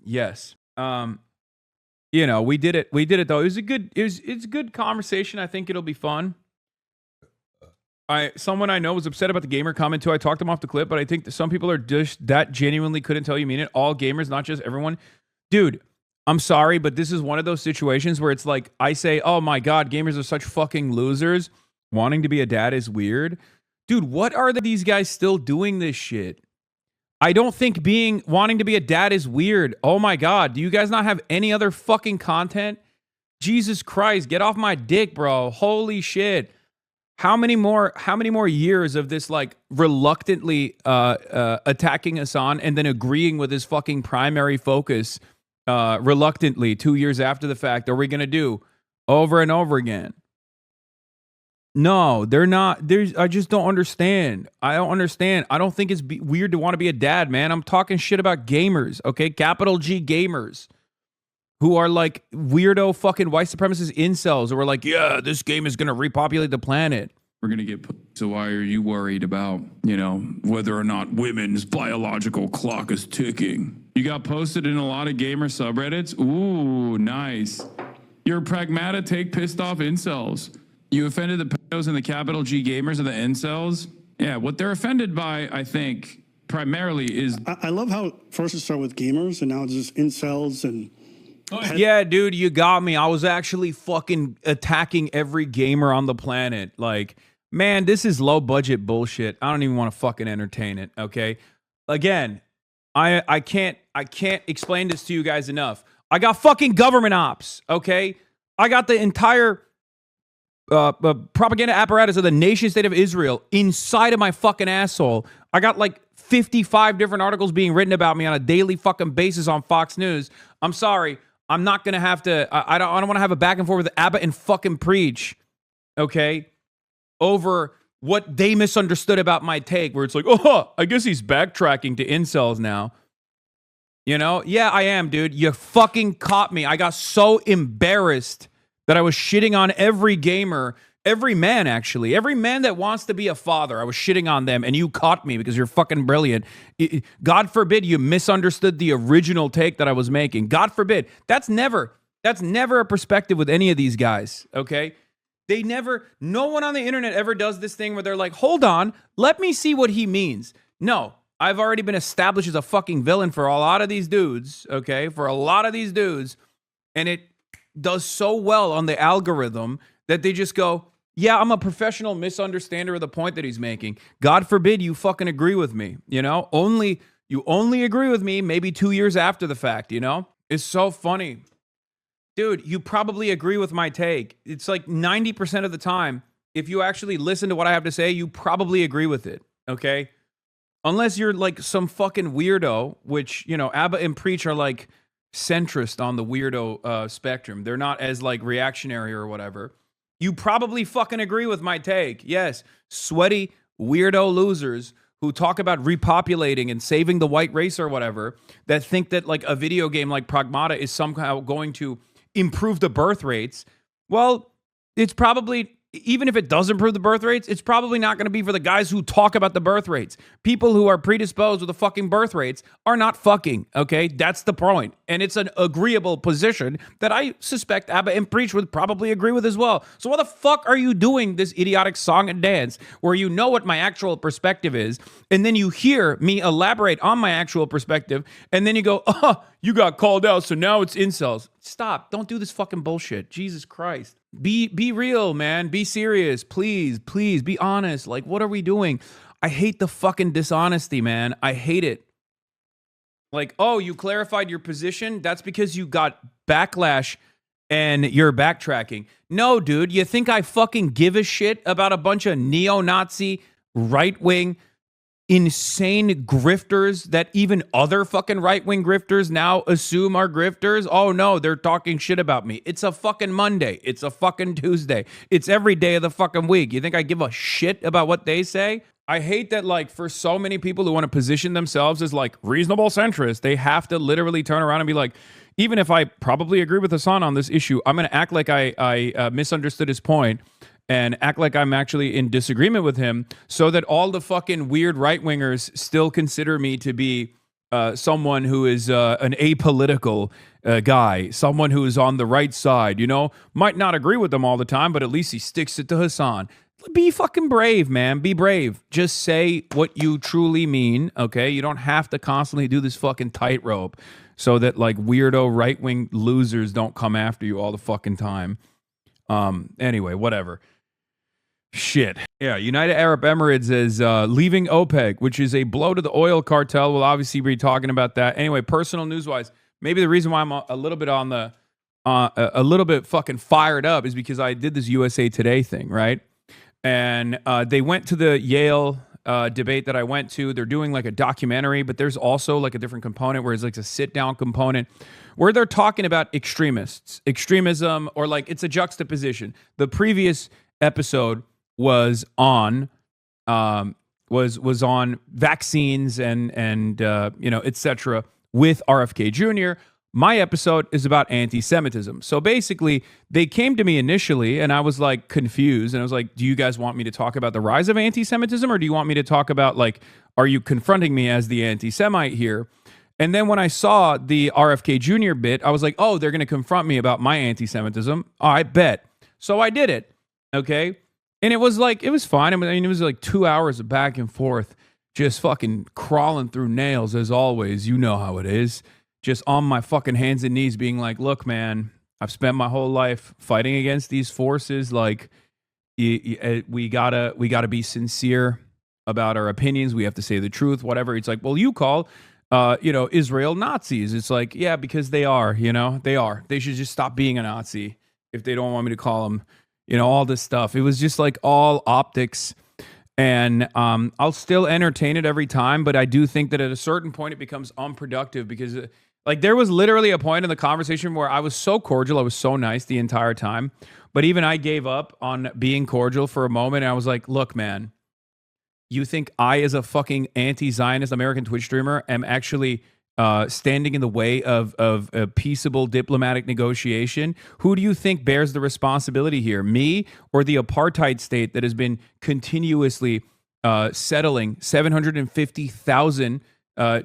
Yes. We did it. We did it though. It was it's a good conversation. I think it'll be fun. Someone I know was upset about the gamer comment too. I talked them off the clip, but I think that some people are just that genuinely couldn't tell you mean it. All gamers, not just everyone. Dude, I'm sorry, but this is one of those situations where it's like I say, "Oh my god, gamers are such fucking losers. Wanting to be a dad is weird." Dude, what are these guys still doing this shit? I don't think wanting to be a dad is weird. Oh my god, do you guys not have any other fucking content? Jesus Christ, get off my dick, bro. Holy shit. How many more years of this like reluctantly attacking Hasan and then agreeing with his fucking primary focus reluctantly 2 years after the fact are we going to do over and over again? No, they're not. I just don't understand. I don't understand. I don't think it's weird to want to be a dad, man. I'm talking shit about gamers, okay? Capital G gamers who are like weirdo fucking white supremacist incels who are like, yeah, this game is going to repopulate the planet. We're going to get put. So why are you worried about, whether or not women's biological clock is ticking? You got posted in a lot of gamer subreddits. Ooh, nice. You're a pragmatic, pissed off incels. You offended the pedos and the capital G gamers and the incels. Yeah, what they're offended by, I think, primarily is... I love how first it started with gamers and now it's just incels and... Yeah, dude, you got me. I was actually fucking attacking every gamer on the planet. Like, man, this is low budget bullshit. I don't even want to fucking entertain it, okay? Again, I can't explain this to you guys enough. I got fucking government ops, okay? I got the entire propaganda apparatus of the nation state of Israel inside of my fucking asshole. I got like 55 different articles being written about me on a daily fucking basis on Fox News. I'm sorry. I'm not going to have to, I don't want to have a back and forth with Abba and fucking Preach, okay, over what they misunderstood about my take, where it's like, oh, I guess he's backtracking to incels now. Yeah, I am, dude. You fucking caught me. I got so embarrassed that I was shitting on every gamer, every man, actually. Every man that wants to be a father, I was shitting on them, and you caught me because you're fucking brilliant. God forbid you misunderstood the original take that I was making. God forbid. That's never a perspective with any of these guys, okay? No one on the internet ever does this thing where they're like, hold on, let me see what he means. No, I've already been established as a fucking villain for a lot of these dudes, okay? For a lot of these dudes, and it does so well on the algorithm that they just go, yeah, I'm a professional misunderstander of the point that he's making. God forbid you fucking agree with me, you only agree with me maybe 2 years after the fact, It's so funny. Dude, you probably agree with my take. It's like 90% of the time, if you actually listen to what I have to say, you probably agree with it, okay? Unless you're like some fucking weirdo, which, Abba and Preach are like centrist on the weirdo spectrum. They're not as like reactionary or whatever. You probably fucking agree with my take. Yes, sweaty weirdo losers who talk about repopulating and saving the white race or whatever, that think that like a video game like Pragmata is somehow going to improve the birth rates. Well, it's probably, even if it does improve the birth rates, it's probably not going to be for the guys who talk about the birth rates. People who are predisposed with the fucking birth rates are not fucking, okay? That's the point. And it's an agreeable position that I suspect Abba and Preach would probably agree with as well. So why the fuck are you doing this idiotic song and dance where you know what my actual perspective is, and then you hear me elaborate on my actual perspective, and then you go, oh, you got called out, so now it's incels. Stop. Don't do this fucking bullshit. Jesus Christ. Be real, man. Be serious. Please, be honest. Like, what are we doing? I hate the fucking dishonesty, man. I hate it. Like, oh, you clarified your position? That's because you got backlash and you're backtracking. No, dude, you think I fucking give a shit about a bunch of neo-Nazi, right-wing, insane grifters that even other fucking right-wing grifters now assume are grifters? Oh no, they're talking shit about me. It's a fucking Monday. It's a fucking Tuesday. It's every day of the fucking week. You think I give a shit about what they say? I hate that, like, for so many people who want to position themselves as like reasonable centrists, they have to literally turn around and be like, even if I probably agree with Hasan on this issue, I'm going to act like I misunderstood his point and act like I'm actually in disagreement with him so that all the fucking weird right-wingers still consider me to be someone who is an apolitical guy, someone who is on the right side, might not agree with them all the time, but at least he sticks it to Hasan. Be fucking brave, man. Be brave. Just say what you truly mean, okay? You don't have to constantly do this fucking tightrope so that like weirdo right-wing losers don't come after you all the fucking time. Anyway, whatever. Shit. Yeah, United Arab Emirates is leaving OPEC, which is a blow to the oil cartel. We'll obviously be talking about that. Anyway, personal news-wise, maybe the reason why I'm a little bit on the a little bit fucking fired up is because I did this USA Today thing, right? And they went to the Yale debate that I went to. They're doing like a documentary, but there's also like a different component where it's like a sit-down component where they're talking about extremism, or like it's a juxtaposition. The previous episode was on was on vaccines and etc. with RFK Jr. My episode is about anti-Semitism. So basically, they came to me initially, and I was like confused, and I was like, "Do you guys want me to talk about the rise of anti-Semitism, or do you want me to talk about like, are you confronting me as the anti-Semite here?" And then when I saw the RFK Jr. bit, I was like, "Oh, they're going to confront me about my anti-Semitism. I bet." So I did it. Okay. And it was fine. I mean, it was like 2 hours of back and forth, just fucking crawling through nails as always. You know how it is. Just on my fucking hands and knees being like, look, man, I've spent my whole life fighting against these forces. Like, we gotta be sincere about our opinions. We have to say the truth, whatever. It's like, well, you call, Israel Nazis. It's like, yeah, because they are, they are. They should just stop being a Nazi if they don't want me to call them, all this stuff. It was just like all optics. And I'll still entertain it every time, but I do think that at a certain point it becomes unproductive because like there was literally a point in the conversation where I was so cordial, I was so nice the entire time, but even I gave up on being cordial for a moment. And I was like, look, man, you think I, as a fucking anti-Zionist American Twitch streamer, am actually standing in the way of a peaceable diplomatic negotiation? Who do you think bears the responsibility here, me or the apartheid state that has been continuously settling 750,000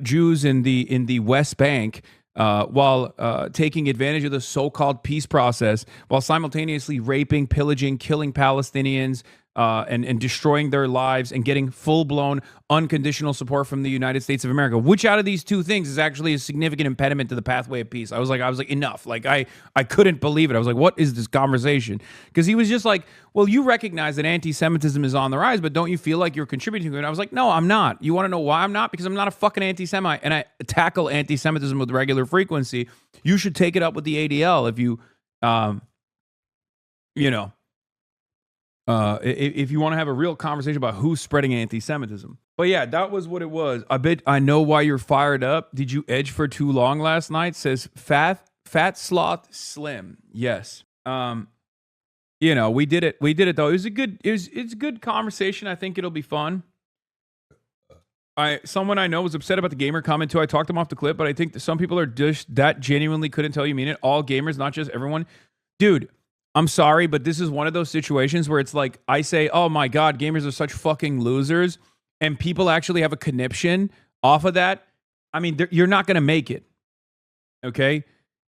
Jews in the West Bank while taking advantage of the so-called peace process, while simultaneously raping, pillaging, killing Palestinians, and destroying their lives and getting full-blown unconditional support from the United States of America? Which out of these two things is actually a significant impediment to the pathway of peace? I was like, enough. Like, I couldn't believe it. I was like, what is this conversation? Because he was just like, well, you recognize that anti-Semitism is on the rise, but don't you feel like you're contributing to it? And I was like, no, I'm not. You want to know why I'm not? Because I'm not a fucking anti-Semite, and I tackle anti-Semitism with regular frequency. You should take it up with the ADL if you, if you want to have a real conversation about who's spreading anti-Semitism. But yeah, that was what it was. I know why you're fired up. Did you edge for too long last night? Says Fat Sloth Slim. Yes. We did it. We did it though. It's a good conversation. I think it'll be fun. Someone I know was upset about the gamer comment too. I talked them off the clip, but I think that some people are just that genuinely couldn't tell you mean it. All gamers, not just everyone. Dude, I'm sorry, but this is one of those situations where it's like I say, oh my God, gamers are such fucking losers, and people actually have a conniption off of that. I mean, you're not going to make it. Okay?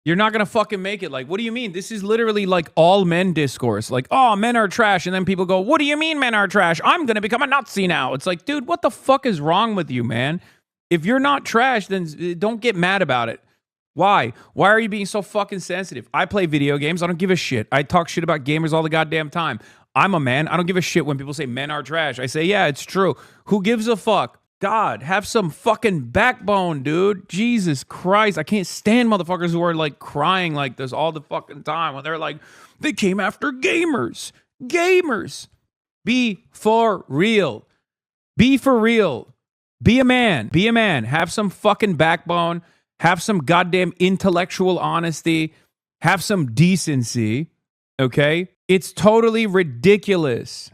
You're not going to fucking make it. Like, what do you mean? This is literally like all men discourse. Like, oh, men are trash. And then people go, what do you mean men are trash? I'm going to become a Nazi now. It's like, dude, what the fuck is wrong with you, man? If you're not trash, then don't get mad about it. Why? Why are you being so fucking sensitive? I play video games. I don't give a shit. I talk shit about gamers all the goddamn time. I'm a man. I don't give a shit when people say men are trash. I say, yeah, it's true. Who gives a fuck? God, have some fucking backbone, dude. Jesus Christ. I can't stand motherfuckers who are like crying like this all the fucking time when they're like, they came after gamers. Gamers. Be for real. Be for real. Be a man. Be a man. Have some fucking backbone. Have some goddamn intellectual honesty. Have some decency. Okay? It's totally ridiculous.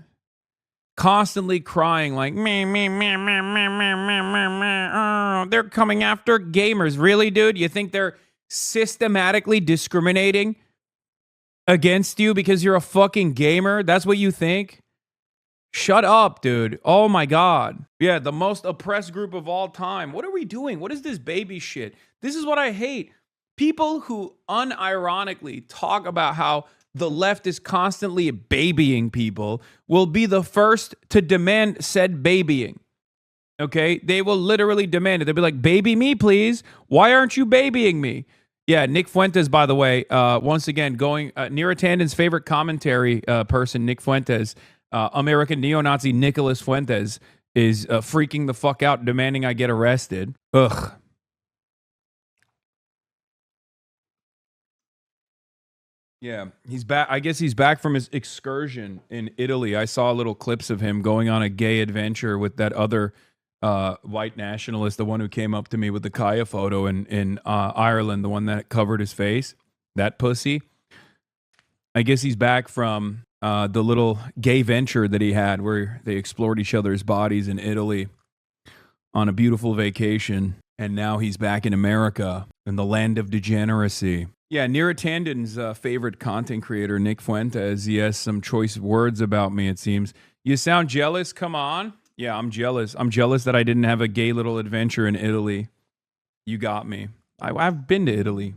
Constantly crying like, meh, meh, meh, meh, meh, meh, meh, meh, meh. Oh, they're coming after gamers. Really, dude? You think they're systematically discriminating against you because you're a fucking gamer? That's what you think? Shut up, dude. Oh my God. Yeah, the most oppressed group of all time. What are we doing? What is this baby shit? This is what I hate. People who unironically talk about how the left is constantly babying people will be the first to demand said babying. Okay? They will literally demand it. They'll be like, baby me, please. Why aren't you babying me? Yeah, Nick Fuentes, by the way, once again, going, Neera Tanden's favorite commentary person, Nick Fuentes, American neo-Nazi Nicholas Fuentes, is freaking the fuck out, demanding I get arrested. Ugh. Yeah, he's back. I guess he's back from his excursion in Italy. I saw little clips of him going on a gay adventure with that other white nationalist, the one who came up to me with the Kaya photo in Ireland, the one that covered his face, that pussy. I guess he's back from the little gay venture that he had where they explored each other's bodies in Italy on a beautiful vacation. And now he's back in America in the land of degeneracy. Yeah, Neera Tanden's favorite content creator, Nick Fuentes, he has some choice words about me, it seems. You sound jealous? Come on. Yeah, I'm jealous. I'm jealous that I didn't have a gay little adventure in Italy. You got me. I've been to Italy.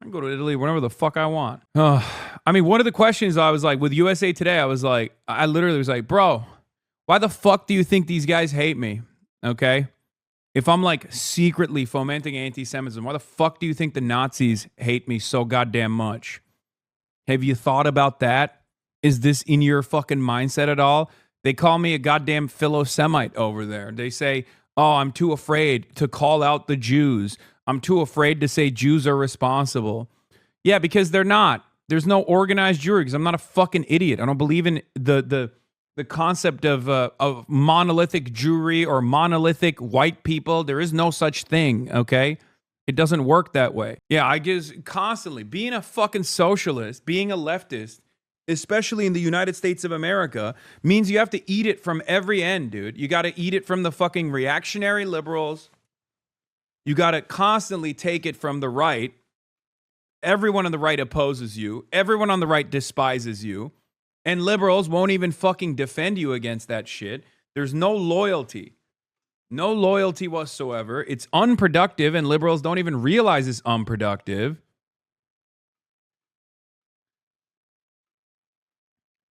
I can go to Italy whenever the fuck I want. I mean, one of the questions I was like, with USA Today, I literally was like, bro, why the fuck do you think these guys hate me? Okay? If I'm like secretly fomenting anti-Semitism, why the fuck do you think the Nazis hate me so goddamn much? Have you thought about that? Is this in your fucking mindset at all? They call me a goddamn philo-Semite over there. They say, oh, I'm too afraid to call out the Jews. I'm too afraid to say Jews are responsible. Yeah, because they're not. There's no organized Jewry because I'm not a fucking idiot. I don't believe in the concept of monolithic Jewry or monolithic white people. There is no such thing, okay? It doesn't work that way. Yeah, I just constantly, being a fucking socialist, being a leftist, especially in the United States of America, means you have to eat it from every end, dude. You got to eat it from the fucking reactionary liberals. You got to constantly take it from the right. Everyone on the right opposes you. Everyone on the right despises you. And liberals won't even fucking defend you against that shit. There's no loyalty. No loyalty whatsoever. It's unproductive, and liberals don't even realize it's unproductive.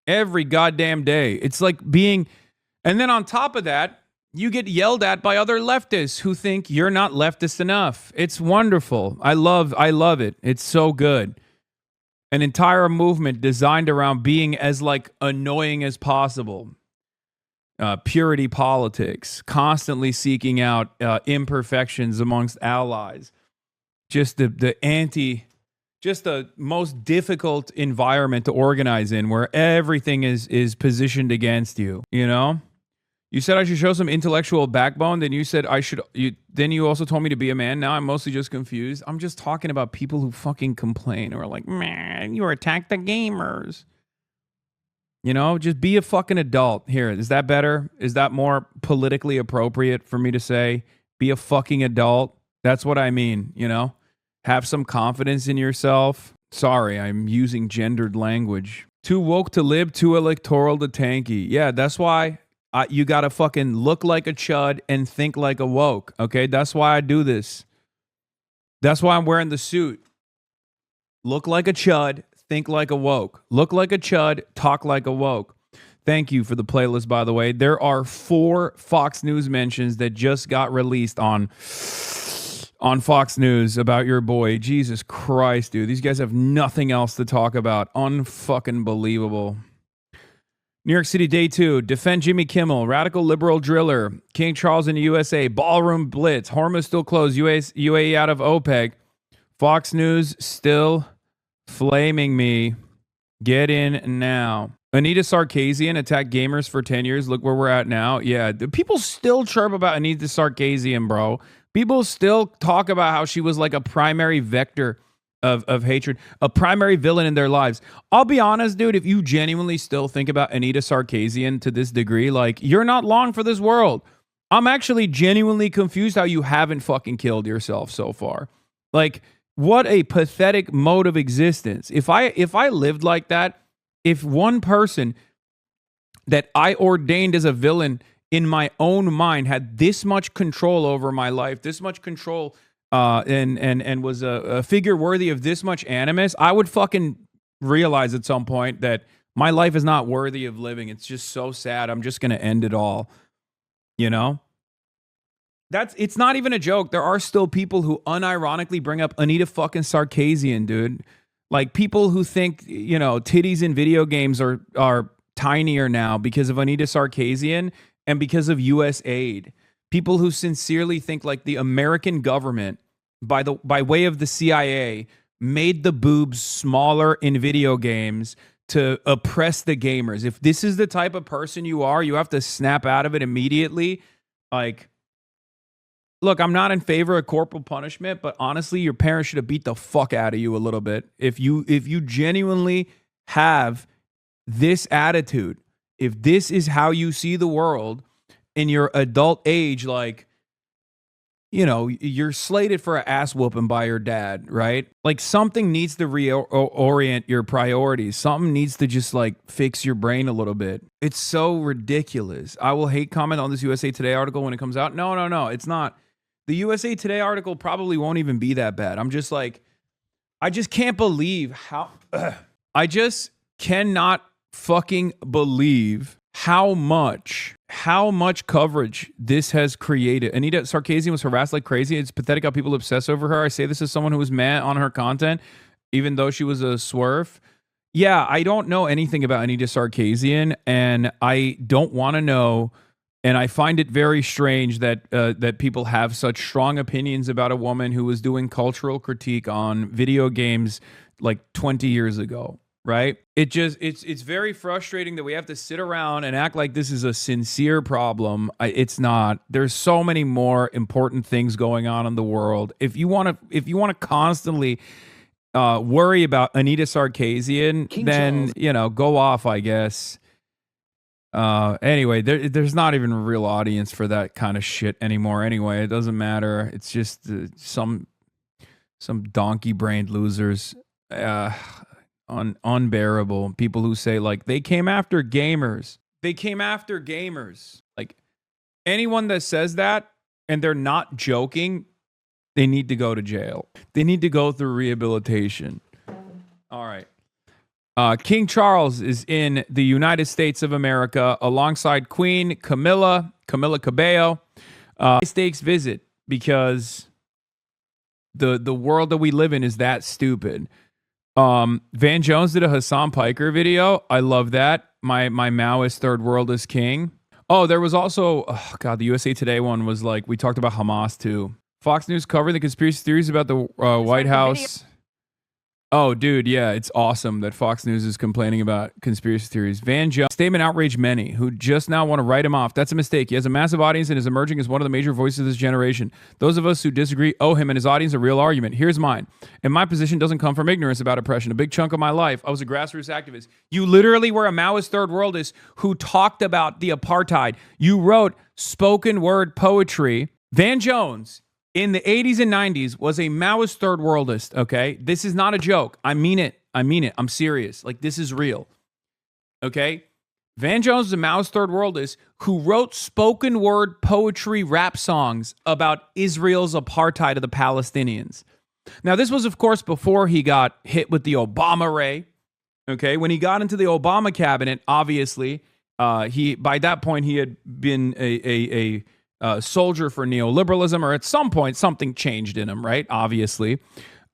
Every goddamn day. It's like being... And then on top of that, you get yelled at by other leftists who think you're not leftist enough. It's wonderful. I love it. It's so good. An entire movement designed around being as like annoying as possible. Purity politics, constantly seeking out imperfections amongst allies. Just the most difficult environment to organize in, where everything is positioned against you, you know? You said I should show some intellectual backbone. Then you said I should. Then you also told me to be a man. Now I'm mostly just confused. I'm just talking about people who fucking complain or are like, man, you attack the gamers. You know, just be a fucking adult. Here, is that better? Is that more politically appropriate for me to say? Be a fucking adult. That's what I mean. You know, have some confidence in yourself. Sorry, I'm using gendered language. Too woke to lib, too electoral to tanky. Yeah, that's why. You gotta fucking look like a chud and think like a woke, okay? That's why I do this. That's why I'm wearing the suit. Look like a chud, think like a woke. Look like a chud, talk like a woke. Thank you for the playlist, by the way. There are 4 Fox News mentions that just got released on Fox News about your boy. Jesus Christ, dude. These guys have nothing else to talk about. Unfucking believable. New York City, day 2. Defend Jimmy Kimmel. Radical liberal driller. King Charles in the USA. Ballroom blitz. Hormuz still closed. UAE out of OPEC. Fox News still flaming me. Get in now. Anita Sarkeesian attacked gamers for 10 years. Look where we're at now. Yeah, people still chirp about Anita Sarkeesian, bro. People still talk about how she was like a primary vector of hatred, a primary villain in their lives. I'll be honest, dude, if you genuinely still think about Anita Sarkeesian to this degree, like, you're not long for this world. I'm actually genuinely confused how you haven't fucking killed yourself so far. Like, what a pathetic mode of existence. If I lived like that, if one person, that I ordained as a villain in my own mind had this much control over my life, this much control, and was a figure worthy of this much animus, I would fucking realize at some point that my life is not worthy of living. It's just so sad. I'm just gonna end it all. You know? It's not even a joke. There are still people who unironically bring up Anita fucking Sarkeesian, dude. Like people who think, you know, titties in video games are tinier now because of Anita Sarkeesian and because of US aid. People who sincerely think like the American government, by way of the CIA, made the boobs smaller in video games to oppress the gamers. If this is the type of person you are, you have to snap out of it immediately. Like, look, I'm not in favor of corporal punishment, but honestly, your parents should have beat the fuck out of you a little bit. If you genuinely have this attitude, if this is how you see the world in your adult age, like, you know, you're slated for an ass whooping by your dad, right? Like something needs to reorient your priorities. Something needs to just like fix your brain a little bit. It's so ridiculous. I will hate comment on this USA Today article when it comes out. No, it's not. The USA Today article probably won't even be that bad. I'm just like, I just can't believe how, I just cannot fucking believe how much coverage this has created. Anita Sarkeesian was harassed like crazy. It's pathetic how people obsess over her. I say this as someone who was mad on her content, even though she was a swerve. Yeah, I don't know anything about Anita Sarkeesian, and I don't want to know. And I find it very strange that that people have such strong opinions about a woman who was doing cultural critique on video games like 20 years ago. Right? It's very frustrating that we have to sit around and act like this is a sincere problem. It's not. There's so many more important things going on in the world. If you want to constantly worry about Anita Sarkeesian, then you know, go off, I guess. Anyway, there's not even a real audience for that kind of shit anymore. Anyway, it doesn't matter. It's just some donkey-brained losers. Unbearable. People who say like they came after gamers. Like anyone that says that and they're not joking, they need to go to jail. They need to go through rehabilitation. All right. King Charles is in the United States of America alongside Queen Camilla Cabello. Stakes visit because the world that we live in is that stupid. Van Jones did a Hasan Piker video. I love that. My Maoist third world is king. Oh, there was also, the USA Today one was like, we talked about Hamas too. Fox News covered the conspiracy theories about the White House. Oh, dude, yeah, it's awesome that Fox News is complaining about conspiracy theories. Van Jones' statement outraged many who just now want to write him off. That's a mistake. He has a massive audience and is emerging as one of the major voices of this generation. Those of us who disagree owe him and his audience a real argument. Here's mine. And my position doesn't come from ignorance about oppression. A big chunk of my life, I was a grassroots activist. You literally were a Maoist third worldist who talked about the apartheid. You wrote spoken word poetry. Van Jones in the 80s and 90s was a Maoist third worldist, okay? This is not a joke. I mean it. I'm serious. Like, this is real, okay? Van Jones is a Maoist third worldist who wrote spoken word poetry rap songs about Israel's apartheid of the Palestinians. Now, this was, of course, before he got hit with the Obama ray, okay? When he got into the Obama cabinet, obviously, by that point, he had been a soldier for neoliberalism, or at some point something changed in him, right? Obviously.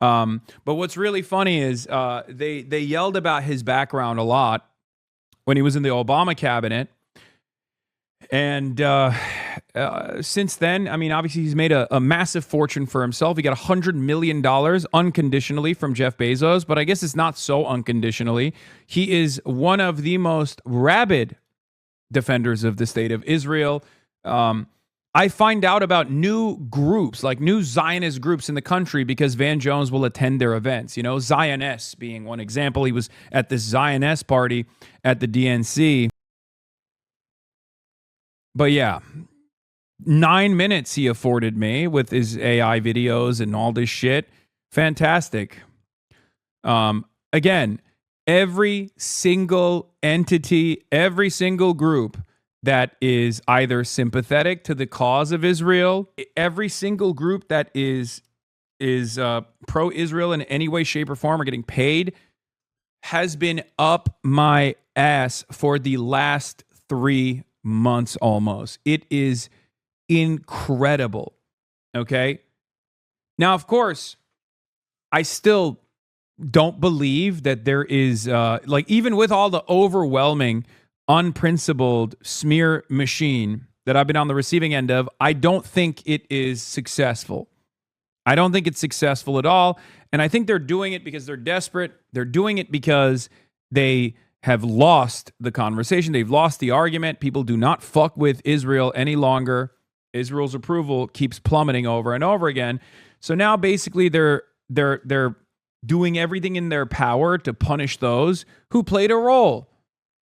But what's really funny is they yelled about his background a lot when he was in the Obama cabinet. And since then, I mean, obviously he's made a massive fortune for himself. He got $100 million unconditionally from Jeff Bezos, but I guess it's not so unconditionally. He is one of the most rabid defenders of the state of Israel. I find out about new groups, like new Zionist groups in the country, because Van Jones will attend their events. You know, Zionists being one example. He was at this Zionist party at the DNC. But yeah, 9 minutes he afforded me with his AI videos and all this shit. Fantastic. Again, every single entity, every single group that is either sympathetic to the cause of Israel, every single group that is pro-Israel in any way, shape, or form, or getting paid, has been up my ass for the last 3 months almost. It is incredible. Okay? Now, of course, I still don't believe that there is, even with all the overwhelming, unprincipled smear machine that I've been on the receiving end of, I don't think it is successful. I don't think it's successful at all. And I think they're doing it because they're desperate. They're doing it because they have lost the conversation. They've lost the argument. People do not fuck with Israel any longer. Israel's approval keeps plummeting over and over again. So now basically they're doing everything in their power to punish those who played a role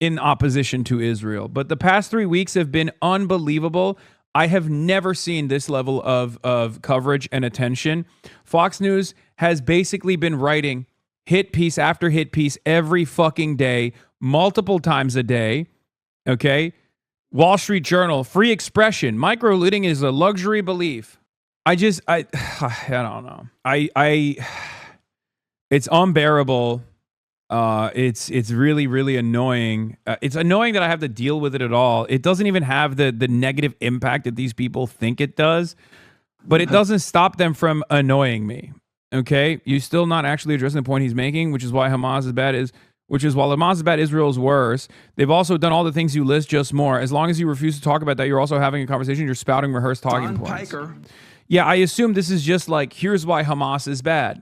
in opposition to Israel. But the past 3 weeks have been unbelievable. I have never seen this level of coverage and attention. Fox News has basically been writing hit piece after hit piece every fucking day, multiple times a day. Okay? Wall Street Journal, free expression. Microlooting is a luxury belief. I don't know. It's unbearable. It's really, really annoying. It's annoying that I have to deal with it at all. It doesn't even have the negative impact that these people think it does, but it doesn't stop them from annoying me. Okay? You're still not actually addressing the point he's making, which is why Hamas is bad, while Hamas is bad, Israel is worse. They've also done all the things you list, just more. As long as you refuse to talk about that, you're also having a conversation. You're spouting rehearsed talking points. Piker. Yeah, I assume this is just like, here's why Hamas is bad.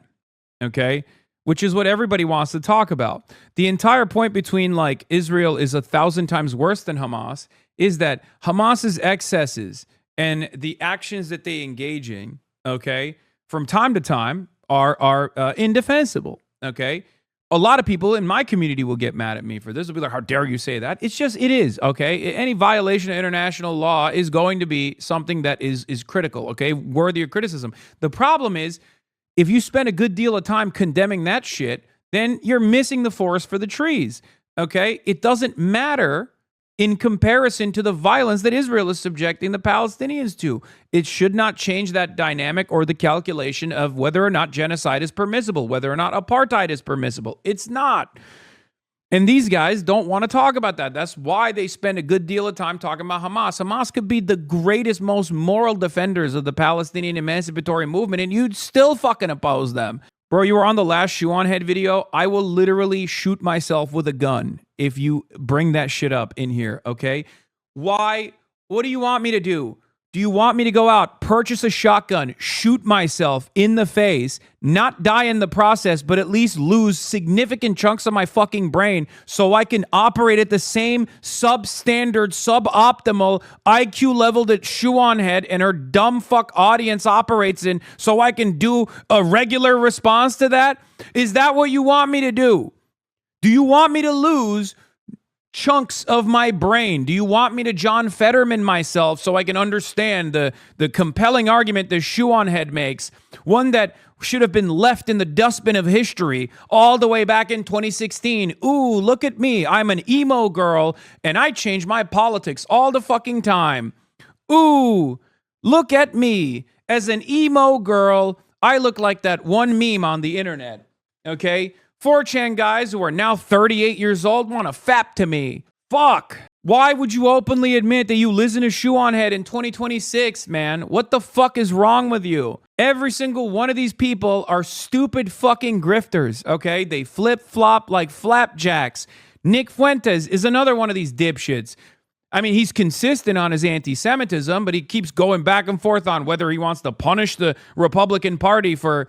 Okay? Which is what everybody wants to talk about. The entire point between like Israel is 1,000 times worse than Hamas is that Hamas's excesses and the actions that they engage in, okay, from time to time are indefensible, okay? A lot of people in my community will get mad at me for this. They'll be like, how dare you say that? It's just, it is, okay? Any violation of international law is going to be something that is critical, okay? Worthy of criticism. The problem is, if you spend a good deal of time condemning that shit, then you're missing the forest for the trees, okay? It doesn't matter in comparison to the violence that Israel is subjecting the Palestinians to. It should not change that dynamic or the calculation of whether or not genocide is permissible, whether or not apartheid is permissible. It's not. And these guys don't want to talk about that. That's why they spend a good deal of time talking about Hamas. Hamas could be the greatest, most moral defenders of the Palestinian emancipatory movement, and you'd still fucking oppose them. Bro, you were on the last Shoe on Head video. I will literally shoot myself with a gun if you bring that shit up in here, okay? Why? What do you want me to do? Do you want me to go out, purchase a shotgun, shoot myself in the face, not die in the process, but at least lose significant chunks of my fucking brain so I can operate at the same substandard, suboptimal IQ level that Shoe on Head and her dumb fuck audience operates in so I can do a regular response to that? Is that what you want me to do? Do you want me to lose chunks of my brain? Do you want me to John Fetterman myself so I can understand the compelling argument that Shoe on Head makes, one that should have been left in the dustbin of history all the way back in 2016? Ooh, look at me. I'm an emo girl and I change my politics all the fucking time. Ooh, look at me. As an emo girl, I look like that one meme on the internet. Okay? 4chan guys who are now 38 years old want to fap to me. Fuck. Why would you openly admit that you listen to Shoe on Head in 2026, man? What the fuck is wrong with you? Every single one of these people are stupid fucking grifters, okay? They flip-flop like flapjacks. Nick Fuentes is another one of these dipshits. I mean, he's consistent on his anti-Semitism, but he keeps going back and forth on whether he wants to punish the Republican Party for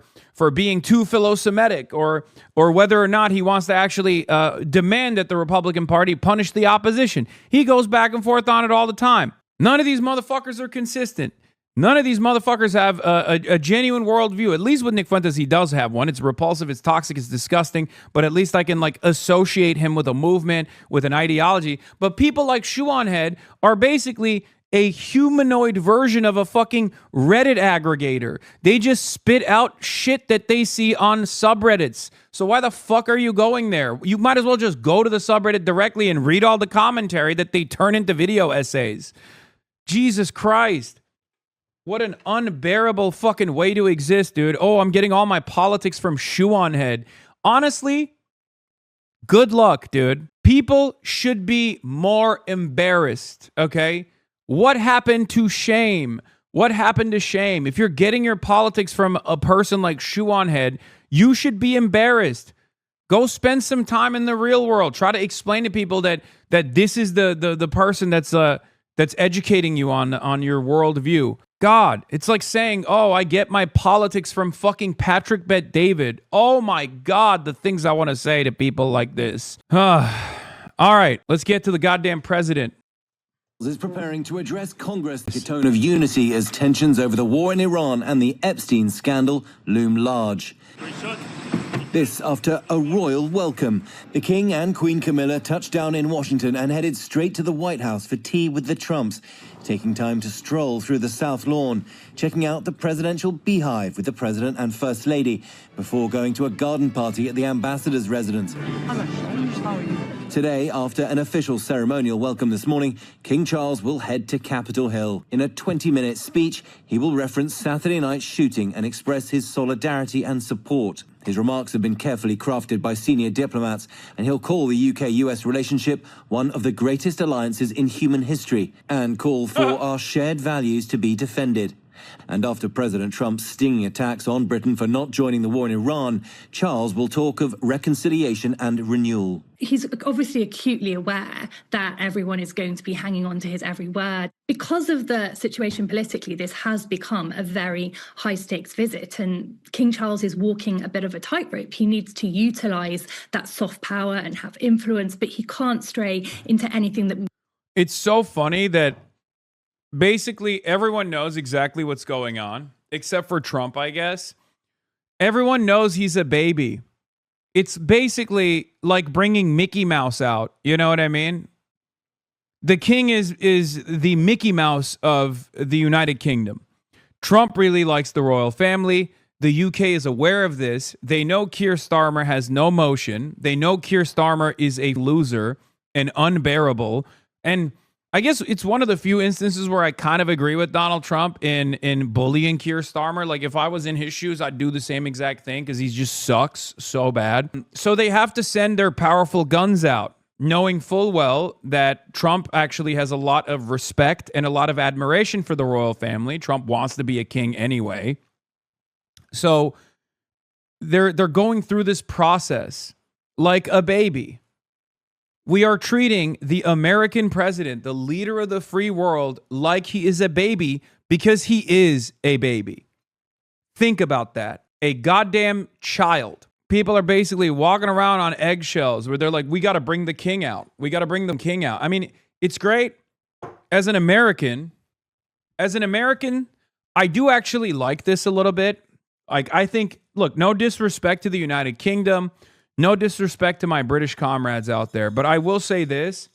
being too philo-Semitic, or whether or not he wants to actually demand that the Republican Party punish the opposition. He goes back and forth on it all the time. None of these motherfuckers are consistent. None of these motherfuckers have a genuine worldview. At least with Nick Fuentes, he does have one. It's repulsive, it's toxic, it's disgusting, but at least I can like associate him with a movement, with an ideology. But people like Shoe on Head are basically a humanoid version of a fucking Reddit aggregator. They just spit out shit that they see on subreddits. So why the fuck are you going there? You might as well just go to the subreddit directly and read all the commentary that they turn into video essays. Jesus Christ. What an unbearable fucking way to exist, dude. Oh, I'm getting all my politics from Shoe on Head. Honestly, good luck, dude. People should be more embarrassed, okay? What happened to shame? What happened to shame? If you're getting your politics from a person like Shoe on Head, you should be embarrassed. Go spend some time in the real world. Try to explain to people that this is the person that's educating you on your worldview. God, it's like saying, oh, I get my politics from fucking Patrick Bet David. Oh my God, the things I want to say to people like this. All right, let's get to the goddamn president. Is preparing to address Congress a tone of unity as tensions over the war in Iran and the Epstein scandal loom large. This after a royal welcome. The King and Queen Camilla touched down in Washington and headed straight to the White House for tea with the Trumps, taking time to stroll through the South Lawn, checking out the presidential beehive with the President and First Lady, before going to a garden party at the ambassador's residence. Today, after an official ceremonial welcome this morning, King Charles will head to Capitol Hill. In a 20-minute speech, he will reference Saturday night's shooting and express his solidarity and support. His remarks have been carefully crafted by senior diplomats, and he'll call the UK-US relationship one of the greatest alliances in human history and call for our shared values to be defended. And after President Trump's stinging attacks on Britain for not joining the war in Iran, Charles will talk of reconciliation and renewal. He's obviously acutely aware that everyone is going to be hanging on to his every word. Because of the situation politically, this has become a very high-stakes visit, and King Charles is walking a bit of a tightrope. He needs to utilise that soft power and have influence, but he can't stray into anything that... It's so funny that basically everyone knows exactly what's going on, except for Trump, I guess. Everyone knows he's a baby. It's basically like bringing Mickey Mouse out. You know what I mean? The king is the Mickey Mouse of the United Kingdom. Trump really likes the royal family. The UK is aware of this. They know Keir Starmer has no motion. They know Keir Starmer is a loser and unbearable. And I guess it's one of the few instances where I kind of agree with Donald Trump in bullying Keir Starmer. Like, if I was in his shoes, I'd do the same exact thing because he just sucks so bad. So they have to send their powerful guns out, knowing full well that Trump actually has a lot of respect and a lot of admiration for the royal family. Trump wants to be a king anyway. So they're going through this process like a baby. We are treating the American president, the leader of the free world, like he is a baby because he is a baby. Think about that. A goddamn child. People are basically walking around on eggshells where they're like, we got to bring the king out. We got to bring the king out. I mean, it's great. As an American, I do actually like this a little bit. Like, I think, look, no disrespect to the United Kingdom. No disrespect to my British comrades out there, but I will say this.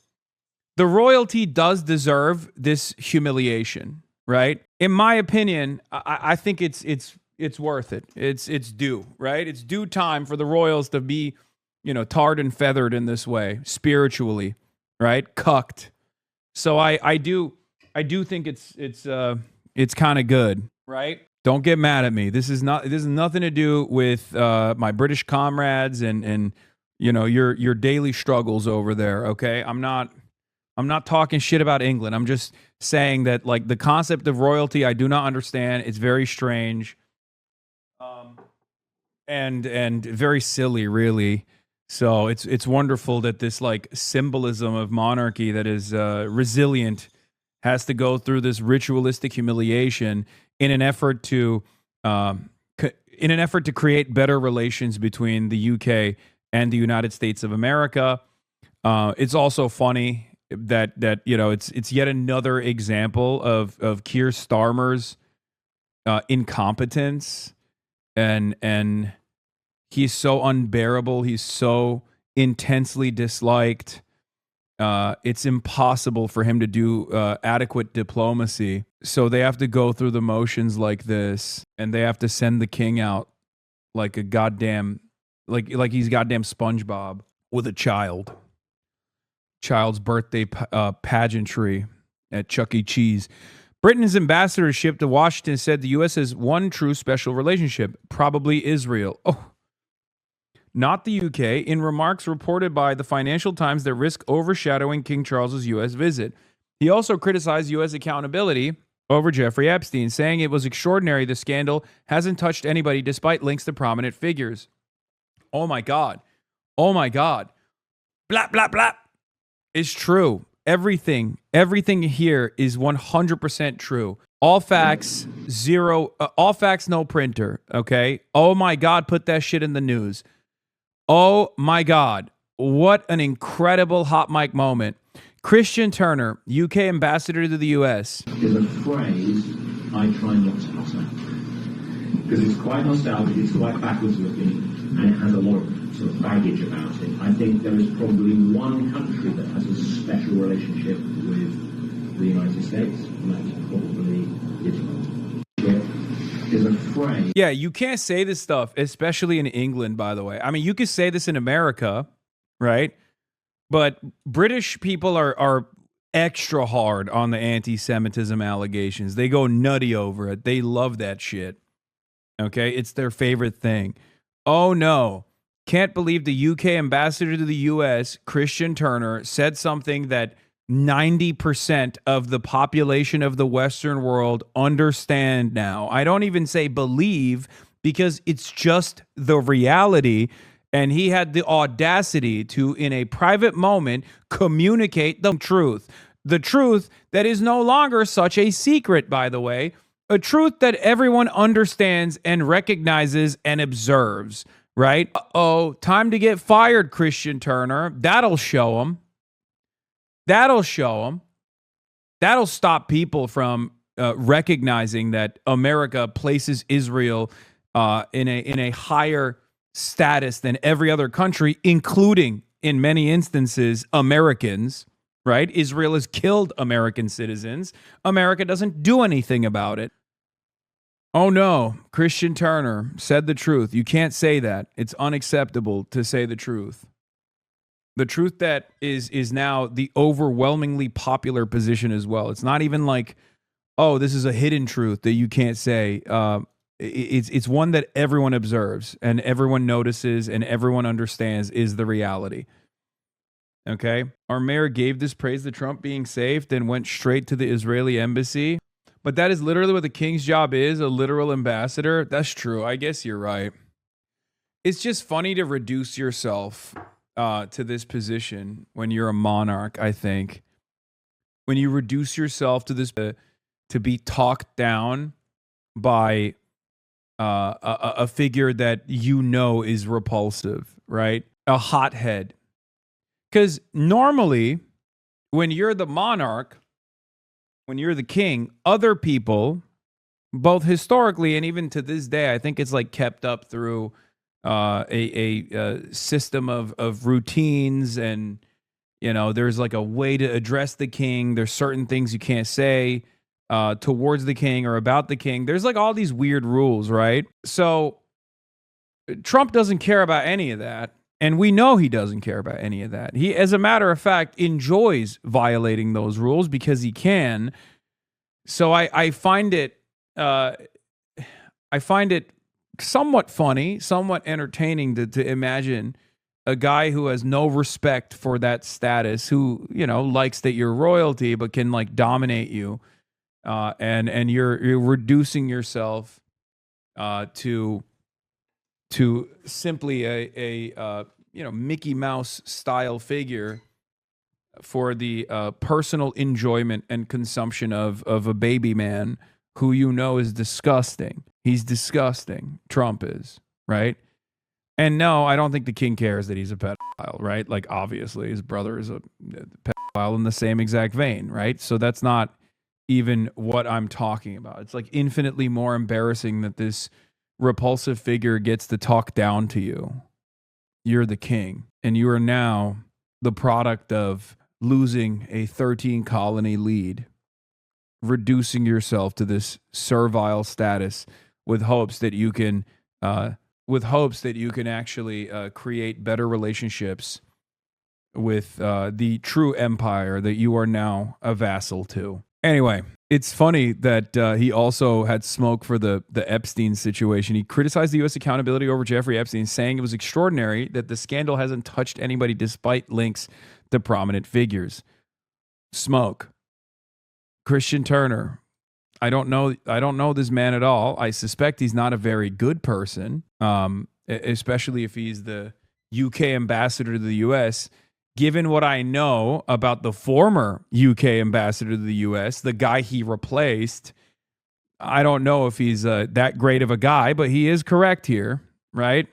The royalty does deserve this humiliation, right? In my opinion, I think it's worth it. It's due, right? It's due time for the royals to be, tarred and feathered in this way, spiritually, right? Cucked. So I do think it's kind of good, right? Don't get mad at me. This is nothing to do with my British comrades and your daily struggles over there. Okay, I'm not talking shit about England. I'm just saying that, like, the concept of royalty, I do not understand. It's very strange, and very silly, really. So it's wonderful that this, like, symbolism of monarchy that is resilient has to go through this ritualistic humiliation in an effort to create better relations between the UK and the United States of America. It's also funny that it's yet another example of Keir Starmer's incompetence, and he's so unbearable. He's so intensely disliked. it's impossible for him to do adequate diplomacy. So they have to go through the motions like this, and they have to send the king out like a goddamn, like he's goddamn SpongeBob with a child's birthday pageantry at Chuck E. Cheese. Britain's ambassadorship to Washington said the U.S. has one true special relationship, probably Israel. Oh, not the UK, in remarks reported by the Financial Times that risk overshadowing King Charles's U.S. visit. He also criticized U.S. accountability over Jeffrey Epstein, saying it was extraordinary the scandal hasn't touched anybody despite links to prominent figures. Oh my God. Oh my God. Blah, blah, blah. It's true. Everything here is 100% true. All facts, all facts, no printer. Okay. Oh my God. Put that shit in the news. Oh my God. What an incredible hot mic moment. Christian Turner, UK ambassador to the US. Is a phrase I try not to utter because it's quite nostalgic, it's quite backwards looking, and it has a lot of sort of baggage about it. I think there is probably one country that has a special relationship with the United States, and that's probably Israel. It is a phrase. Yeah, you can't say this stuff, especially in England, by the way. I mean, you could say this in America, right? But British people are extra hard on the anti-Semitism allegations. They go nutty over it. They love that shit. Okay? It's their favorite thing. Oh no. Can't believe the UK ambassador to the US, Christian Turner, said something that 90% of the population of the Western world understand now. I don't even say believe, because it's just the reality. And he had the audacity to, in a private moment, communicate the truth. The truth that is no longer such a secret, by the way. A truth that everyone understands and recognizes and observes, right? Uh-oh, time to get fired, Christian Turner. That'll show him. That'll show him. That'll stop people from recognizing that America places Israel in a higher status than every other country, including, in many instances, Americans, right? Israel has killed American citizens. America doesn't do anything about it. Oh no, Christian Turner said the truth. You can't say that. It's unacceptable to say the truth. The truth that is now the overwhelmingly popular position as well. It's not even like, oh, this is a hidden truth that you can't say. It's one that everyone observes and everyone notices and everyone understands is the reality. Okay? Our mayor gave this praise to Trump being safe, then went straight to the Israeli embassy. But that is literally what the king's job is, a literal ambassador. That's true. I guess you're right. It's just funny to reduce yourself to this position when you're a monarch, I think. When you reduce yourself to this, to be talked down by a figure that you know is repulsive, right? A hothead. Because normally, when you're the monarch, when you're the king, other people, both historically and even to this day, I think it's like kept up through a system of routines, and you know, there's like a way to address the king. There's certain things you can't say towards the king or about the king. There's like all these weird rules, right? So Trump doesn't care about any of that. And we know he doesn't care about any of that. He, as a matter of fact, enjoys violating those rules because he can. So I find it somewhat funny, somewhat entertaining to imagine a guy who has no respect for that status, who, you know, likes that you're royalty but can like dominate you. And you're reducing yourself to simply a Mickey Mouse style figure for the personal enjoyment and consumption of a baby man who you know is disgusting. He's disgusting. Trump is, right? And no, I don't think the king cares that he's a pedophile, right? Like, obviously, his brother is a pedophile in the same exact vein, right? So that's not even what I'm talking about. It's like infinitely more embarrassing that this repulsive figure gets to talk down to you. You're the king, and you are now the product of losing a 13 colony lead, reducing yourself to this servile status with hopes that you can actually create better relationships with the true empire that you are now a vassal to. Anyway, it's funny that he also had smoke for the Epstein situation. He criticized the U.S. accountability over Jeffrey Epstein, saying it was extraordinary that the scandal hasn't touched anybody despite links to prominent figures. Smoke. Christian Turner. I don't know this man at all. I suspect he's not a very good person, especially if he's the UK ambassador to the US. Given what I know about the former UK ambassador to the US, the guy he replaced, I don't know if he's that great of a guy, but he is correct here, right?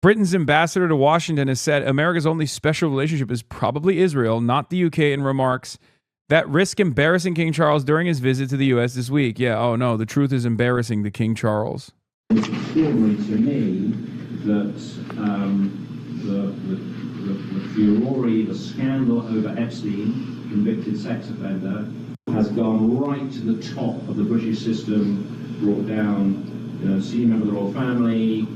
Britain's ambassador to Washington has said America's only special relationship is probably Israel, not the UK, and remarks that risk embarrassing King Charles during his visit to the U.S. this week. Yeah, oh no, the truth is embarrassing to King Charles. It's extraordinary to me that the furore, the scandal over Epstein, convicted sex offender, has gone right to the top of the British system, brought down, senior member of the royal family,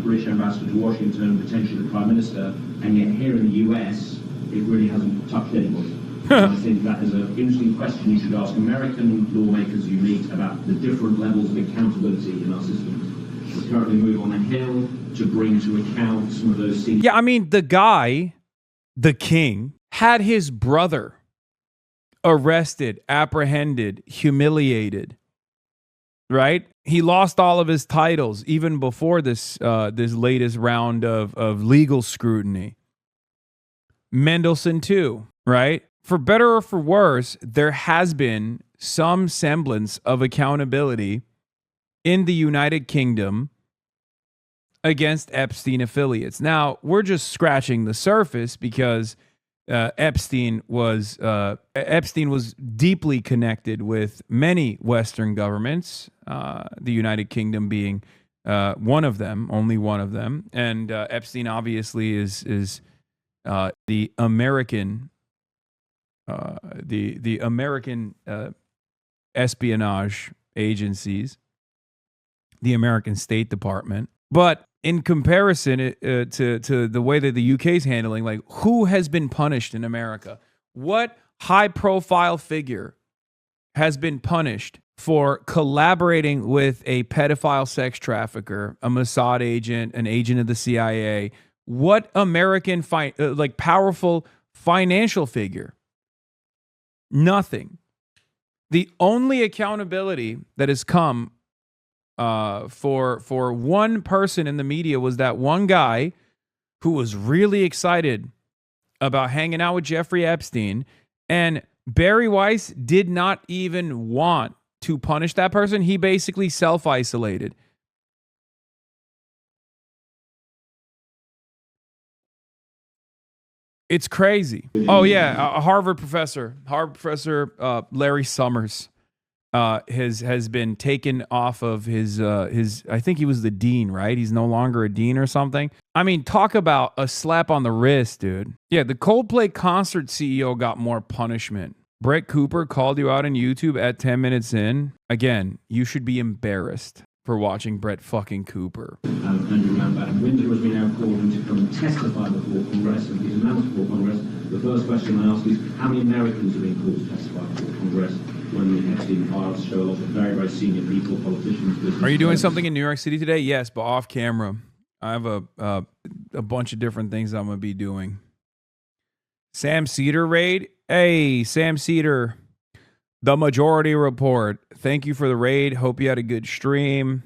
British ambassador to Washington, potentially the Prime Minister, and yet here in the US, it really hasn't touched anybody. I think that is an interesting question you should ask American lawmakers you meet about the different levels of accountability in our systems. We're currently moving on a hill to bring to account some of those things. Yeah, I mean, the guy, the king, had his brother arrested, apprehended, humiliated, right? He lost all of his titles even before this latest round of legal scrutiny. Mendelssohn too, right? For better or for worse, there has been some semblance of accountability in the United Kingdom against Epstein affiliates. Now, we're just scratching the surface because Epstein was deeply connected with many Western governments, the United Kingdom being one of them, only one of them. And Epstein obviously is the American the American espionage agencies, the American State Department. But in comparison to the way that the UK is handling, like, who has been punished in America? What high-profile figure has been punished for collaborating with a pedophile sex trafficker, a Mossad agent, an agent of the CIA? What American powerful financial figure? Nothing. The only accountability that has come for one person in the media was that one guy who was really excited about hanging out with Jeffrey Epstein, and Barry Weiss did not even want to punish that person. He basically self-isolated. It's crazy. Oh yeah, a Harvard professor Larry Summers has been taken off of his. I think he was the dean, right? He's no longer a dean or something. I mean, talk about a slap on the wrist, dude. Yeah, the Coldplay concert CEO got more punishment. Brett Cooper called you out on YouTube at 10 minutes in. Again, you should be embarrassed for watching Brett fucking Cooper. Andrew Lambert and Windsor has been now called him to come and testify before Congress, and he's announced before Congress. The first question I ask is, how many Americans have been called to testify before Congress when the Epstein files show a lot of very, very senior people, politicians, business. Are you doing something in New York City today? Yes, but off camera. I have a bunch of different things I'm going to be doing. Sam Cedar raid? Hey, Sam Cedar. The Majority Report. Thank you for the raid. Hope you had a good stream.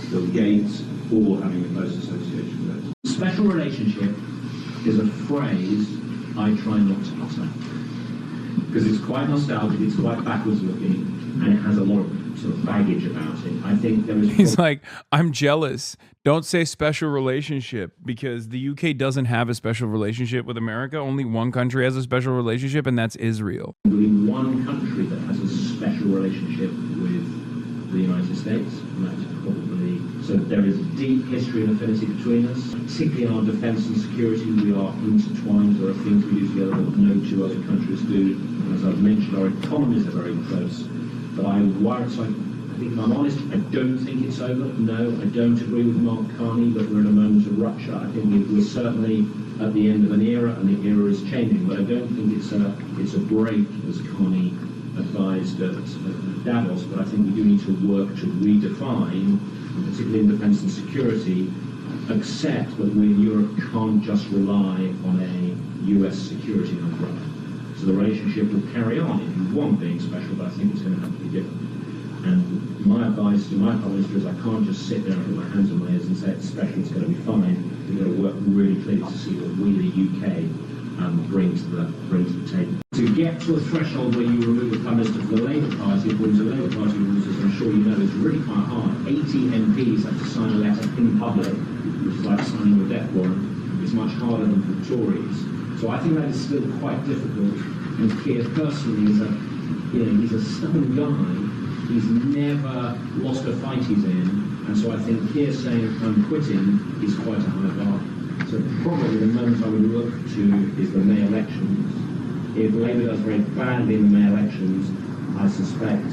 Bill Gates, all having a close association with it. Special relationship is a phrase I try not to utter because it's quite nostalgic, it's quite backwards looking, and it has a lot of sort of baggage about it. I think there is. He's like, I'm jealous. Don't say special relationship, because the UK doesn't have a special relationship with America. Only one country has a special relationship, and that's Israel. Only one country that has a special relationship with the United States, and that's probably So there is a deep history and affinity between us, particularly in our defence and security. We are intertwined. There are things we do together that no two other countries do. And as I've mentioned, our economies are very close. But I think if I'm honest, I don't think it's over. No, I don't agree with Mark Carney that we're in a moment of rupture. I think we're certainly at the end of an era, and the era is changing. But I don't think it's a break, as Carney advised at Davos. But I think we do need to work to redefine, particularly in defence and security, accept that we in Europe can't just rely on a US security umbrella. So the relationship will carry on if you want being special, but I think it's going to have to be different. And my advice to my Prime Minister is I can't just sit there and put my hands on my ears and say it's special, it's going to be fine. We've got to work really clearly to see what we, the UK, bring to the table. To get to a threshold where you remove the Prime Minister from the Labour Party, according to Labour Party rules, as I'm sure you know, is really quite hard. 80 MPs have to sign a letter in public, which is like signing a death warrant. It's much harder than for the Tories. So I think that is still quite difficult. And Keir personally he's a stubborn guy. He's never lost a fight he's in, and so I think Keir saying I'm quitting is quite a high bar. So probably the moment I would look to is the May elections. If Labour does very badly in the May elections, I suspect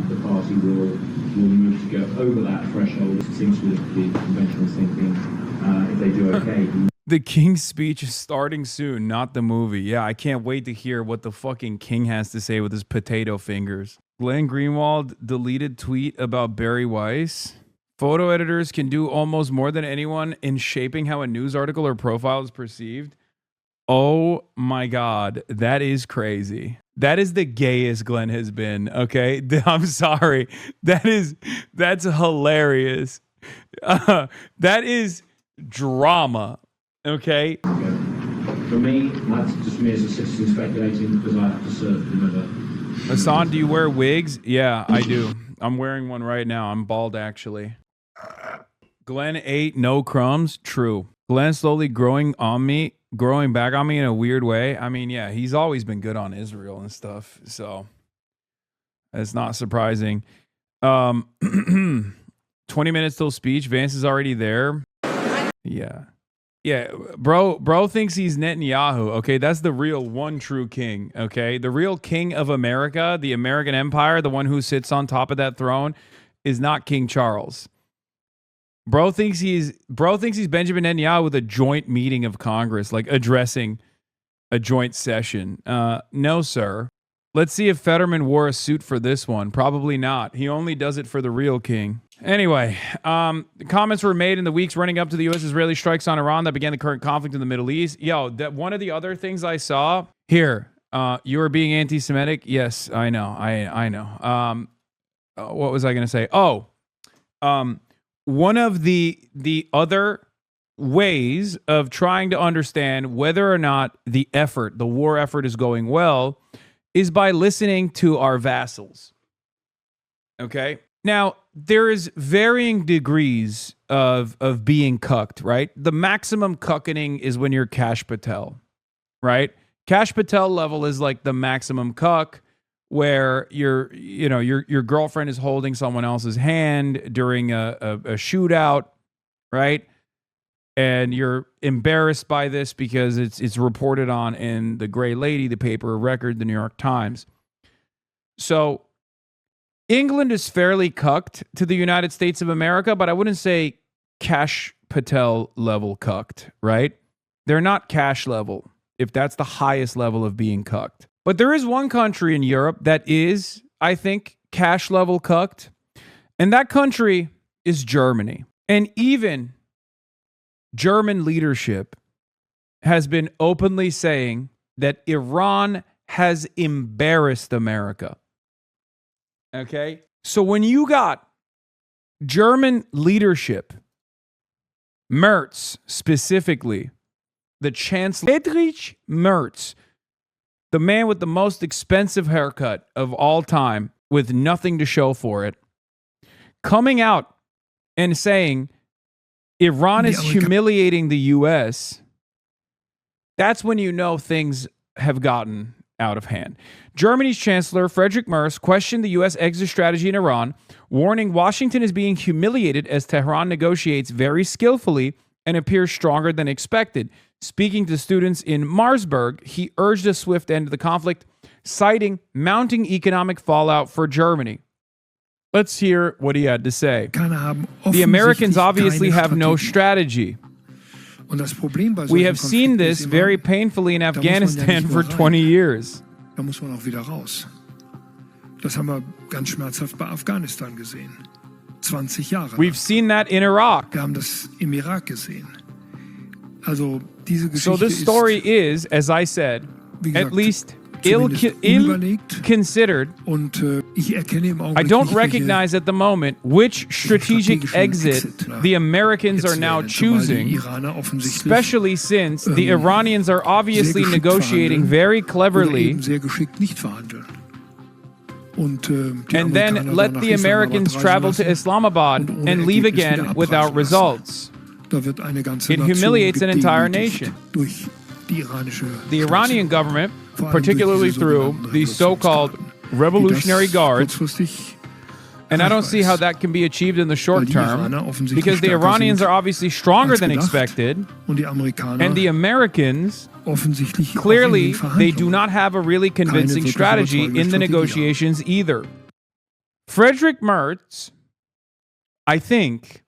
the party will move to go over that threshold. It seems to be conventional thinking. If they do okay. The King's speech is starting soon, not the movie. Yeah, I can't wait to hear what the fucking King has to say with his potato fingers. Glenn Greenwald deleted tweet about Barry Weiss. Photo editors can do almost more than anyone in shaping how a news article or profile is perceived. Oh my God, that is crazy. That is the gayest Glenn has been, okay? I'm sorry. That's hilarious. That is drama, okay? For me, that's just me as a citizen speculating because I have to serve, remember. Hasan, do you wear wigs? Yeah, I do. I'm wearing one right now. I'm bald, actually. Glenn ate no crumbs. True. Glenn slowly growing back on me in a weird way. I mean, yeah, he's always been good on Israel and stuff, so it's not surprising. 20 minutes till speech. Vance is already there. Yeah. Yeah, bro thinks he's Netanyahu, okay? That's the real one true king, okay? The real king of America, the American Empire, the one who sits on top of that throne, is not King Charles. Bro thinks he's Benjamin Netanyahu with a joint meeting of Congress, like addressing a joint session. No, sir. Let's see if Fetterman wore a suit for this one. Probably not. He only does it for the real king. Anyway, comments were made in the weeks running up to the U.S.-Israeli strikes on Iran that began the current conflict in the Middle East. That one of the other things I saw here, you were being anti-Semitic. Yes, I know. I know. What was I going to say? One of the other ways of trying to understand whether or not the war effort is going well is by listening to our vassals. Okay? Now, there is varying degrees of being cucked, right? The maximum cucking is when you're Kash Patel, right? Kash Patel level is like the maximum cuck, where your girlfriend is holding someone else's hand during a shootout, right? And you're embarrassed by this because it's reported on in the Gray Lady, the paper of record, the New York Times. So England is fairly cucked to the United States of America, but I wouldn't say Kash Patel level cucked, right? They're not Kash level, if that's the highest level of being cucked. But there is one country in Europe that is, I think, Kash level cucked, and that country is Germany. And even German leadership has been openly saying that Iran has embarrassed America. Okay? So when you got German leadership, Merz specifically, the Chancellor Friedrich Merz, the man with the most expensive haircut of all time with nothing to show for it, coming out and saying Iran is humiliating the U.S., that's when you know things have gotten out of hand. Germany's Chancellor Friedrich Merz questioned the U.S. exit strategy in Iran, warning Washington is being humiliated as Tehran negotiates very skillfully and appears stronger than expected. Speaking to students in Marsburg, he urged a swift end to the conflict, citing mounting economic fallout for Germany. Let's hear what he had to say. The Americans obviously have no strategy. We have seen this very painfully in Afghanistan for 20 years. Da muss man auch wieder raus. Das haben wir ganz schmerzhaft bei Afghanistan gesehen. 20 Jahre. We've seen that in Iraq. Wir haben das im Irak gesehen. Also diese Geschichte So this story is, as I said, at least ill-considered. Und ich erkenne im Augenblick I don't recognize at the moment which strategic exit the Americans are now choosing, especially since the Iranians are obviously negotiating very cleverly, and then let the Americans travel to Islamabad and leave again without results. It humiliates an entire nation. The Iranian government, particularly through the so-called Revolutionary Guards, and I don't see how that can be achieved in the short term, because the Iranians are obviously stronger than expected, and the Americans, clearly, they do not have a really convincing strategy in the negotiations either. Friedrich Merz, I think,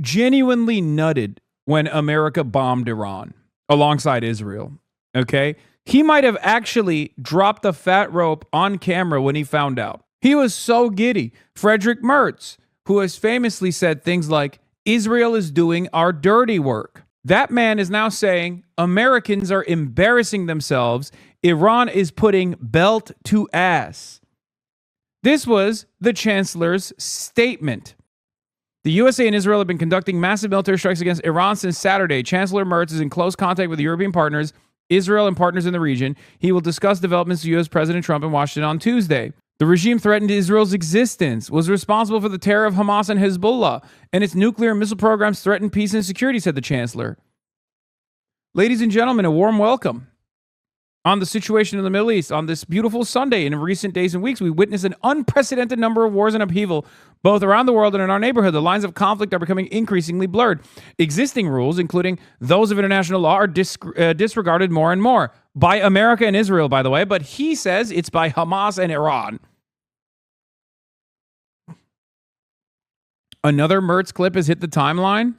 genuinely nutted when America bombed Iran alongside Israel, okay? He might have actually dropped the fat rope on camera when he found out. He was so giddy. Friedrich Merz, who has famously said things like, Israel is doing our dirty work. That man is now saying Americans are embarrassing themselves. Iran is putting belt to ass. This was the Chancellor's statement. The USA and Israel have been conducting massive military strikes against Iran since Saturday. Chancellor Merz is in close contact with European partners, Israel, and partners in the region. He will discuss developments with U.S. President Trump in Washington on Tuesday. The regime threatened Israel's existence, was responsible for the terror of Hamas and Hezbollah, and its nuclear and missile programs threaten peace and security, said the Chancellor. Ladies and gentlemen, a warm welcome. On the situation in the Middle East, on this beautiful Sunday, in recent days and weeks, we witnessed an unprecedented number of wars and upheaval, both around the world and in our neighborhood. The lines of conflict are becoming increasingly blurred. Existing rules, including those of international law, are disregarded more and more. By America and Israel, by the way, but he says it's by Hamas and Iran. Another Merz clip has hit the timeline.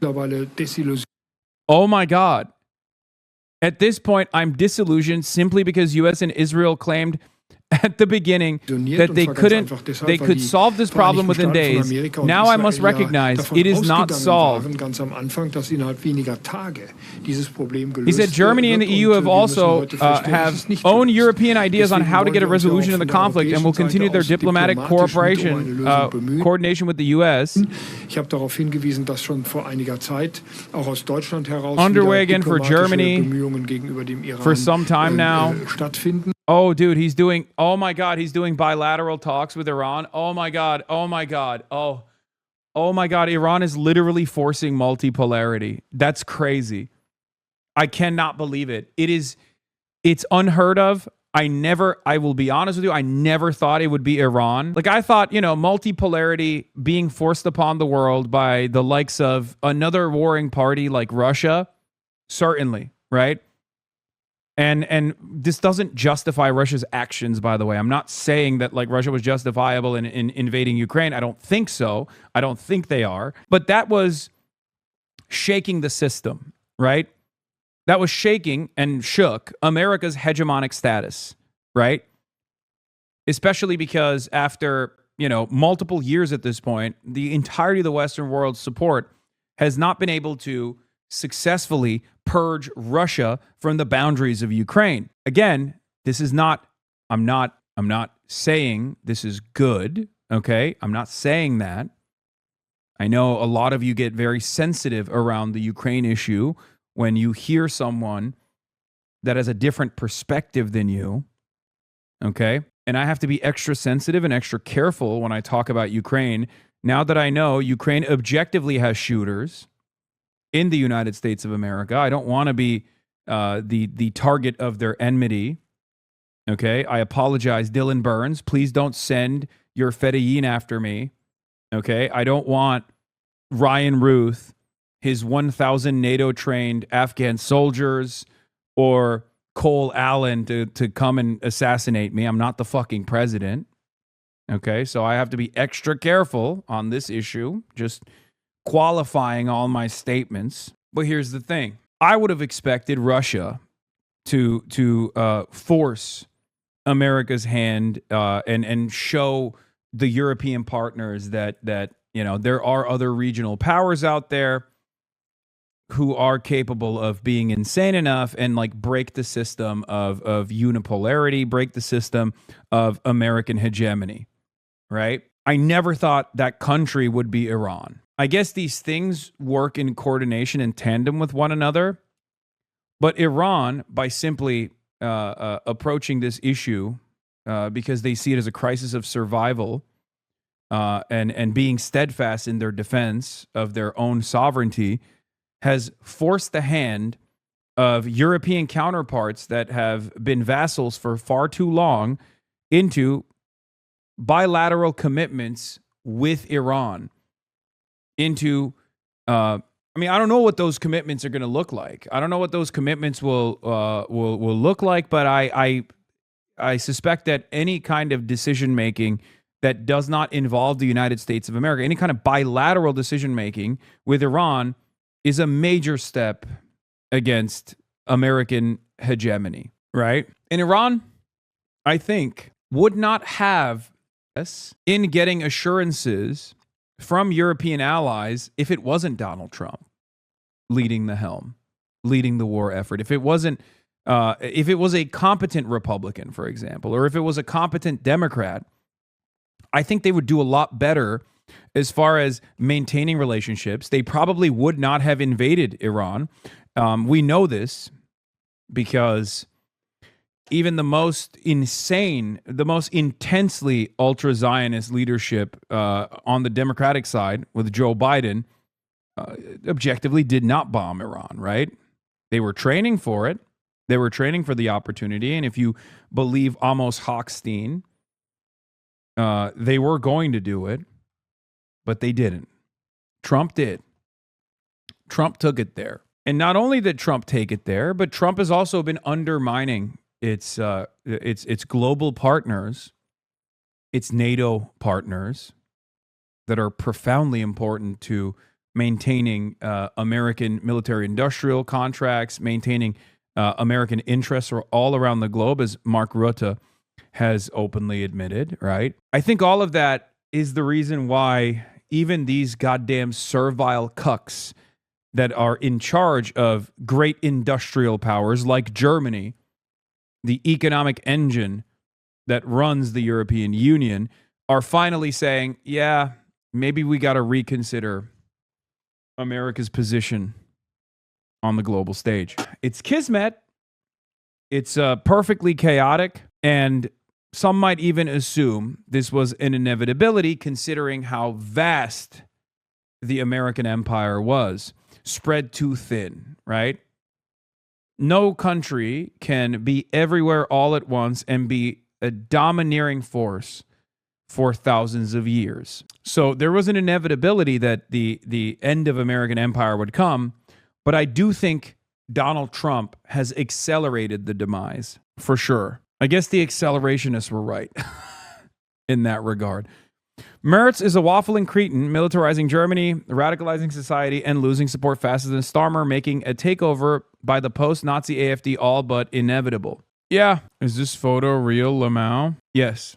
Oh my God. At this point, I'm disillusioned simply because U.S. and Israel claimed at the beginning that they could solve this problem within days. Now I must recognize it is not solved. He said Germany and the EU have also have own European ideas on how to get a resolution in the conflict and will continue their diplomatic coordination with the U.S. Underway again for Germany for some time now. Oh, dude, he's doing bilateral talks with Iran. Oh my God. Oh my God. Iran is literally forcing multipolarity. That's crazy. I cannot believe it. It's unheard of. I will be honest with you, I never thought it would be Iran. Like I thought, multipolarity being forced upon the world by the likes of another warring party like Russia, certainly, right? And this doesn't justify Russia's actions, by the way. I'm not saying that like Russia was justifiable in invading Ukraine. I don't think so. I don't think they are. But that was shaking the system, right? That was shaking and shook America's hegemonic status, right? Especially because after, multiple years at this point, the entirety of the Western world's support has not been able to successfully purge Russia from the boundaries of Ukraine. Again, this is not, I'm not saying this is good, okay? I'm not saying that. I know a lot of you get very sensitive around the Ukraine issue when you hear someone that has a different perspective than you, okay? And I have to be extra sensitive and extra careful when I talk about Ukraine. Now that I know Ukraine objectively has shooters in the United States of America, I don't want to be the target of their enmity. Okay, I apologize, Dylan Burns. Please don't send your Fedayeen after me. Okay, I don't want Ryan Ruth, his 1,000 NATO-trained Afghan soldiers, or Cole Allen to come and assassinate me. I'm not the fucking president. Okay, so I have to be extra careful on this issue, just qualifying all my statements. But here's the thing. I would have expected Russia to force America's hand and show the European partners that there are other regional powers out there who are capable of being insane enough and like break the system of unipolarity, break the system of American hegemony, right? I never thought that country would be Iran. I guess these things work in coordination and tandem with one another, but Iran, by simply approaching this issue because they see it as a crisis of survival and being steadfast in their defense of their own sovereignty, has forced the hand of European counterparts that have been vassals for far too long into bilateral commitments with Iran. I don't know what those commitments are going to look like. I don't know what those commitments will look like, but I suspect that any kind of decision making that does not involve the United States of America, any kind of bilateral decision making with Iran, is a major step against American hegemony, right? And Iran, I think, would not have us in getting assurances from European allies if it wasn't Donald Trump leading the helm, leading the war effort. If it wasn't, if it was a competent Republican, for example, or if it was a competent Democrat, I think they would do a lot better as far as maintaining relationships. They probably would not have invaded Iran. We know this because even the most insane, the most intensely ultra-Zionist leadership on the Democratic side with Joe Biden objectively did not bomb Iran, right? They were training for it. They were training for the opportunity. And if you believe Amos Hochstein, they were going to do it, but they didn't. Trump did. Trump took it there. And not only did Trump take it there, but Trump has also been undermining its global partners, its NATO partners that are profoundly important to maintaining American military-industrial contracts, maintaining American interests all around the globe, as Mark Rutte has openly admitted, right? I think all of that is the reason why even these goddamn servile cucks that are in charge of great industrial powers like Germany, the economic engine that runs the European Union, are finally saying, yeah, maybe we got to reconsider America's position on the global stage. It's kismet. It's perfectly chaotic. And some might even assume this was an inevitability considering how vast the American empire was, spread too thin, right? No country can be everywhere all at once and be a domineering force for thousands of years. So there was an inevitability that the end of American empire would come, but I do think Donald Trump has accelerated the demise, for sure. I guess the accelerationists were right in that regard. Merz is a waffling cretin, militarizing Germany, radicalizing society, and losing support faster than Starmer, making a takeover by the post-Nazi AfD all but inevitable. Yeah. Is this photo real, Lamau? Yes.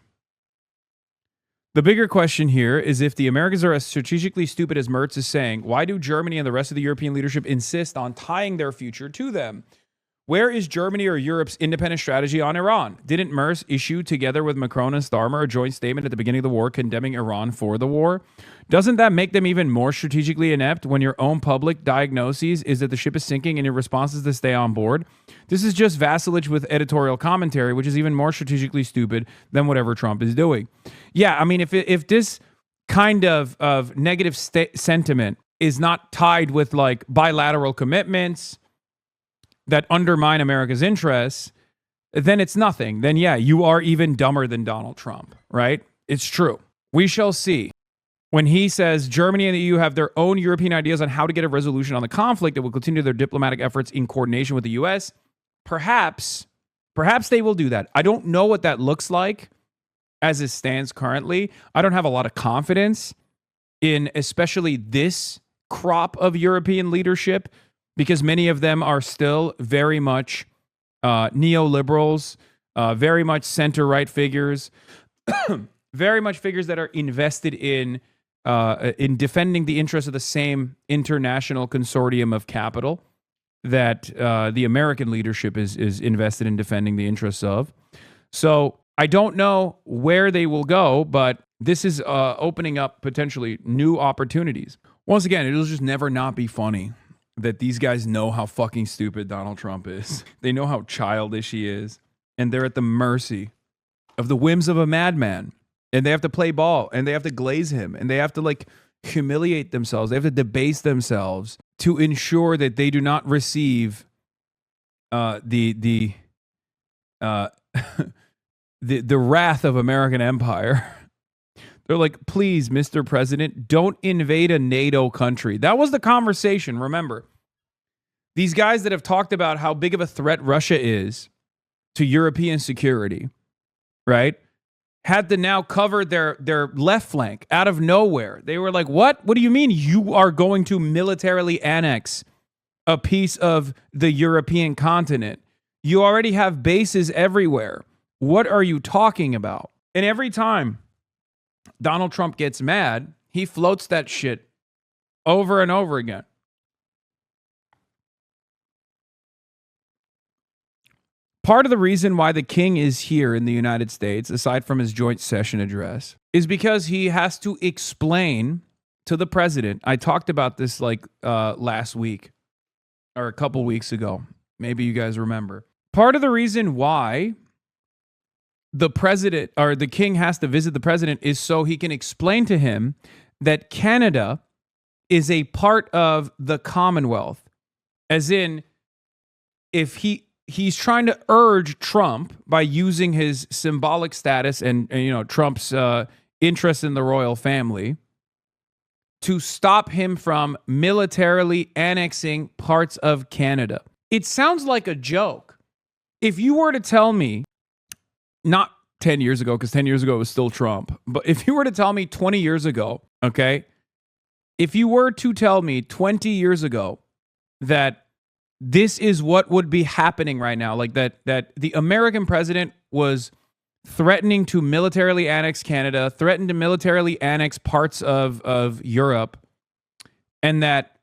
The bigger question here is if the Americans are as strategically stupid as Merz is saying, why do Germany and the rest of the European leadership insist on tying their future to them? Where is Germany or Europe's independent strategy on Iran? Didn't Merz issue, together with Macron and Starmer, a joint statement at the beginning of the war condemning Iran for the war? Doesn't that make them even more strategically inept when your own public diagnosis is that the ship is sinking and your response is to stay on board? This is just vassalage with editorial commentary, which is even more strategically stupid than whatever Trump is doing. Yeah, I mean, if this kind of negative sentiment is not tied with like bilateral commitments that undermine America's interests, then it's nothing. Then yeah, you are even dumber than Donald Trump, right? It's true. We shall see. When he says Germany and the EU have their own European ideas on how to get a resolution on the conflict that will continue their diplomatic efforts in coordination with the US, perhaps they will do that. I don't know what that looks like as it stands currently. I don't have a lot of confidence in especially this crop of European leadership, because many of them are still very much neoliberals, very much center-right figures, very much figures that are invested in defending the interests of the same international consortium of capital that the American leadership is invested in defending the interests of. So I don't know where they will go, but this is opening up potentially new opportunities. Once again, it'll just never not be funny that these guys know how fucking stupid Donald Trump is. They know how childish he is, and they're at the mercy of the whims of a madman. And they have to play ball, and they have to glaze him, and they have to like humiliate themselves. They have to debase themselves to ensure that they do not receive the wrath of American empire. They're like, please, Mr. President, don't invade a NATO country. That was the conversation, remember. These guys that have talked about how big of a threat Russia is to European security, right, had to now cover their left flank out of nowhere. They were like, what? What do you mean you are going to militarily annex a piece of the European continent? You already have bases everywhere. What are you talking about? And every time Donald Trump gets mad, he floats that shit over and over again. Part of the reason why the king is here in the United States, aside from his joint session address, is because he has to explain to the president. I talked about this like last week or a couple weeks ago. Maybe you guys remember. Part of the reason why the president or the king has to visit the president is so he can explain to him that Canada is a part of the Commonwealth. As in, if he's trying to urge Trump by using his symbolic status and you know, Trump's interest in the royal family to stop him from militarily annexing parts of Canada. It sounds like a joke. If you were to tell me, not 10 years ago, because 10 years ago it was still Trump, but if you were to tell me 20 years ago, okay, if you were to tell me 20 years ago that this is what would be happening right now, like that the American president was threatening to militarily annex Canada, threatened to militarily annex parts of Europe, and that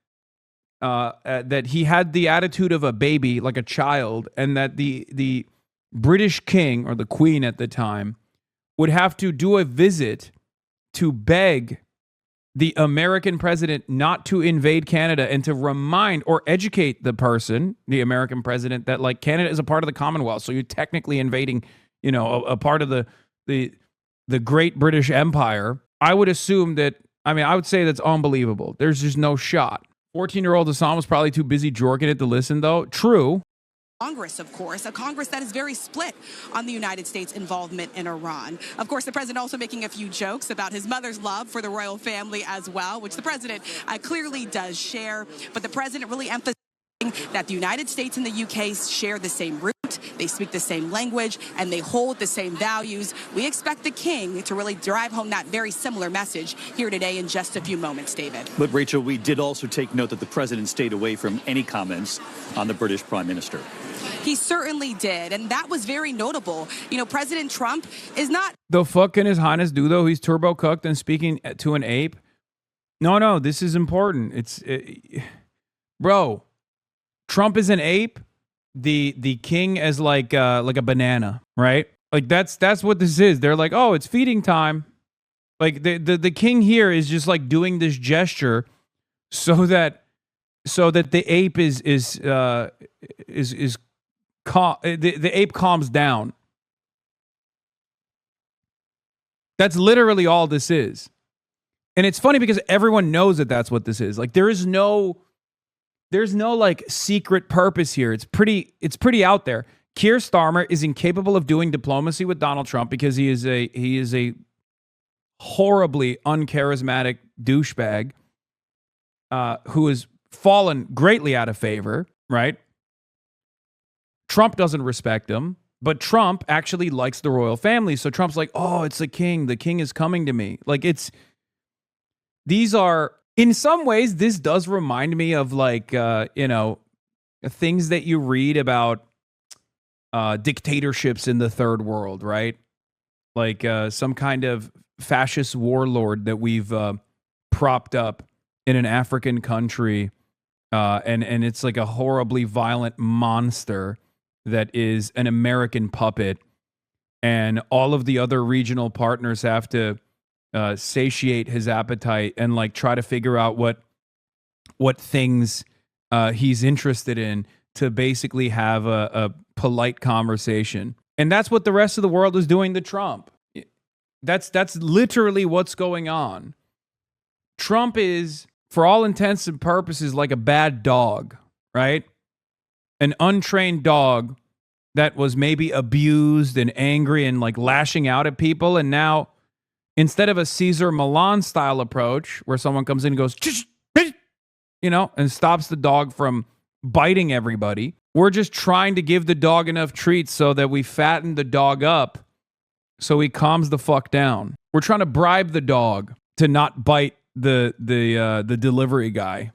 he had the attitude of a baby, like a child, and that the British king or the queen at the time would have to do a visit to beg the American president not to invade Canada and to remind or educate the person, the American president, that like Canada is a part of the Commonwealth. So you're technically invading, you know, a part of the great British Empire. I would assume that, I would say that's unbelievable. There's just no shot. 14-year-old Hasan was probably too busy jorking it to listen, though. True. Congress, of course, a Congress that is very split on the United States' involvement in Iran. Of course, the president also making a few jokes about his mother's love for the royal family as well, which the president clearly does share. But the president really emphasizing that the United States and the UK share the same root, they speak the same language, and they hold the same values. We expect the king to really drive home that very similar message here today in just a few moments, David. But Rachel, we did also take note that the president stayed away from any comments on the British Prime Minister. He certainly did, and that was very notable. You know, President Trump is not... The fuck can His Highness do, though? He's turbo cooked and speaking to an ape? No, this is important. Bro, Trump is an ape, the king is like a banana, right? Like that's what this is. They're like, oh, it's feeding time. Like the king here is just like doing this gesture so that the ape the ape calms down. That's literally all this is. And it's funny because everyone knows that that's what this is. Like there's no like secret purpose here. It's pretty out there. Keir Starmer is incapable of doing diplomacy with Donald Trump because he is a horribly uncharismatic douchebag who has fallen greatly out of favor, right? Trump doesn't respect him, but Trump actually likes the royal family. So Trump's like, oh, it's the king. The king is coming to me. Like these are, in some ways, this does remind me of like, things that you read about dictatorships in the third world, right? Like some kind of fascist warlord that we've propped up in an African country. And it's like a horribly violent monster that is an American puppet. And all of the other regional partners have to satiate his appetite and like try to figure out what things he's interested in to basically have a polite conversation. And that's what the rest of the world is doing to Trump. That's literally what's going on. Trump is, for all intents and purposes, like a bad dog, right? An untrained dog that was maybe abused and angry and like lashing out at people. And now, instead of a Cesar Millan style approach where someone comes in and goes, and stops the dog from biting everybody, we're just trying to give the dog enough treats so that we fatten the dog up so he calms the fuck down. We're trying to bribe the dog to not bite the delivery guy.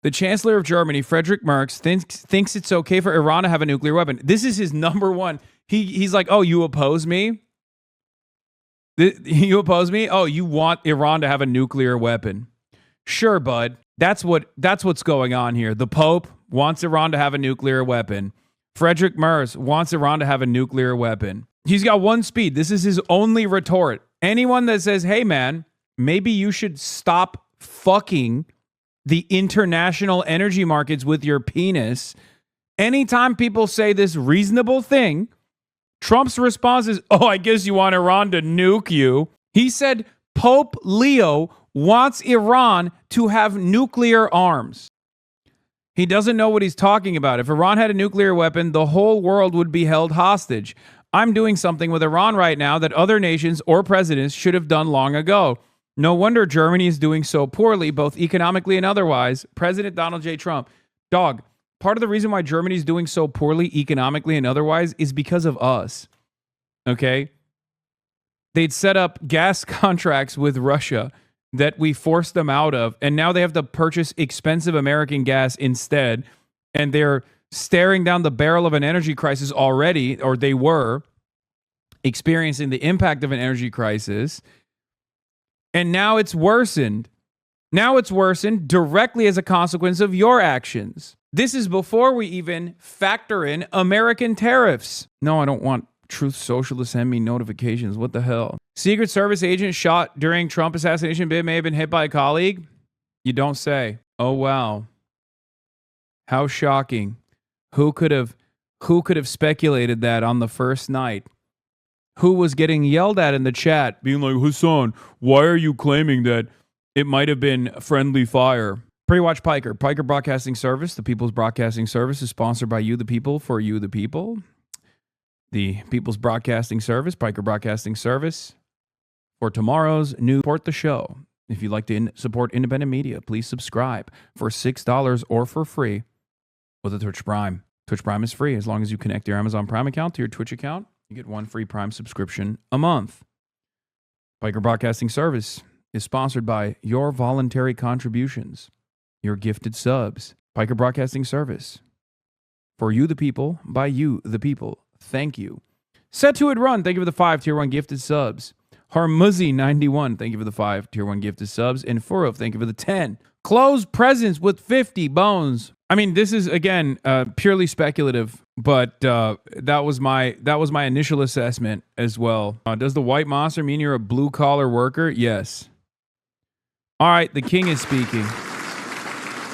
The Chancellor of Germany, Friedrich Merz, thinks it's okay for Iran to have a nuclear weapon. This is his number one. He's like, oh, you oppose me? You oppose me? Oh, you want Iran to have a nuclear weapon? Sure, bud. That's what's going on here. The Pope wants Iran to have a nuclear weapon. Friedrich Merz wants Iran to have a nuclear weapon. He's got one speed. This is his only retort. Anyone that says, hey, man, maybe you should stop fucking the international energy markets with your penis. Anytime people say this reasonable thing, Trump's response is, oh, I guess you want Iran to nuke you. He said Pope Leo wants Iran to have nuclear arms. He doesn't know what he's talking about. If Iran had a nuclear weapon, the whole world would be held hostage. I'm doing something with Iran right now that other nations or presidents should have done long ago. No wonder Germany is doing so poorly, both economically and otherwise. President Donald J. Trump. Dog, part of the reason why Germany is doing so poorly economically and otherwise is because of us. Okay? They'd set up gas contracts with Russia that we forced them out of, and now they have to purchase expensive American gas instead, and they're staring down the barrel of an energy crisis already, or they were experiencing the impact of an energy crisis. And now it's worsened. Now it's worsened directly as a consequence of your actions. This is before we even factor in American tariffs. No, I don't want Truth Social to send me notifications. What the hell? Secret Service agent shot during Trump assassination bid may have been hit by a colleague? You don't say. Oh, wow. How shocking. Who could have speculated that on the first night? Who was getting yelled at in the chat, being like, Hasan, why are you claiming that it might have been friendly fire? Pre-watch Piker. Piker Broadcasting Service, the People's Broadcasting Service, is sponsored by you, the people, for you, the people. The People's Broadcasting Service, Piker Broadcasting Service, for tomorrow's new Support the Show. If you'd like to support independent media, please subscribe for $6 or for free with a Twitch Prime. Twitch Prime is free as long as you connect your Amazon Prime account to your Twitch account. You get one free Prime subscription a month. Piker Broadcasting Service is sponsored by your voluntary contributions, your gifted subs. Piker Broadcasting Service. For you, the people, by you, the people. Thank you. Set to it run. Thank you for the 5 Tier 1 gifted subs. Harmuzzi91, thank you for the 5 Tier 1 gifted subs. And Furo, thank you for the 10. Closed presents with 50 bones. I mean, this is, again, purely speculative, but that was my initial assessment as well. Does the white monster mean you're a blue-collar worker? Yes. All right, the king is speaking.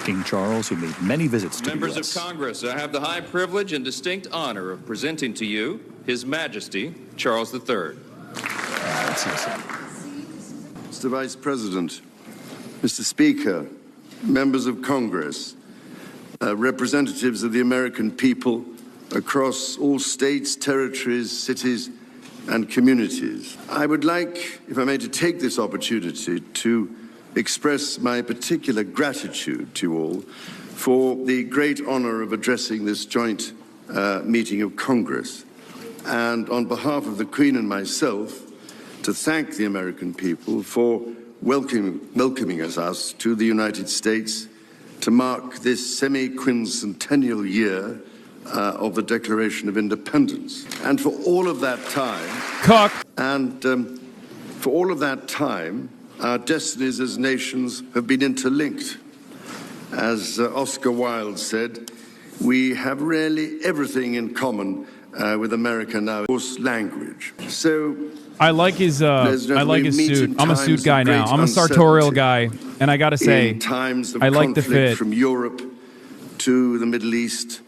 King Charles, who made many visits to Members the US. of Congress, I have the high privilege and distinct honor of presenting to you His Majesty Charles III. Mr. Vice President, Mr. Speaker, members of Congress, representatives of the American people, across all states, territories, cities, and communities. I would like, if I may, to take this opportunity to express my particular gratitude to you all for the great honor of addressing this joint meeting of Congress, and on behalf of the Queen and myself, to thank the American people for welcoming us to the United States to mark this semi-quincentennial year of the Declaration of Independence. And for all of that time, our destinies as nations have been interlinked. As Oscar Wilde said, we have really everything in common with America now, of course, language. So I like his suit. I'm a suit guy now. I'm a sartorial guy, and I got to say, times of I like the fit. From Europe to the Middle East,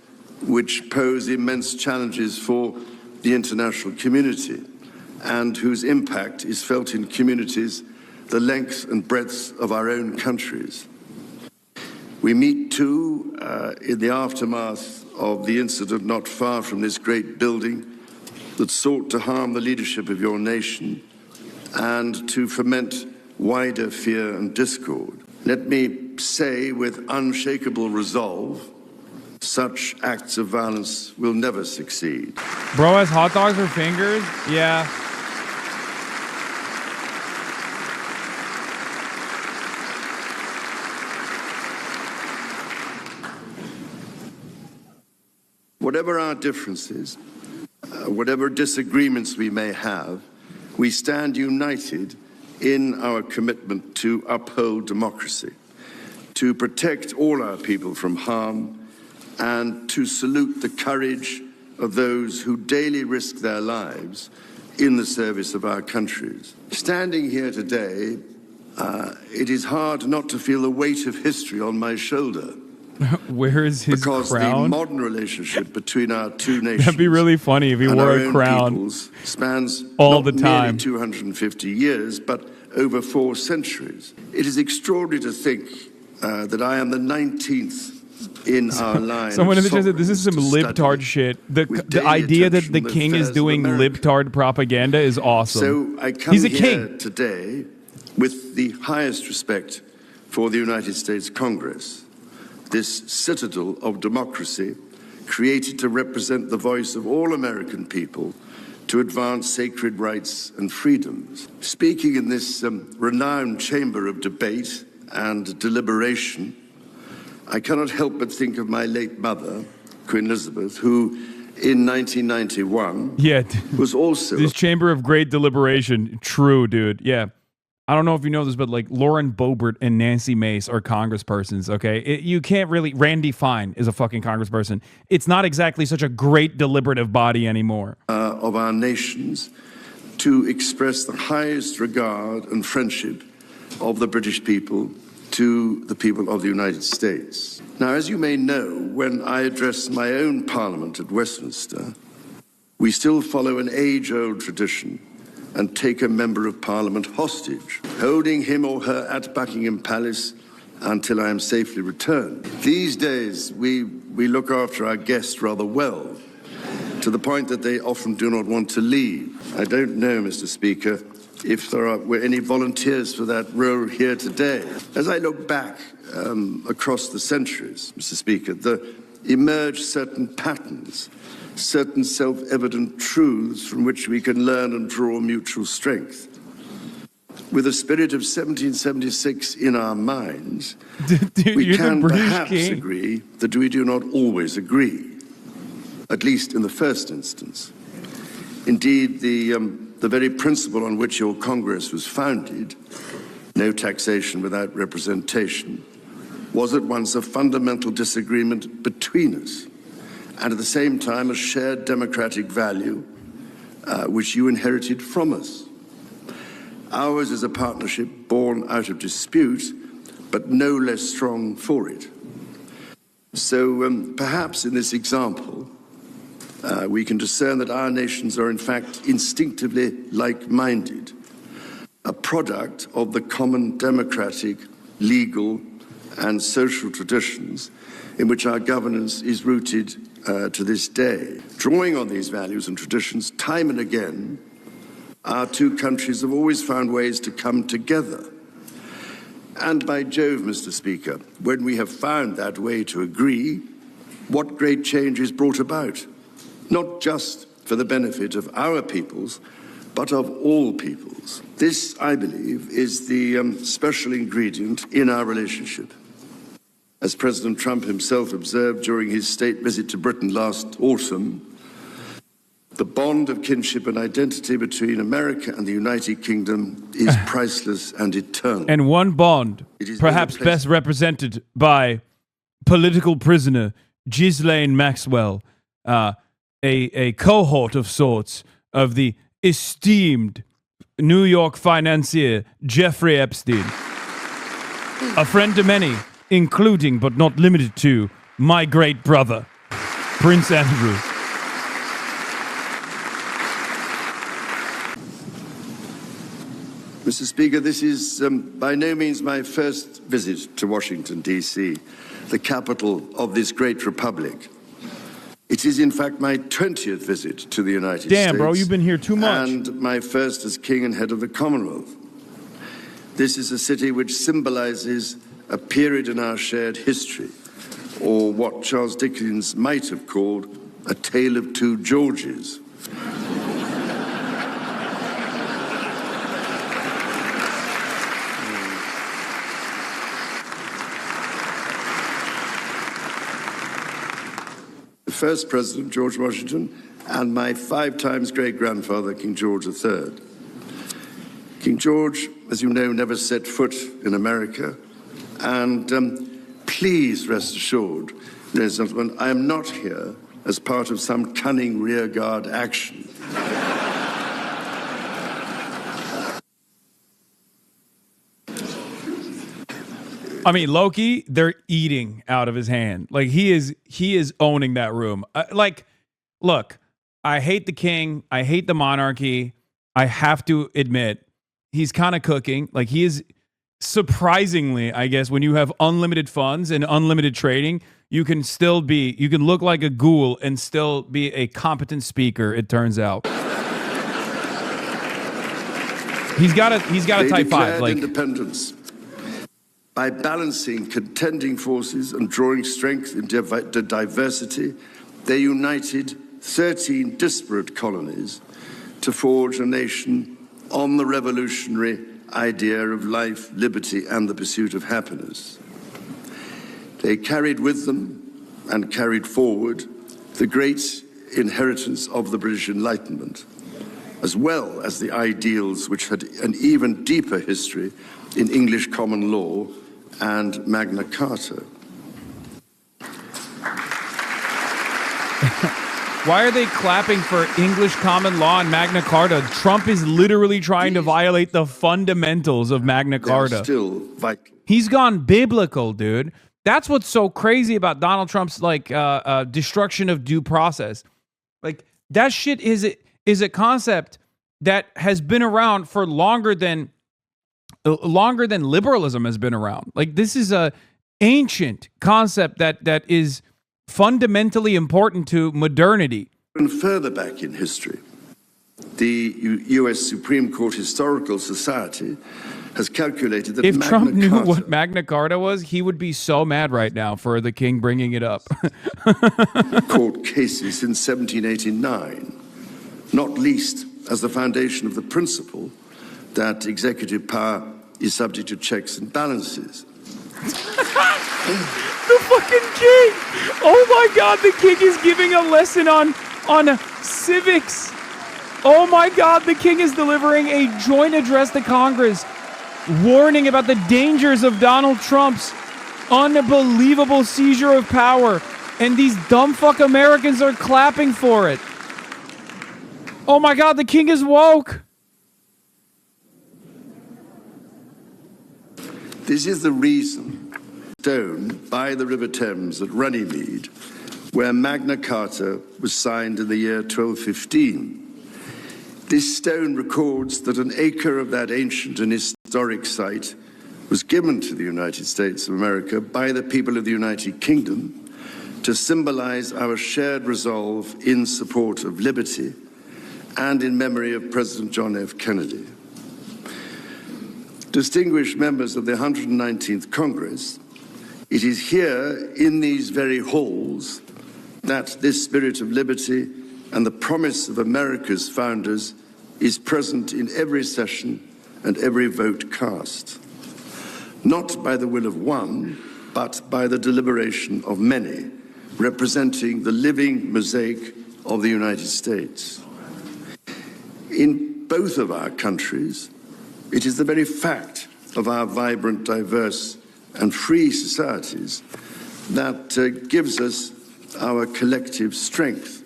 which pose immense challenges for the international community, and whose impact is felt in communities the length and breadth of our own countries. We meet, too, in the aftermath of the incident not far from this great building that sought to harm the leadership of your nation and to foment wider fear and discord. Let me say with unshakable resolve, such acts of violence will never succeed. Bro has hot dogs for fingers? Yeah. Whatever our differences, whatever disagreements we may have, we stand united in our commitment to uphold democracy, to protect all our people from harm, and to salute the courage of those who daily risk their lives in the service of our countries. Standing here today, it is hard not to feel the weight of history on my shoulder. Where is his because crown? The modern relationship between our two nations. That'd be really funny if he wore a crown spans all not the time. Nearly 250 years, but over 4 centuries. It is extraordinary to think that I am the 19th in our line. Someone in the chat said this is some libtard shit. The idea that the king is doing libtard propaganda is awesome. So I come He's a here king today with the highest respect for the United States Congress, this citadel of democracy created to represent the voice of all American people to advance sacred rights and freedoms. Speaking in this renowned chamber of debate and deliberation, I cannot help but think of my late mother, Queen Elizabeth, who in 1991 was also... This chamber of great deliberation. True, dude. Yeah. I don't know if you know this, but like Lauren Boebert and Nancy Mace are congresspersons, okay? You can't really... Randy Fine is a fucking congressperson. It's not exactly such a great deliberative body anymore. Of our nations to express the highest regard and friendship of the British people to the people of the United States. Now, as you may know, when I address my own parliament at Westminster, we still follow an age-old tradition and take a member of parliament hostage, holding him or her at Buckingham Palace until I am safely returned. These days, we look after our guests rather well, to the point that they often do not want to leave. I don't know, Mr. Speaker, if there were any volunteers for that role here today. As I look back across the centuries, Mr. Speaker, there emerge certain patterns, certain self-evident truths from which we can learn and draw mutual strength. With the spirit of 1776 in our minds, we can perhaps agree that we do not always agree, at least in the first instance. Indeed, the very principle on which your Congress was founded, no taxation without representation, was at once a fundamental disagreement between us, and at the same time a shared democratic value which you inherited from us. Ours is a partnership born out of dispute, but no less strong for it. So perhaps in this example, we can discern that our nations are in fact instinctively like-minded, a product of the common democratic, legal, and social traditions in which our governance is rooted to this day. Drawing on these values and traditions, time and again, our two countries have always found ways to come together. And by Jove, Mr. Speaker, when we have found that way to agree, what great change is brought about, not just for the benefit of our peoples, but of all peoples. This, I believe, is the special ingredient in our relationship. As President Trump himself observed during his state visit to Britain last autumn, the bond of kinship and identity between America and the United Kingdom is priceless and eternal. And one bond, perhaps best represented by political prisoner Ghislaine Maxwell, a cohort of sorts of the esteemed New York financier Jeffrey Epstein. A friend to many, including but not limited to my great brother, Prince Andrew. Mr. Speaker, this is by no means my first visit to Washington, D.C., the capital of this great republic. It is, in fact, my 20th visit to the United States. Damn, bro, you've been here too much. And my first as king and head of the Commonwealth. This is a city which symbolizes a period in our shared history, or what Charles Dickens might have called a tale of two Georges. The first president, George Washington, and my 5 times great-grandfather, King George III. King George, as you know, never set foot in America, and please rest assured, ladies and gentlemen, I am not here as part of some cunning rearguard action. I mean, Loki, they're eating out of his hand. Like, he is owning that room. Look, I hate the king. I hate the monarchy. I have to admit, he's kind of cooking. Like, he is surprisingly, I guess, when you have unlimited funds and unlimited trading, you can look like a ghoul and still be a competent speaker, it turns out. He's got a type 5. Like, independence. By balancing contending forces and drawing strength into diversity, they united 13 disparate colonies to forge a nation on the revolutionary idea of life, liberty, and the pursuit of happiness. They carried with them and carried forward the great inheritance of the British Enlightenment, as well as the ideals which had an even deeper history in English common law and Magna Carta. Why are they clapping for English common law and Magna Carta? Trump is literally trying to violate the fundamentals of Magna Carta. Still vital. He's gone biblical, dude. That's what's so crazy about Donald Trump's destruction of due process. Like, that shit is a concept that has been around for longer than liberalism has been around. Like, this is a ancient concept that is fundamentally important to modernity. And further back in history, the U.S. Supreme Court Historical Society has calculated that if Magna Trump knew Carta, what Magna Carta was, he would be so mad right now for the king bringing it up. court cases since 1789, not least as the foundation of the principle that executive power is subject to checks and balances. The fucking king! Oh my God, the king is giving a lesson on civics. Oh my God, the king is delivering a joint address to Congress, warning about the dangers of Donald Trump's unbelievable seizure of power, and these dumb fuck Americans are clapping for it. Oh my God, the king is woke. This is the reason stone by the River Thames at Runnymede, where Magna Carta was signed in the year 1215. This stone records that an acre of that ancient and historic site was given to the United States of America by the people of the United Kingdom to symbolize our shared resolve in support of liberty and in memory of President John F. Kennedy. Distinguished members of the 119th Congress, it is here in these very halls that this spirit of liberty and the promise of America's founders is present in every session and every vote cast. Not by the will of one, but by the deliberation of many, representing the living mosaic of the United States. In both of our countries, it is the very fact of our vibrant, diverse, and free societies that gives us our collective strength,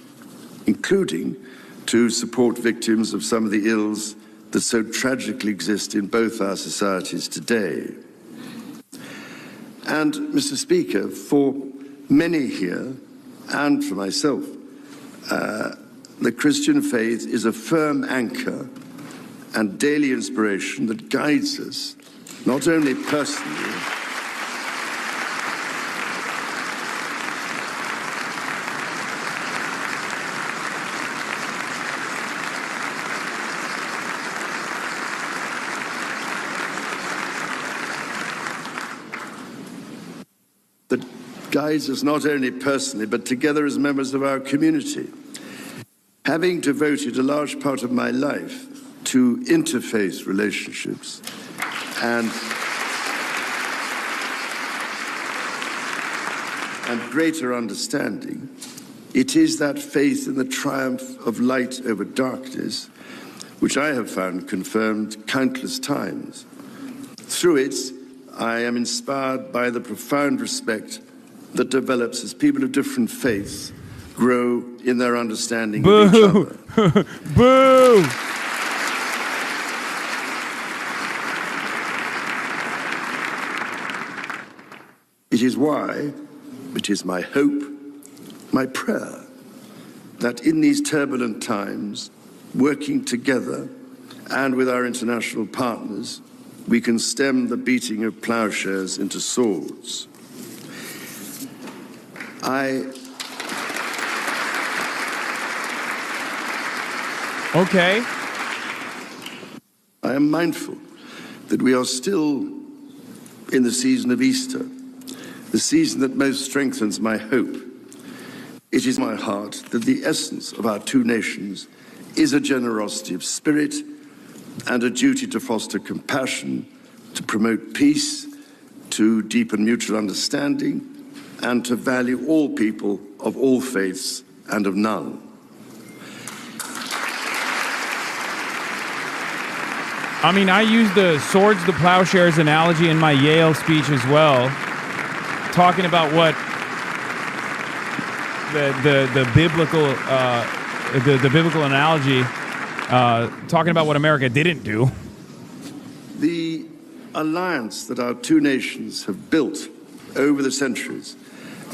including to support victims of some of the ills that so tragically exist in both our societies today. And, Mr. Speaker, for many here, and for myself, the Christian faith is a firm anchor and daily inspiration that guides us, not only personally, but together as members of our community. Having devoted a large part of my life to interfaith relationships and greater understanding, it is that faith in the triumph of light over darkness which I have found confirmed countless times. Through it, I am inspired by the profound respect that develops as people of different faiths grow in their understanding of each other. Boo! It is why, it is my hope, my prayer, that in these turbulent times, working together and with our international partners, we can stem the beating of plowshares into swords. Okay. I am mindful that we are still in the season of Easter, the season that most strengthens my hope. It is my heart that the essence of our two nations is a generosity of spirit and a duty to foster compassion, to promote peace, to deepen mutual understanding, and to value all people of all faiths and of none. I mean, I used the swords to plowshares analogy in my Yale speech as well, talking about what the biblical analogy, talking about what America didn't do. The alliance that our two nations have built over the centuries,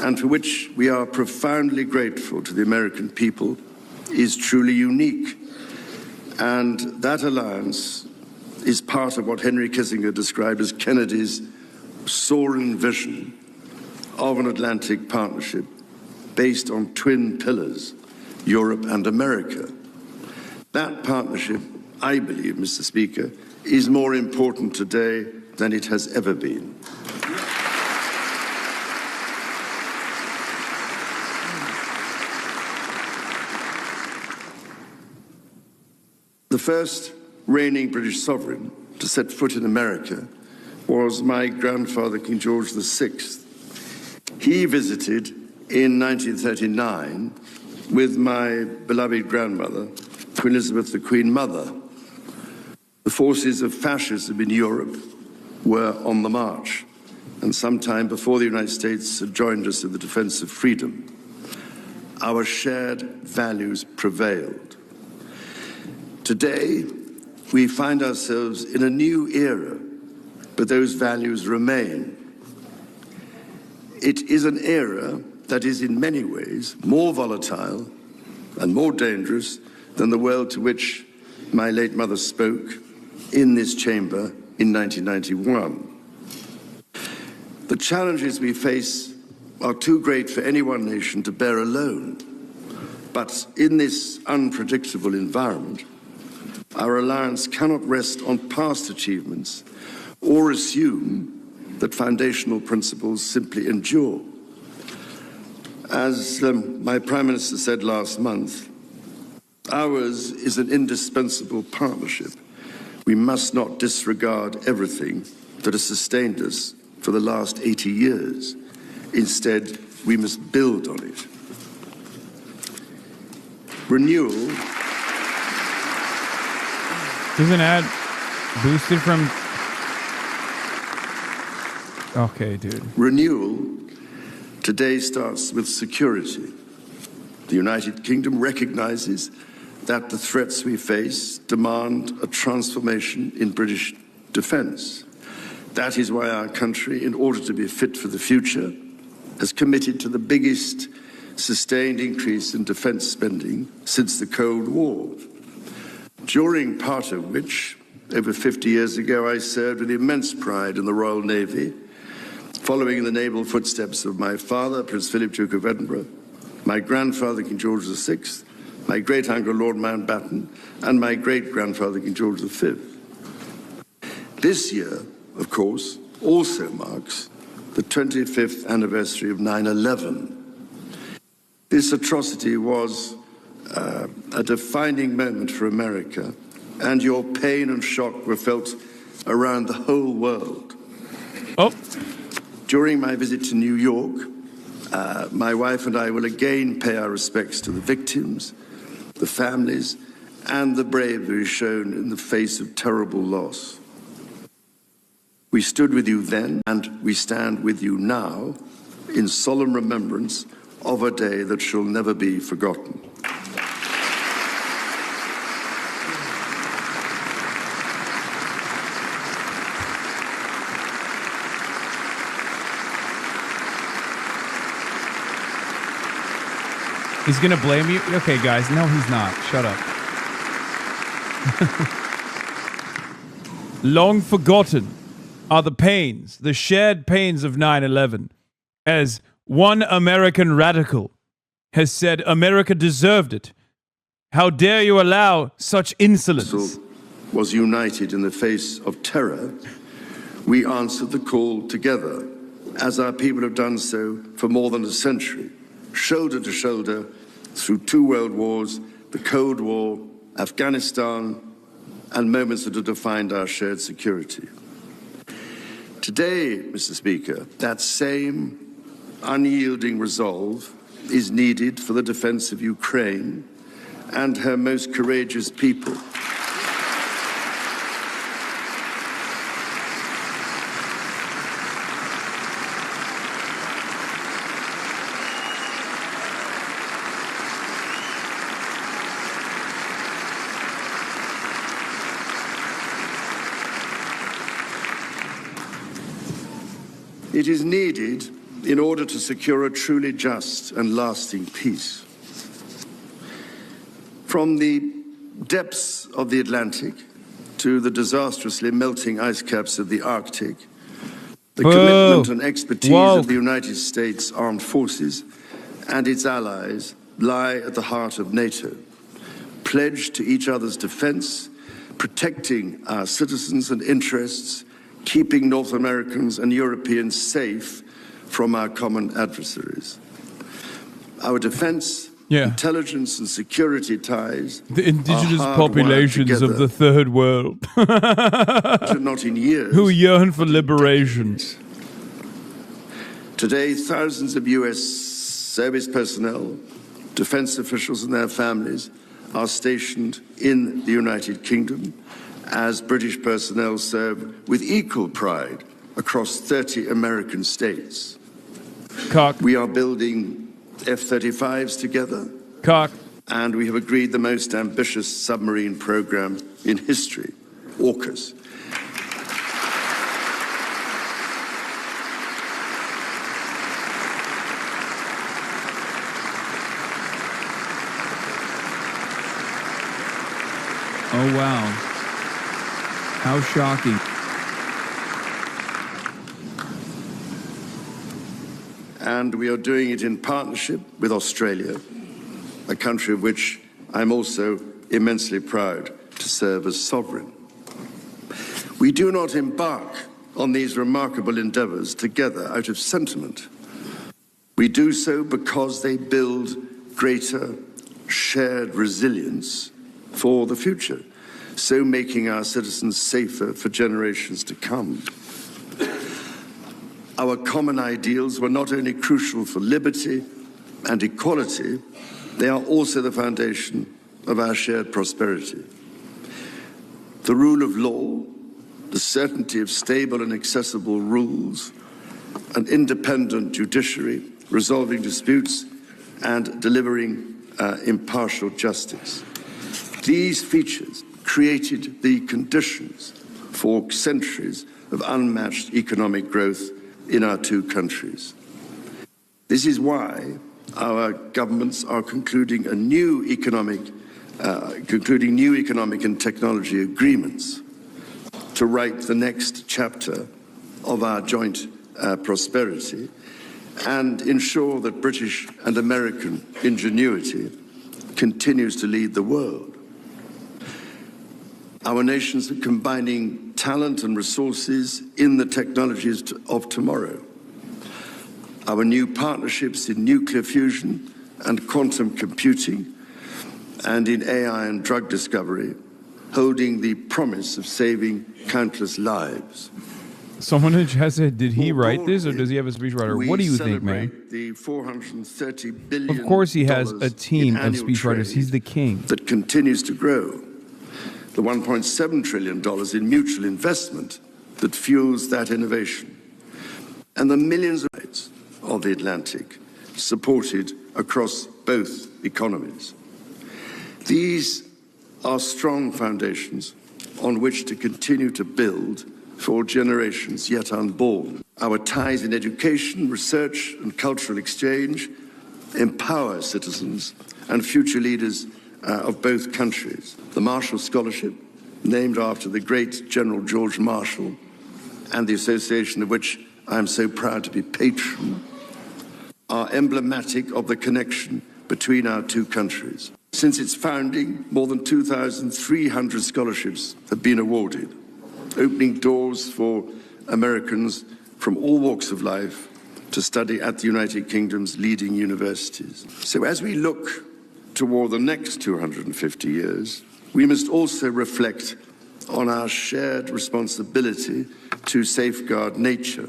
and for which we are profoundly grateful to the American people, is truly unique. And that alliance is part of what Henry Kissinger described as Kennedy's soaring vision of an Atlantic partnership based on twin pillars, Europe and America. That partnership, I believe, Mr. Speaker, is more important today than it has ever been. The first reigning British sovereign to set foot in America was my grandfather, King George VI. He visited in 1939 with my beloved grandmother, Queen Elizabeth, the Queen Mother. The forces of fascism in Europe were on the march, and sometime before the United States had joined us in the defense of freedom, our shared values prevailed. Today, we find ourselves in a new era, but those values remain. It is an era that is in many ways more volatile and more dangerous than the world to which my late mother spoke in this chamber in 1991. The challenges we face are too great for any one nation to bear alone. But in this unpredictable environment, our alliance cannot rest on past achievements or assume that foundational principles simply endure. As my Prime Minister said last month, ours is an indispensable partnership. We must not disregard everything that has sustained us for the last 80 years. Instead, we must build on it. Renewal. Isn't ad boosted from... Okay, dude. Renewal today starts with security. The United Kingdom recognizes that the threats we face demand a transformation in British defence. That is why our country, in order to be fit for the future, has committed to the biggest sustained increase in defence spending since the Cold War, during part of which, over 50 years ago, I served with immense pride in the Royal Navy, following in the naval footsteps of my father, Prince Philip, Duke of Edinburgh, my grandfather, King George VI, my great-uncle, Lord Mountbatten, and my great-grandfather, King George V. This year, of course, also marks the 25th anniversary of 9/11. This atrocity was a defining moment for America, and your pain and shock were felt around the whole world. Oh. During my visit to New York, my wife and I will again pay our respects to the victims, the families, and the bravery shown in the face of terrible loss. We stood with you then, and we stand with you now, in solemn remembrance of a day that shall never be forgotten. He's gonna blame you? Okay, guys. No, he's not. Shut up. Long forgotten are the pains, the shared pains of 9/11. As one American radical has said, America deserved it. How dare you allow such insolence? Was united in the face of terror. We answered the call together, as our people have done so for more than a century, shoulder to shoulder, through 2 world wars, the Cold War, Afghanistan, and moments that have defined our shared security. Today, Mr. Speaker, that same unyielding resolve is needed for the defense of Ukraine and her most courageous people. It is needed in order to secure a truly just and lasting peace. From the depths of the Atlantic to the disastrously melting ice caps of the Arctic, the commitment and expertise of the United States Armed Forces and its allies lie at the heart of NATO, pledged to each other's defense, protecting our citizens and interests, keeping North Americans and Europeans safe from our common adversaries. Our defense, intelligence and security ties, the indigenous populations of the third world not in years, who yearn for liberation. Today, thousands of U.S. service personnel, defense officials and their families are stationed in the United Kingdom, as British personnel serve with equal pride across 30 American states. We are building F-35s together. And we have agreed the most ambitious submarine program in history, AUKUS. Oh, wow. How shocking. And we are doing it in partnership with Australia, a country of which I'm also immensely proud to serve as sovereign. We do not embark on these remarkable endeavors together out of sentiment. We do so because they build greater shared resilience for the future, so making our citizens safer for generations to come. Our common ideals were not only crucial for liberty and equality, they are also the foundation of our shared prosperity. The rule of law, the certainty of stable and accessible rules, an independent judiciary resolving disputes and delivering impartial justice. These features created the conditions for centuries of unmatched economic growth in our two countries. This is why our governments are concluding new economic and technology agreements to write the next chapter of our joint prosperity and ensure that British and American ingenuity continues to lead the world. Our nations are combining talent and resources in the technologies of tomorrow. Our new partnerships in nuclear fusion and quantum computing and in AI and drug discovery, holding the promise of saving countless lives. Someone in chat said, did he write this or does he have a speechwriter? What do you think, man? The $430 billion of course he has a team of speechwriters. He's the king. That continues to grow. The $1.7 trillion in mutual investment that fuels that innovation. And the millions of the Atlantic supported across both economies. These are strong foundations on which to continue to build for generations yet unborn. Our ties in education, research, and cultural exchange empower citizens and future leaders of both countries. The Marshall Scholarship, named after the great General George Marshall, and the association of which I am so proud to be patron, are emblematic of the connection between our two countries. Since its founding, more than 2,300 scholarships have been awarded, opening doors for Americans from all walks of life to study at the United Kingdom's leading universities. So as we look toward the next 250 years, we must also reflect on our shared responsibility to safeguard nature,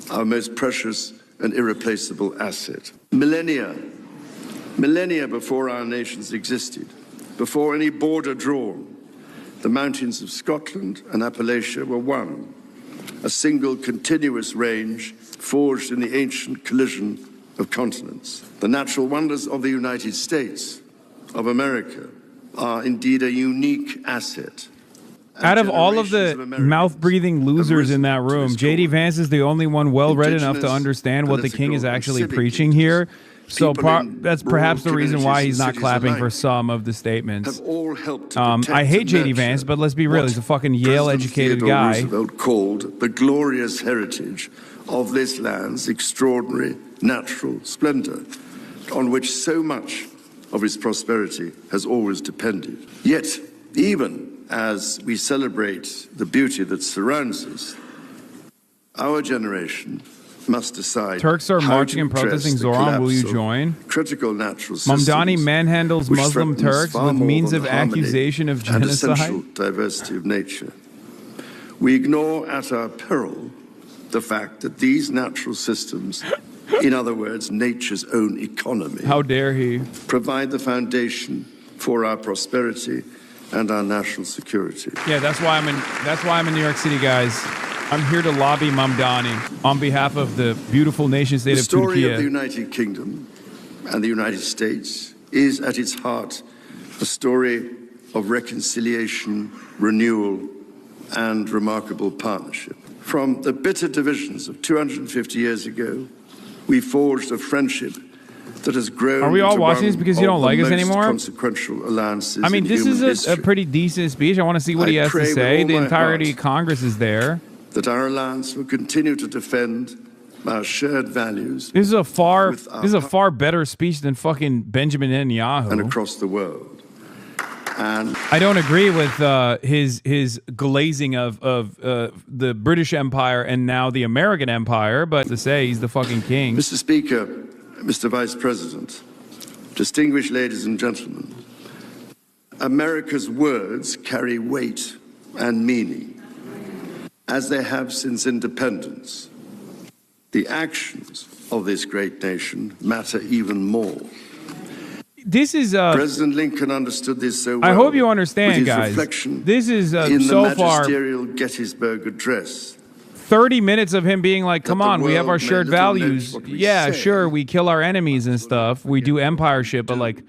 our most precious and irreplaceable asset. Millennia before our nations existed, before any border drawn, the mountains of Scotland and Appalachia were one, a single continuous range forged in the ancient collision of continents. The natural wonders of the United States of America are indeed a unique asset. Out of all of the mouth-breathing losers in that room, J.D. Vance is the only one well-read enough to understand what the king is actually preaching here. So that's perhaps the reason why he's not clapping for some of the statements. I hate J.D. Vance, but let's be real, he's a fucking Yale-educated guy. Roosevelt called the glorious heritage of this land's extraordinary natural splendor, on which so much of its prosperity has always depended. Yet, even as we celebrate the beauty that surrounds us, our generation must decide. Turks are marching and protesting Zoran. Will you join? Critical natural systems. Mamdani manhandles Muslim Turks with means of accusation of genocide. And essential diversity of nature. We ignore at our peril the fact that these natural systems, in other words, nature's own economy, how dare he, provide the foundation for our prosperity and our national security. Yeah, that's why I'm in New York City, guys. I'm here to lobby Mamdani on behalf of the beautiful nation state of Turkey. The story of the United Kingdom and the United States is at its heart a story of reconciliation, renewal, and remarkable partnership. From the bitter divisions of 250 years ago, we forged a friendship that has grown. Are we all watching this because you don't like us anymore? Consequential alliances. I mean, this is a pretty decent speech. I want to see what he has to say. The entirety of Congress is there. That our alliance will continue to defend our shared values. This is a far better speech than fucking Benjamin Netanyahu. And across the world. And I don't agree with his glazing of the British Empire and now the American Empire, but to say he's the fucking king. Mr. Speaker, Mr. Vice President, distinguished ladies and gentlemen, America's words carry weight and meaning, as they have since independence. The actions of this great nation matter even more. This is President Lincoln understood this so well. I hope you understand, with his guys. reflection This is in so the far magisterial Gettysburg Address. 30 minutes of him being like, come on, we have our world shared may little values. note what we Yeah, say. sure, we kill our enemies and stuff. We do empire shit, but like,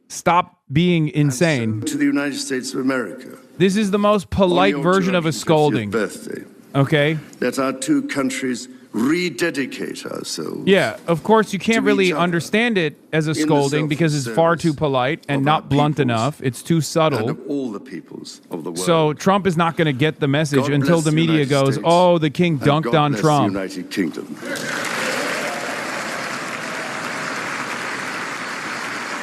stop being insane. To the United States of America. This is the most polite on your version of a 250th scolding. birthday. Okay? Let our two countries rededicate ourselves. Yeah, of course, you can't To really each other understand it as a in the scolding because it's far self-service too polite and of not our blunt peoples enough. It's too And subtle. of all the peoples of the world. So Trump is not going to get the message God until bless the media United goes, States, oh, the king and dunked God on bless Trump. The United Kingdom.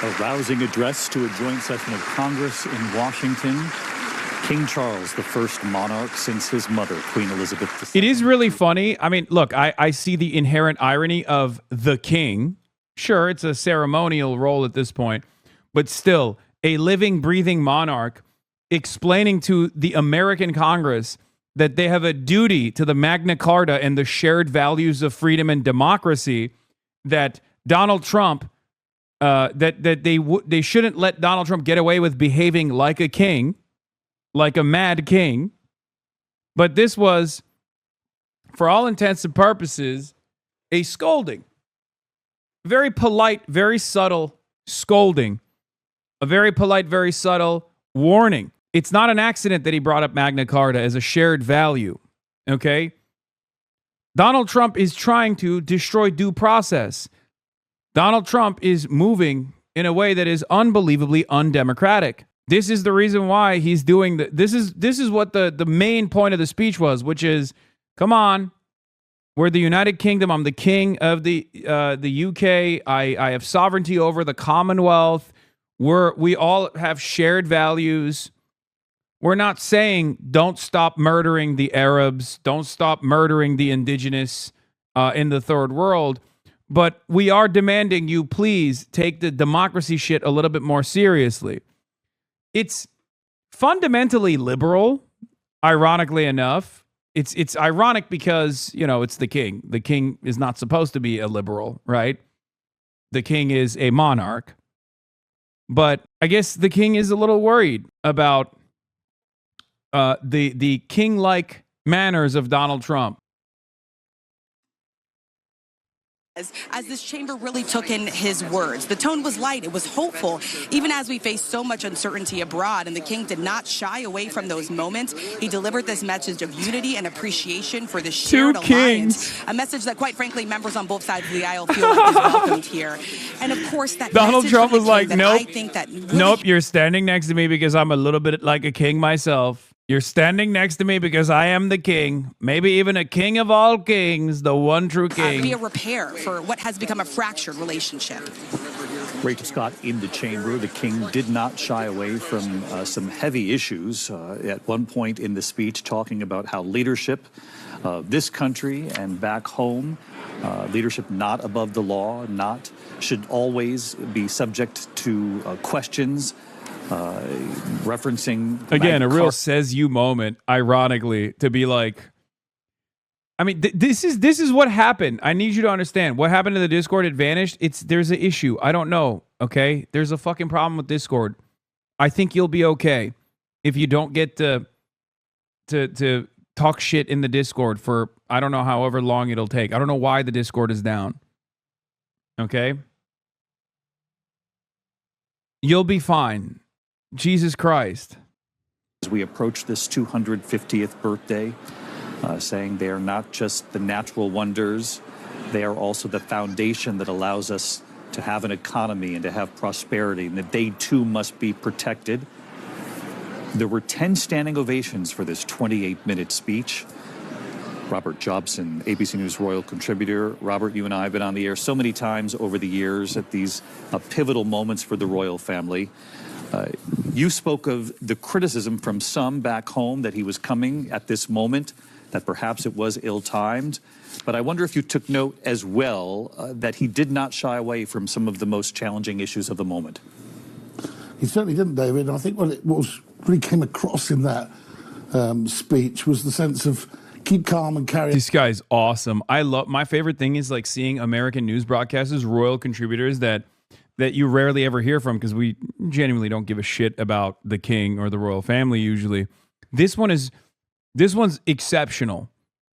A rousing address to a joint session of Congress in Washington. King Charles, the first monarch since his mother, Queen Elizabeth II. It is really funny. I mean, look, I see the inherent irony of the king. Sure, it's a ceremonial role at this point, but still, a living, breathing monarch explaining to the American Congress that they have a duty to the Magna Carta and the shared values of freedom and democracy, that Donald Trump, that they shouldn't let Donald Trump get away with behaving like a king, like a mad king. But this was, for all intents and purposes, a scolding. Very polite, very subtle scolding. A very polite, very subtle warning. It's not an accident that he brought up Magna Carta as a shared value. Okay? Donald Trump is trying to destroy due process. Donald Trump is moving in a way that is unbelievably undemocratic. This is the reason why he's doing this is what the main point of the speech was, which is, come on, we're the United Kingdom. I'm the king of the UK. I have sovereignty over the Commonwealth. We all have shared values. We're not saying don't stop murdering the Arabs, don't stop murdering the indigenous in the third world, but we are demanding you please take the democracy shit a little bit more seriously. It's fundamentally liberal, ironically enough. It's ironic because, you know, it's the king. The king is not supposed to be a liberal, right? The king is a monarch. But I guess the king is a little worried about the king-like manners of Donald Trump. As this chamber really took in his words, the tone was light. It was hopeful, even as we face so much uncertainty abroad. And the king did not shy away from those moments. He delivered this message of unity and appreciation for the shared alliance, a message that, quite frankly, members on both sides of the aisle feel like is welcomed here. And of course, that Donald message Trump from the was like, king that nope, I think that really nope, you're standing next to me because I'm a little bit like a king myself. You're standing next to me because I am the king, maybe even a king of all kings, the one true king. be a repair for what has become a fractured relationship. Rachel Scott in the chamber. The king did not shy away from some heavy issues at one point in the speech, talking about how leadership, this country and back home, leadership not above the law, should always be subject to questions. Referencing again a real says you moment, ironically, to be like, I mean, this is what happened. I need you to understand what happened to the Discord. It vanished. There's an issue. I don't know. Okay, there's a fucking problem with Discord. I think you'll be okay if you don't get to talk shit in the Discord for I don't know however long it'll take. I don't know why the Discord is down. Okay, you'll be fine. Jesus Christ. As we approach this 250th birthday, saying they are not just the natural wonders, they are also the foundation that allows us to have an economy and to have prosperity, and that they too must be protected. There were 10 standing ovations for this 28-minute speech. Robert Jobson, ABC News royal contributor. Robert, you and I have been on the air so many times over the years at these pivotal moments for the royal family. You spoke of the criticism from some back home that he was coming at this moment, that perhaps it was ill-timed. But I wonder if you took note as well that he did not shy away from some of the most challenging issues of the moment. He certainly didn't, David. And I think what really came across in that speech was the sense of keep calm and carry. This guy's awesome. I love. My favorite thing is like seeing American news broadcasters, royal contributors that you rarely ever hear from because we genuinely don't give a shit about the king or the royal family usually. This one's exceptional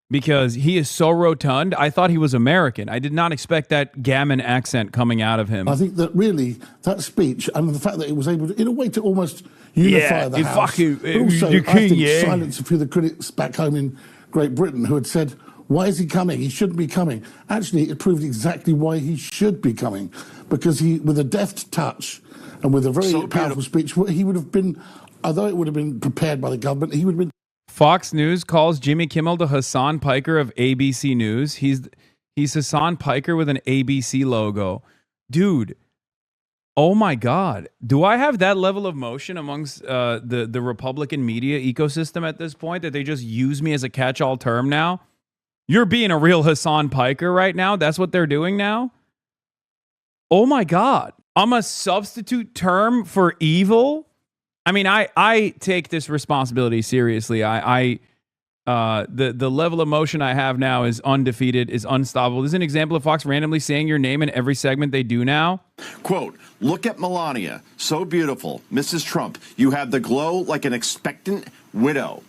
because he is so rotund. I thought he was American. I did not expect that gammon accent coming out of him. I think that really that speech and the fact that it was able to, in a way, to almost unify the House, fucking, but also the king, I think yeah. silence a few of the critics back home in Great Britain who had said, why is he coming? He shouldn't be coming. Actually, it proved exactly why he should be coming, because he, with a deft touch and with a very powerful speech, he would have been, although it would have been prepared by the government, he would have been. Fox News calls Jimmy Kimmel the Hasan Piker of ABC News. He's Hasan Piker with an ABC logo. Dude, oh my God. Do I have that level of motion amongst the Republican media ecosystem at this point that they just use me as a catch-all term now? You're being a real Hasan Piker right now? That's what they're doing now? Oh my God. I'm a substitute term for evil? I mean, I take this responsibility seriously. The level of motion I have now is undefeated, is unstoppable. This is an example of Fox randomly saying your name in every segment they do now. Quote, look at Melania, so beautiful. Mrs. Trump, you have the glow like an expectant widow.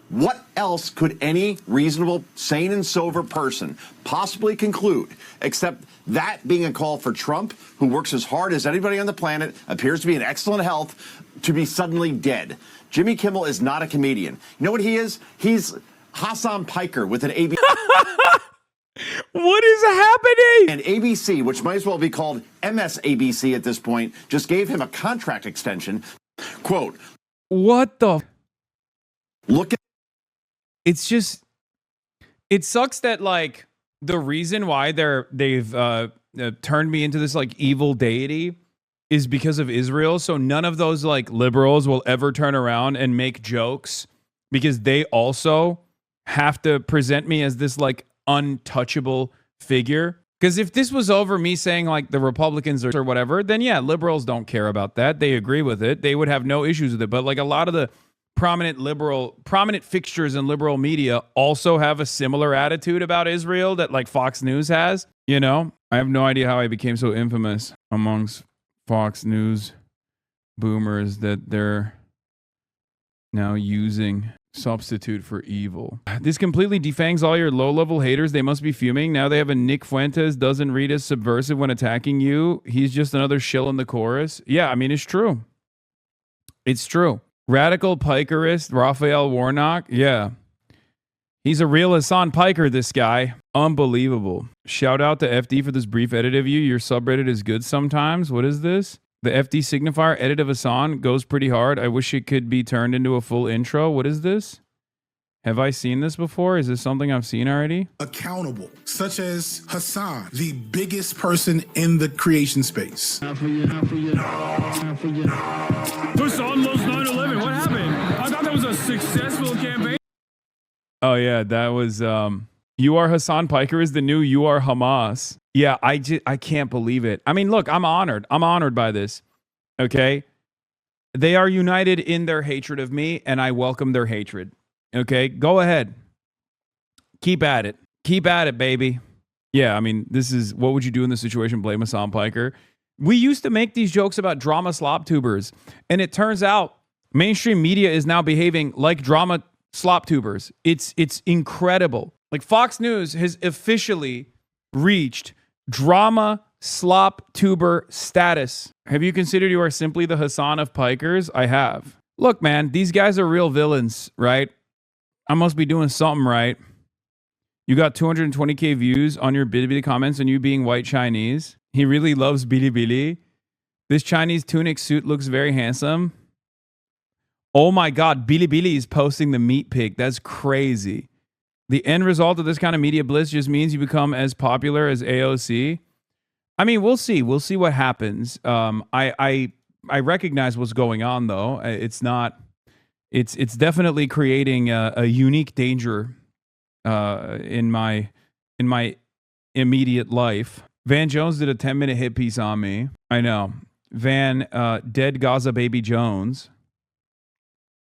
What else could any reasonable, sane and sober person possibly conclude except that being a call for Trump, who works as hard as anybody on the planet, appears to be in excellent health, to be suddenly dead? Jimmy Kimmel is not a comedian. You know what he is? He's Hasan Piker with an ABC. What is happening? And ABC, which might as well be called MSABC at this point, just gave him a contract extension. Quote, what the? Look at. It's just, it sucks that like the reason why they've turned me into this like evil deity is because of Israel. So none of those like liberals will ever turn around and make jokes because they also have to present me as this like untouchable figure. Because if this was over me saying like the Republicans or whatever, then yeah, liberals don't care about that. They agree with it. They would have no issues with it. But like a lot of the prominent fixtures in liberal media also have a similar attitude about Israel that like Fox News has. You know, I have no idea how I became so infamous amongst Fox News boomers that they're now using substitute for evil. This completely defangs all your low-level haters. They must be fuming. Now they have a Nick Fuentes doesn't read as subversive when attacking you. He's just another shill in the chorus. Yeah, I mean, it's true. It's true. Radical Pikerist Raphael Warnock. Yeah. He's a real Hasan Piker, this guy. Unbelievable. Shout out to FD for this brief edit of you. Your subreddit is good sometimes. What is this? The FD signifier edit of Hasan goes pretty hard. I wish it could be turned into a full intro. What is this? Have I seen this before? Is this something I've seen already? Accountable, such as Hasan, the biggest person in the creation space. Hasan loves 9/11. What happened? I thought that was a successful campaign. Oh yeah, that was You Are Hasan Piker is the new You Are Hamas. Yeah, I can't believe it. I mean, look, I'm honored. I'm honored by this. Okay? They are united in their hatred of me, and I welcome their hatred. Okay? Go ahead. Keep at it. Keep at it, baby. Yeah, I mean, this is, what would you do in this situation? Blame Hasan Piker? We used to make these jokes about drama slop tubers, and it turns out mainstream media is now behaving like drama slop tubers. It's incredible. Like Fox News has officially reached drama slop tuber status. Have you considered you are simply the Hasan of Pikers? I have. Look, man, these guys are real villains, right? I must be doing something right. You got 220K views on your Bilibili comments and you being white Chinese. He really loves Bilibili. This Chinese tunic suit looks very handsome. Oh my God, Bilibili is posting the meat pic. That's crazy. The end result of this kind of media blitz just means you become as popular as AOC. I mean, we'll see. We'll see what happens. I recognize what's going on, though. It's not. It's definitely creating a unique danger in my immediate life. Van Jones did a 10-minute hit piece on me. I know. Van, dead Gaza baby Jones.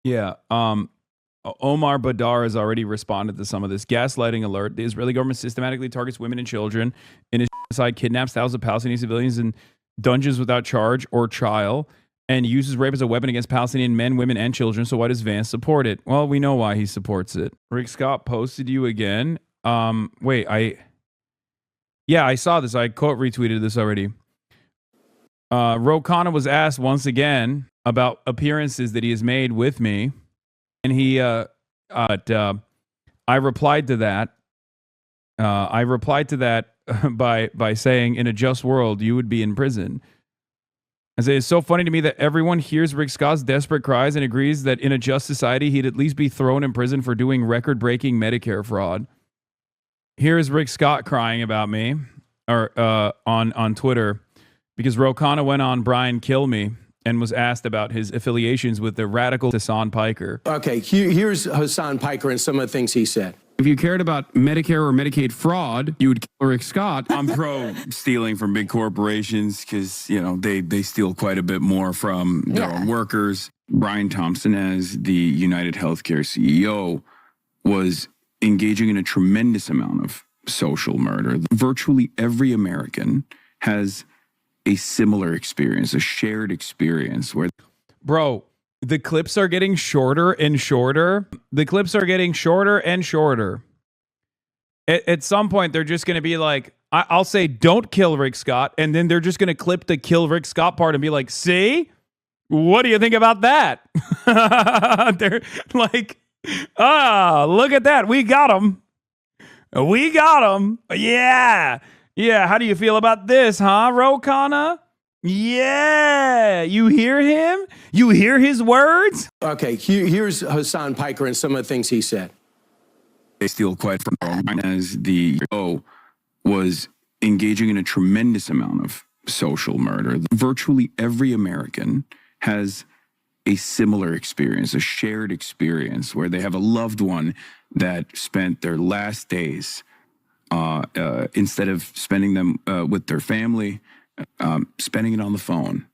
Yeah. Omar Badar has already responded to some of this. Gaslighting alert. The Israeli government systematically targets women and children in its genocide, kidnaps thousands of Palestinian civilians in dungeons without charge or trial, and uses rape as a weapon against Palestinian men, women, and children. So why does Vance support it? Well, we know why he supports it. Rick Scott posted you again. Wait, I saw this. I quote retweeted this already. Ro Khanna was asked once again about appearances that he has made with me. And he, I replied to that. By saying, in a just world, you would be in prison. I say, it's so funny to me that everyone hears Rick Scott's desperate cries and agrees that in a just society, he'd at least be thrown in prison for doing record-breaking Medicare fraud. Here is Rick Scott crying about me, or on Twitter, because Ro Khanna went on Brian Kill Me and was asked about his affiliations with the radical Hasan Piker. Okay, here's Hasan Piker and some of the things he said. If you cared about Medicare or Medicaid fraud, you would kill Rick Scott. I'm pro stealing from big corporations because, you know, they steal quite a bit more from their own workers. Brian Thompson, as the United Healthcare CEO, was engaging in a tremendous amount of social murder. Virtually every American has a similar experience, a shared experience where... Bro, the clips are getting shorter and shorter. The clips are getting shorter and shorter. At some point, they're just going to be like, I'll say, don't kill Rick Scott. And then they're just going to clip the kill Rick Scott part and be like, see? What do you think about that? They're like, look at that. We got him. We got him. Yeah. Yeah, how do you feel about this, huh, Ro Khanna? Yeah, you hear him? You hear his words? Okay, here's Hasan Piker and some of the things he said. They steal quite from as the CEO was engaging in a tremendous amount of social murder. Virtually every American has a similar experience, a shared experience where they have a loved one that spent their last days instead of spending them with their family, spending it on the phone,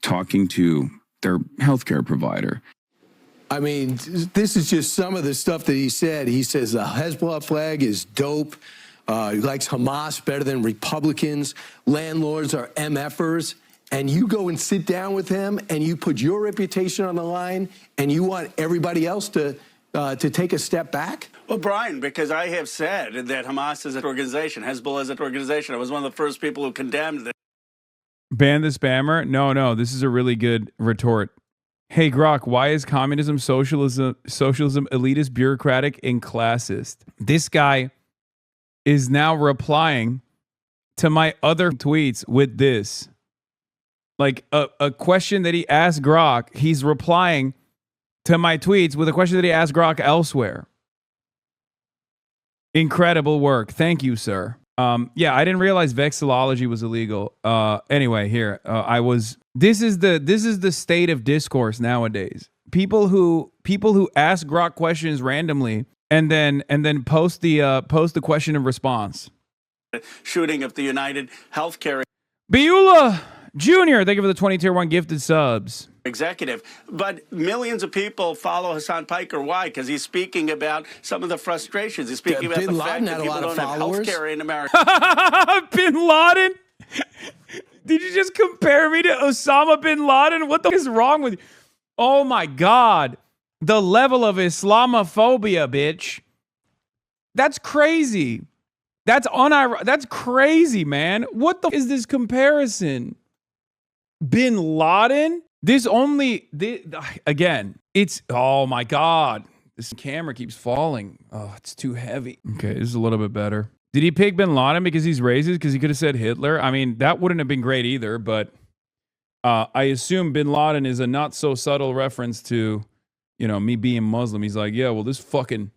talking to their healthcare provider. I mean, this is just some of the stuff that he said. He says the Hezbollah flag is dope. He likes Hamas better than Republicans. Landlords are MFers. And you go and sit down with him and you put your reputation on the line and you want everybody else to take a step back? Well, Brian, because I have said that Hamas is an organization, Hezbollah is an organization. I was one of the first people who condemned it. Ban the spammer? No, this is a really good retort. Hey, Grok, why is communism, socialism elitist, bureaucratic, and classist? This guy is now replying to my other tweets with this. Like a question that he asked Grok, he's replying to my tweets with a question that he asked Grok elsewhere. Incredible work. Thank you, sir. Yeah, I didn't realize vexillology was illegal. Anyway, here this is the state of discourse nowadays. People who ask Grok questions randomly and then post the question and response. Shooting of the United Healthcare Beula Jr., thank you for the 20 tier 1 gifted subs. Executive. But millions of people follow Hasan Piker. Why? Because he's speaking about some of the frustrations. He's speaking about the fact that people don't have health care in America. Bin Laden? Did you just compare me to Osama bin Laden? What the fuck is wrong with you? Oh my God. The level of Islamophobia, bitch. That's crazy. That's crazy, man. What the is this comparison? Bin Laden? Again, it's, oh my God. This camera keeps falling. Oh, it's too heavy. Okay, this is a little bit better. Did he pick Bin Laden because he's racist? Because he could have said Hitler? I mean, that wouldn't have been great either, but I assume Bin Laden is a not so subtle reference to, me being Muslim. He's like, yeah, well, this fucking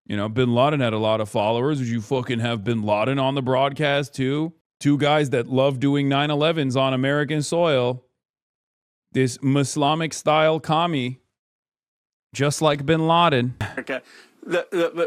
You know, Bin Laden had a lot of followers. Would you fucking have Bin Laden on the broadcast too? Two guys that love doing 9/11s on American soil. This Islamic style commie, just like Bin Laden. Okay.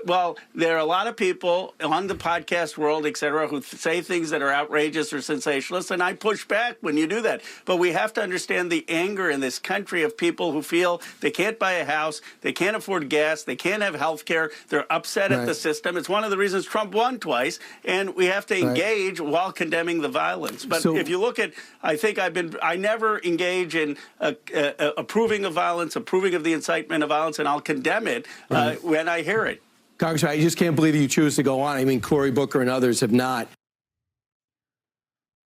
Well, there are a lot of people on the podcast world, et cetera, who say things that are outrageous or sensationalist, and I push back when you do that. But we have to understand the anger in this country of people who feel they can't buy a house, they can't afford gas, they can't have health care, they're upset at the system. It's one of the reasons Trump won twice, and we have to engage while condemning the violence. But if you look at, I never engage in approving of violence, approving of the incitement of violence, and I'll condemn it when I hear it. Congressman, I just can't believe you choose to go on. I mean, Cory Booker and others have not.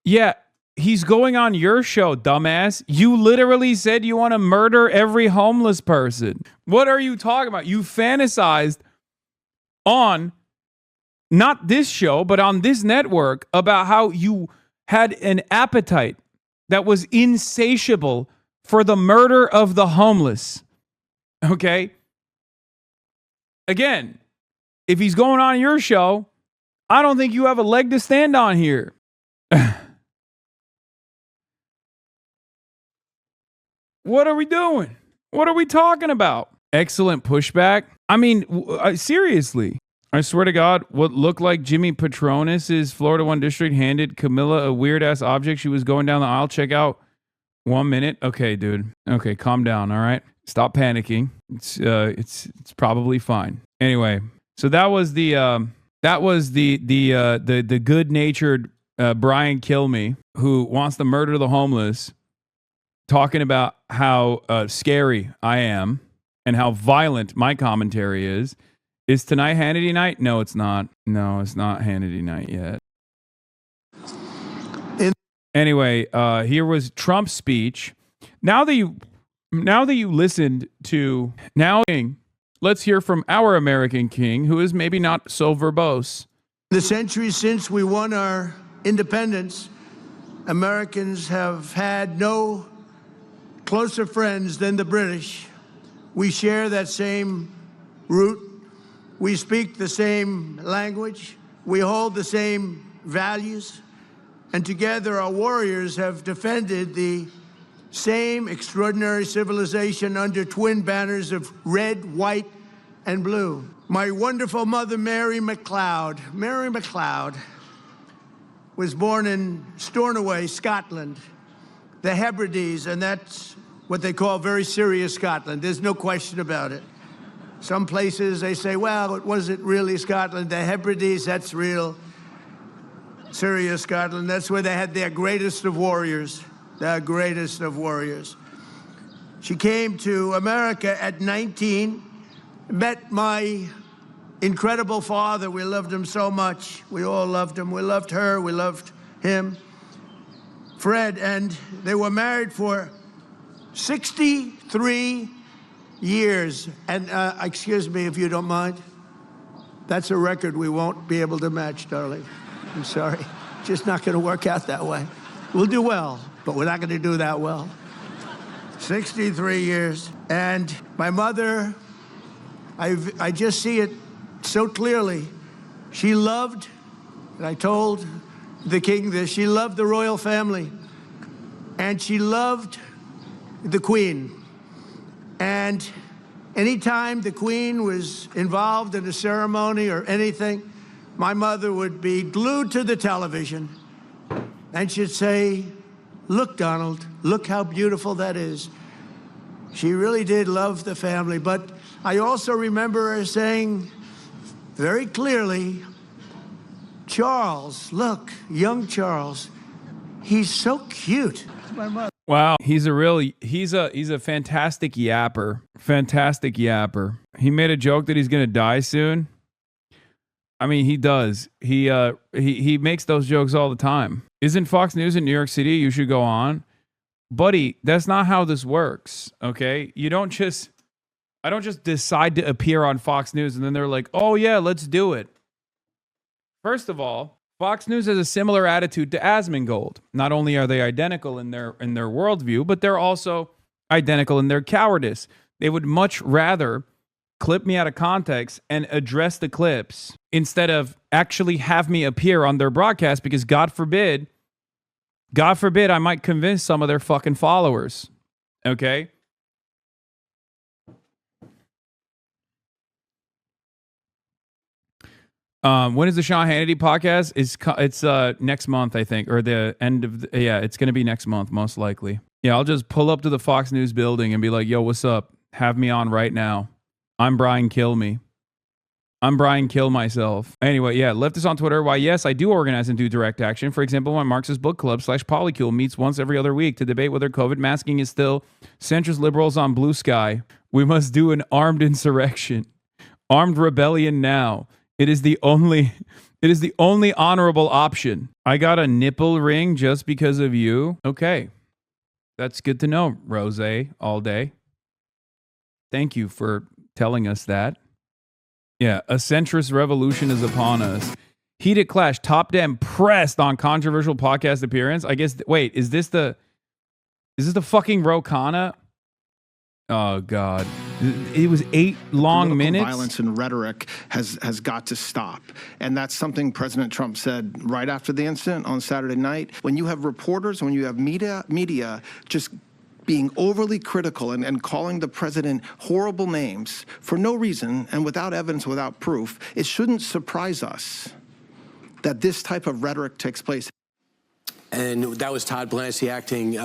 Yeah, he's going on your show, dumbass. You literally said you want to murder every homeless person. What are you talking about? You fantasized on, not this show, but on this network about how you had an appetite that was insatiable for the murder of the homeless. Okay? Again, if he's going on your show, I don't think you have a leg to stand on here. What are we doing? What are we talking about? Excellent pushback. I mean, seriously. I swear to God, what looked like Jimmy Patronis' Florida 1 District handed Camilla a weird-ass object. She was going down the aisle. Check out 1 minute. Okay, dude. Okay, calm down, all right? Stop panicking. It's probably fine. Anyway, so that was the good-natured Brian Kilme, who wants to murder the homeless, talking about how scary I am and how violent my commentary is. Is tonight Hannity night? No, it's not. No, it's not Hannity night yet. Anyway, here was Trump's speech. Now that you listened to let's hear from our American king, who is maybe not so verbose. The centuries since we won our independence, Americans have had no closer friends than the British. We share that same root. We speak the same language. We hold the same values. And together our warriors have defended the same extraordinary civilization under twin banners of red, white, and blue. My wonderful mother, Mary MacLeod. Mary MacLeod was born in Stornoway, Scotland, the Hebrides, and that's what they call very serious Scotland. There's no question about it. Some places they say, well, it wasn't really Scotland. The Hebrides, that's real serious Scotland. That's where they had their greatest of warriors. The greatest of warriors. She came to America at 19, met my incredible father. We loved him so much. We all loved him. We loved her. We loved him, Fred, and they were married for 63 years. And excuse me if you don't mind. That's a record we won't be able to match, darling. I'm sorry. Just not going to work out that way. We'll do well, but we're not going to do that well. 63 years. And my mother, I just see it so clearly. She loved, and I told the king this, she loved the royal family. And she loved the queen. And anytime the queen was involved in a ceremony or anything, my mother would be glued to the television. And she'd say, look, Donald, look how beautiful that is. She really did love the family. But I also remember her saying very clearly, Charles, look, young Charles, he's so cute. My mother. Wow, he's a fantastic yapper. Fantastic yapper. He made a joke that he's going to die soon. I mean, he does. He makes those jokes all the time. Isn't Fox News in New York City? You should go on. Buddy, that's not how this works, okay? I don't just decide to appear on Fox News and then they're like, oh yeah, let's do it. First of all, Fox News has a similar attitude to Asmongold. Not only are they identical in their worldview, but they're also identical in their cowardice. They would much rather clip me out of context and address the clips instead of actually have me appear on their broadcast, because God forbid I might convince some of their fucking followers. Okay? When is the Sean Hannity podcast? It's next month, I think, or the end of it's going to be next month, most likely. Yeah, I'll just pull up to the Fox News building and be like, yo, what's up? Have me on right now. I'm Brian Kill Me. I'm Brian Kill Myself. Anyway, yeah, leftists on Twitter. Why, yes, I do organize and do direct action. For example, my Marxist book club /Polycule meets once every other week to debate whether COVID masking is still centrist liberals on blue sky. We must do an armed insurrection. Armed rebellion now. It is the only honorable option. I got a nipple ring just because of you. Okay. That's good to know, Rose all day. Thank you for telling us that. Yeah, a centrist revolution is upon us. Heated clash, Top Dem pressed on controversial podcast appearance. I guess, wait, is this the fucking Rokana? Oh, God. It was 8 long Political minutes. Violence and rhetoric has got to stop. And that's something President Trump said right after the incident on Saturday night. When you have reporters, when you have media just being overly critical and calling the president horrible names for no reason and without evidence, without proof, it shouldn't surprise us that this type of rhetoric takes place. And that was Todd Blanche, the acting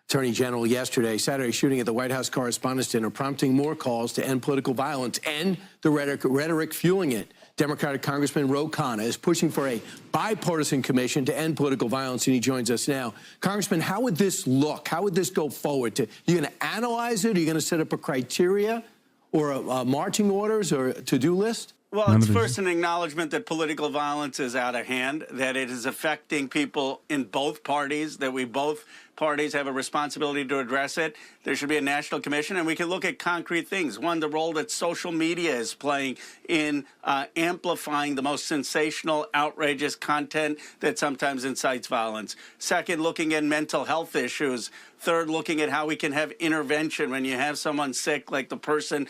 Attorney General, yesterday. Saturday shooting at the White House Correspondents' Dinner, prompting more calls to end political violence and the rhetoric fueling it. Democratic Congressman Ro Khanna is pushing for a bipartisan commission to end political violence, and he joins us now. Congressman, how would this look? How would this go forward? You going to analyze it? Are you going to set up a criteria or a marching orders or a to-do list? Well, it's first an acknowledgement that political violence is out of hand, that it is affecting people in both parties, that we both parties have a responsibility to address it. There should be a national commission, and we can look at concrete things. One, the role that social media is playing in amplifying the most sensational, outrageous content that sometimes incites violence. Second, looking at mental health issues. Third, looking at how we can have intervention when you have someone sick, like the person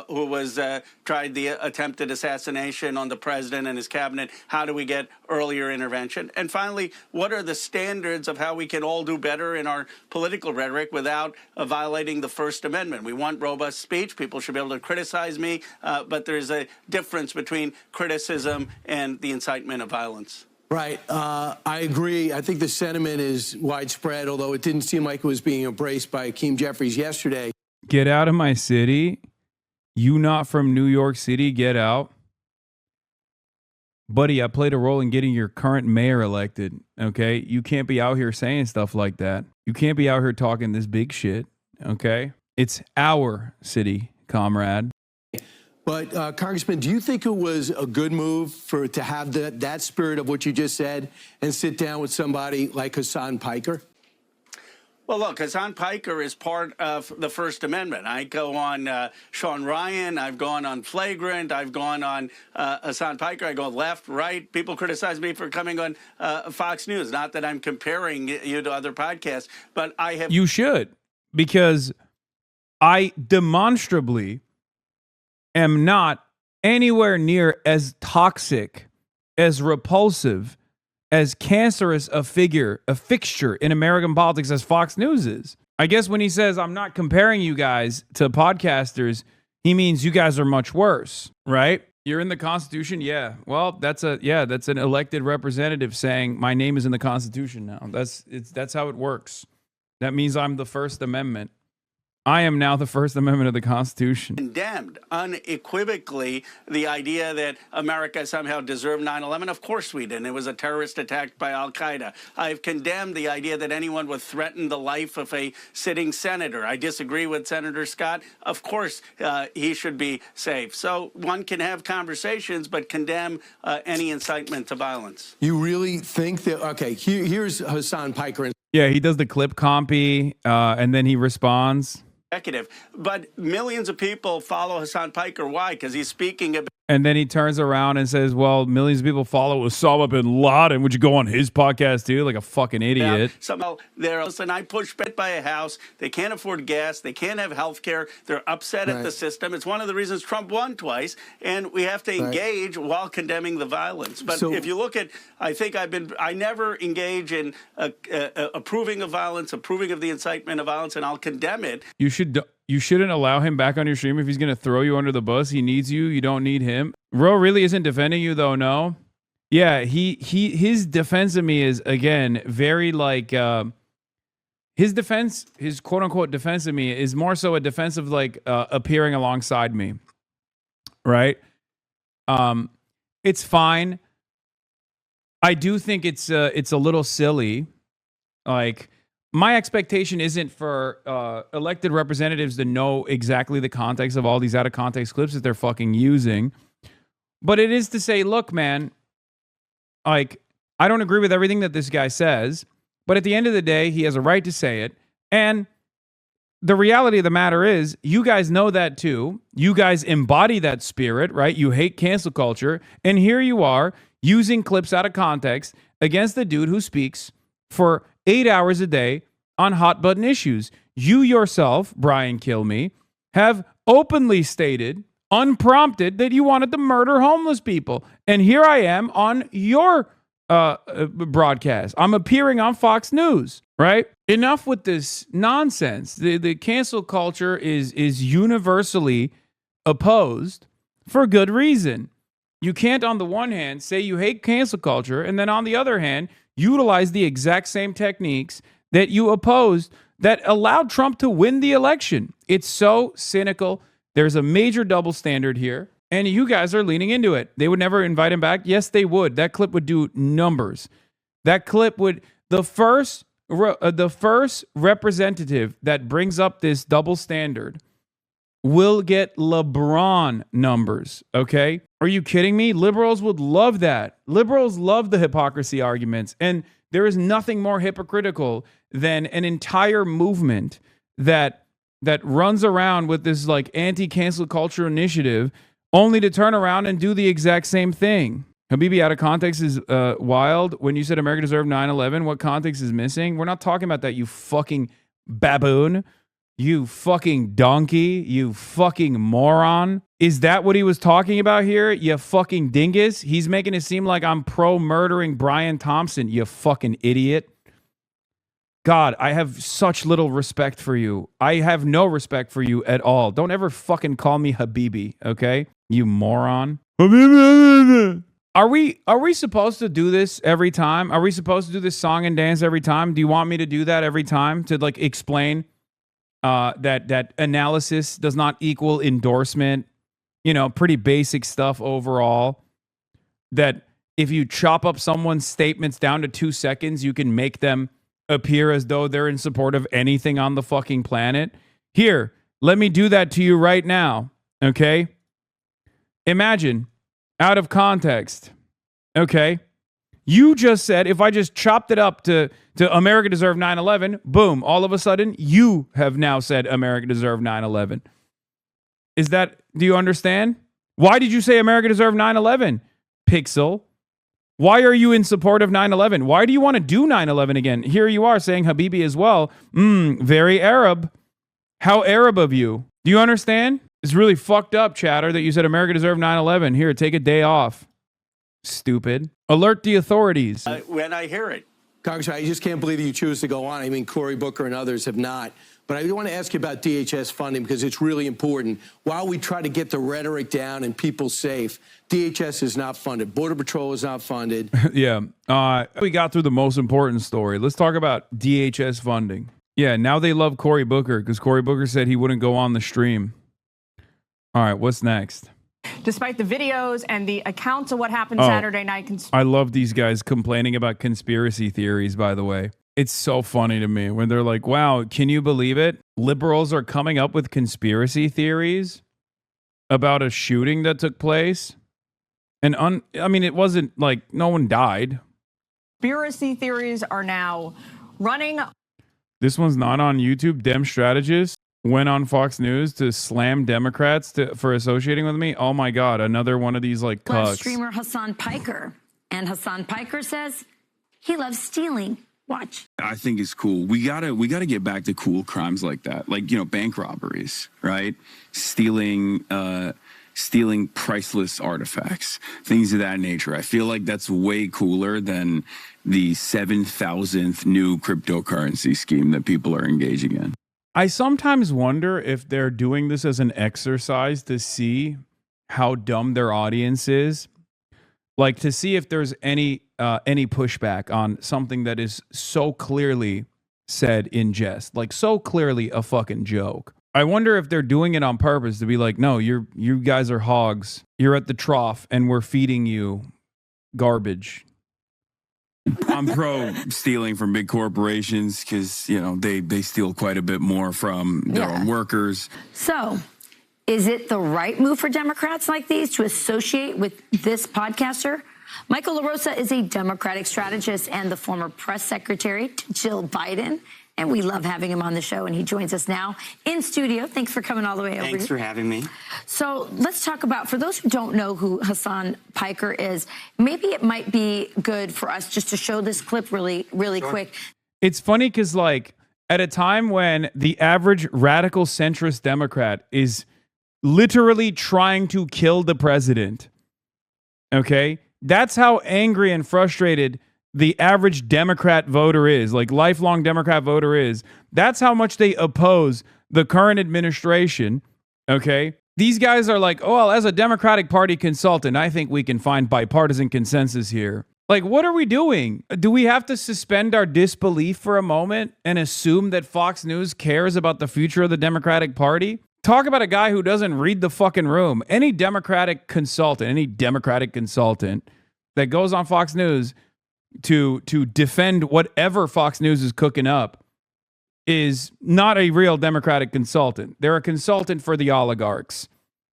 who was tried the attempted assassination on the president and his cabinet. How do we get earlier intervention? And finally, what are the standards of how we can all do better in our political rhetoric without violating the First Amendment? We want robust speech. People should be able to criticize me, but there's a difference between criticism and the incitement of violence. Right. I agree. I think the sentiment is widespread, although it didn't seem like it was being embraced by Hakeem Jeffries yesterday. Get out of my city. You not from New York City, get out. Buddy, I played a role in getting your current mayor elected, okay? You can't be out here saying stuff like that. You can't be out here talking this big shit, okay? It's our city, comrade. But, Congressman, do you think it was a good move to have that spirit of what you just said and sit down with somebody like Hasan Piker? Well, look, Hasan Piker is part of the First Amendment. I go on Sean Ryan. I've gone on Flagrant. I've gone on Hasan Piker. I go left, right. People criticize me for coming on Fox News. Not that I'm comparing you to other podcasts, but I have... You should, because I demonstrably am not anywhere near as toxic, as repulsive, as cancerous a fixture in American politics as Fox News is. I guess when he says, I'm not comparing you guys to podcasters, he means you guys are much worse, right? You're in the Constitution? Yeah. Well, that's an elected representative saying my name is in the Constitution now. That's how it works. That means I'm the First Amendment. I am now the First Amendment of the Constitution. Condemned unequivocally the idea that America somehow deserved 9/11. Of course we didn't. It was a terrorist attack by al-Qaeda. I've condemned the idea that anyone would threaten the life of a sitting senator. I disagree with Senator Scott. Of course he should be safe. So one can have conversations, but condemn any incitement to violence. You really think that, okay, here's Hasan Piker. Yeah, he does the clip copy, and then he responds. But millions of people follow Hasan Piker. Why? Because he's speaking about And then he turns around and says, well, millions of people follow Osama bin Laden. Would you go on his podcast too? Like a fucking idiot. Somehow they're, listen, I pushed back by a house. They can't afford gas. They can't have health care. They're upset at the system. It's one of the reasons Trump won twice. And we have to engage while condemning the violence. But if you look at, I never engage in approving of violence, approving of the incitement of violence, and I'll condemn it. You shouldn't allow him back on your stream if he's going to throw you under the bus. He needs you. You don't need him. Ro really isn't defending you, though, no? Yeah, his defense of me is, again, very like... his defense, his quote-unquote defense of me is more so a defense of, like, appearing alongside me. Right? It's fine. I do think it's a little silly. Like... My expectation isn't for elected representatives to know exactly the context of all these out-of-context clips that they're fucking using. But it is to say, look, man, like, I don't agree with everything that this guy says, but at the end of the day, he has a right to say it. And the reality of the matter is, you guys know that too. You guys embody that spirit, right? You hate cancel culture. And here you are using clips out of context against the dude who speaks for 8 hours a day on hot button issues. You yourself, Brian Kilme, have openly stated, unprompted, that you wanted to murder homeless people. And here I am on your broadcast. I'm appearing on Fox News, right? Enough with this nonsense. The cancel culture is universally opposed for good reason. You can't, on the one hand, say you hate cancel culture, and then on the other hand, utilize the exact same techniques that you opposed that allowed Trump to win the election. It's so cynical. There's a major double standard here, and you guys are leaning into it. They would never invite him back. Yes, they would. That clip would do numbers. That clip would, the first representative that brings up this double standard will get LeBron numbers, okay? Are you kidding me? Liberals would love that. Liberals love the hypocrisy arguments, and there is nothing more hypocritical than an entire movement that runs around with this like anti-cancel culture initiative only to turn around and do the exact same thing. Habibi, out of context is wild. When you said America deserved 9/11, what context is missing? We're not talking about that, you fucking baboon. You fucking donkey, you fucking moron. Is that what he was talking about here? You fucking dingus. He's making it seem like I'm pro-murdering Brian Thompson, you fucking idiot. God, I have such little respect for you. I have no respect for you at all. Don't ever fucking call me Habibi, okay? You moron. Are we supposed to do this every time? Are we supposed to do this song and dance every time? Do you want me to do that every time to like explain that analysis does not equal endorsement? You know, pretty basic stuff overall. That if you chop up someone's statements down to 2 seconds, you can make them appear as though they're in support of anything on the fucking planet. Here, let me do that to you right now, okay? Imagine, out of context, okay? You just said, if I just chopped it up to America deserved 9/11, boom, all of a sudden, you have now said America deserved 9/11. Is that, do you understand? Why did you say America deserved 9/11, Pixel? Why are you in support of 9/11? Why do you want to do 9/11 again? Here you are saying Habibi as well. Very Arab. How Arab of you. Do you understand? It's really fucked up, chatter, that you said America deserved 9/11. Here, take a day off. Stupid. Alert the authorities. When I hear it. Congressman, I just can't believe you choose to go on. I mean, Cory Booker and others have not. But I want to ask you about DHS funding because it's really important. While we try to get the rhetoric down and people safe, DHS is not funded. Border Patrol is not funded. Yeah. We got through the most important story. Let's talk about DHS funding. Yeah, now they love Cory Booker because Cory Booker said he wouldn't go on the stream. All right, what's next? Despite the videos and the accounts of what happened Saturday night. I love these guys complaining about conspiracy theories, by the way. It's so funny to me when they're like, wow, can you believe it? Liberals are coming up with conspiracy theories about a shooting that took place. And I mean, it wasn't like no one died. Conspiracy theories are now running. This one's not on YouTube, Dem Strategist. went on Fox News to slam Democrats for associating with me. Oh my God, another one of these like cucks. Streamer Hasan Piker. And Hasan Piker says he loves stealing. Watch. I think it's cool. We gotta get back to cool crimes like that, like bank robberies, right? Stealing priceless artifacts, things of that nature. I feel like that's way cooler than the 7,000th new cryptocurrency scheme that people are engaging in. I sometimes wonder if they're doing this as an exercise to see how dumb their audience is. Like to see if there's any pushback on something that is so clearly said in jest, like so clearly a fucking joke. I wonder if they're doing it on purpose to be like, no, you guys are hogs. You're at the trough and we're feeding you garbage. I'm pro stealing from big corporations because, they steal quite a bit more from their own workers. So, is it the right move for Democrats like these to associate with this podcaster? Michael LaRosa is a Democratic strategist and the former press secretary to Jill Biden. And we love having him on the show, and he joins us now in studio. Thanks for coming all the way over. Thanks for having me. So let's talk about, for those who don't know who Hasan Piker is, maybe it might be good for us just to show this clip really quick. It's funny because, like, at a time when the average radical centrist Democrat is literally trying to kill the president, okay? That's how angry and frustrated the average Democrat voter is, like lifelong Democrat voter is. That's how much they oppose the current administration, okay? These guys are like, oh, well, as a Democratic Party consultant, I think we can find bipartisan consensus here. Like, what are we doing? Do we have to suspend our disbelief for a moment and assume that Fox News cares about the future of the Democratic Party? Talk about a guy who doesn't read the fucking room. Any Democratic consultant that goes on Fox News to defend whatever Fox News is cooking up is not a real Democratic consultant. They're a consultant for the oligarchs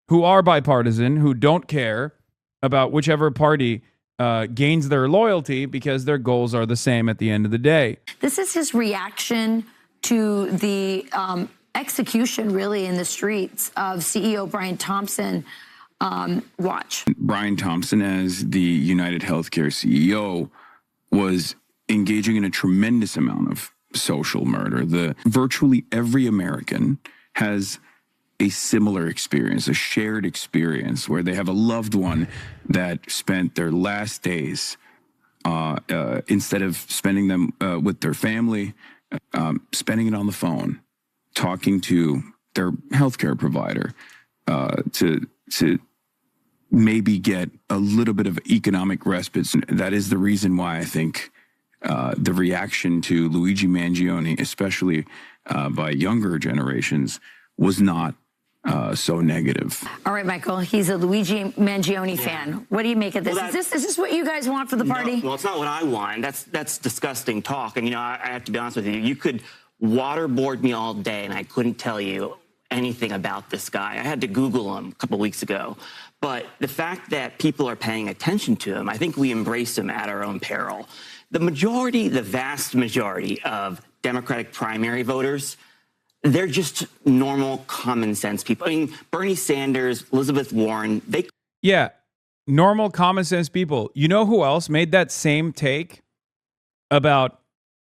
who are bipartisan, who don't care about whichever party gains their loyalty because their goals are the same at the end of the day. This is his reaction to the execution, really, in the streets of CEO Brian Thompson. Watch. Brian Thompson, as the United Healthcare CEO, was engaging in a tremendous amount of social murder. Virtually every American has a similar experience, a shared experience where they have a loved one that spent their last days, instead of spending them with their family, spending it on the phone, talking to their healthcare provider, to maybe get a little bit of economic respite. That is the reason why I think the reaction to Luigi Mangione, especially by younger generations, was not so negative. All right, Michael, he's a Luigi Mangione fan. What do you make of this? Is this what you guys want for the party? No, well, it's not what I want. That's disgusting talk. And, I have to be honest with you. You could waterboard me all day, and I couldn't tell you anything about this guy. I had to Google him a couple weeks ago. But the fact that people are paying attention to him, I think we embrace him at our own peril. The vast majority of Democratic primary voters, they're just normal, common sense people. I mean, Bernie Sanders, Elizabeth Warren, Yeah, normal, common sense people. You know who else made that same take about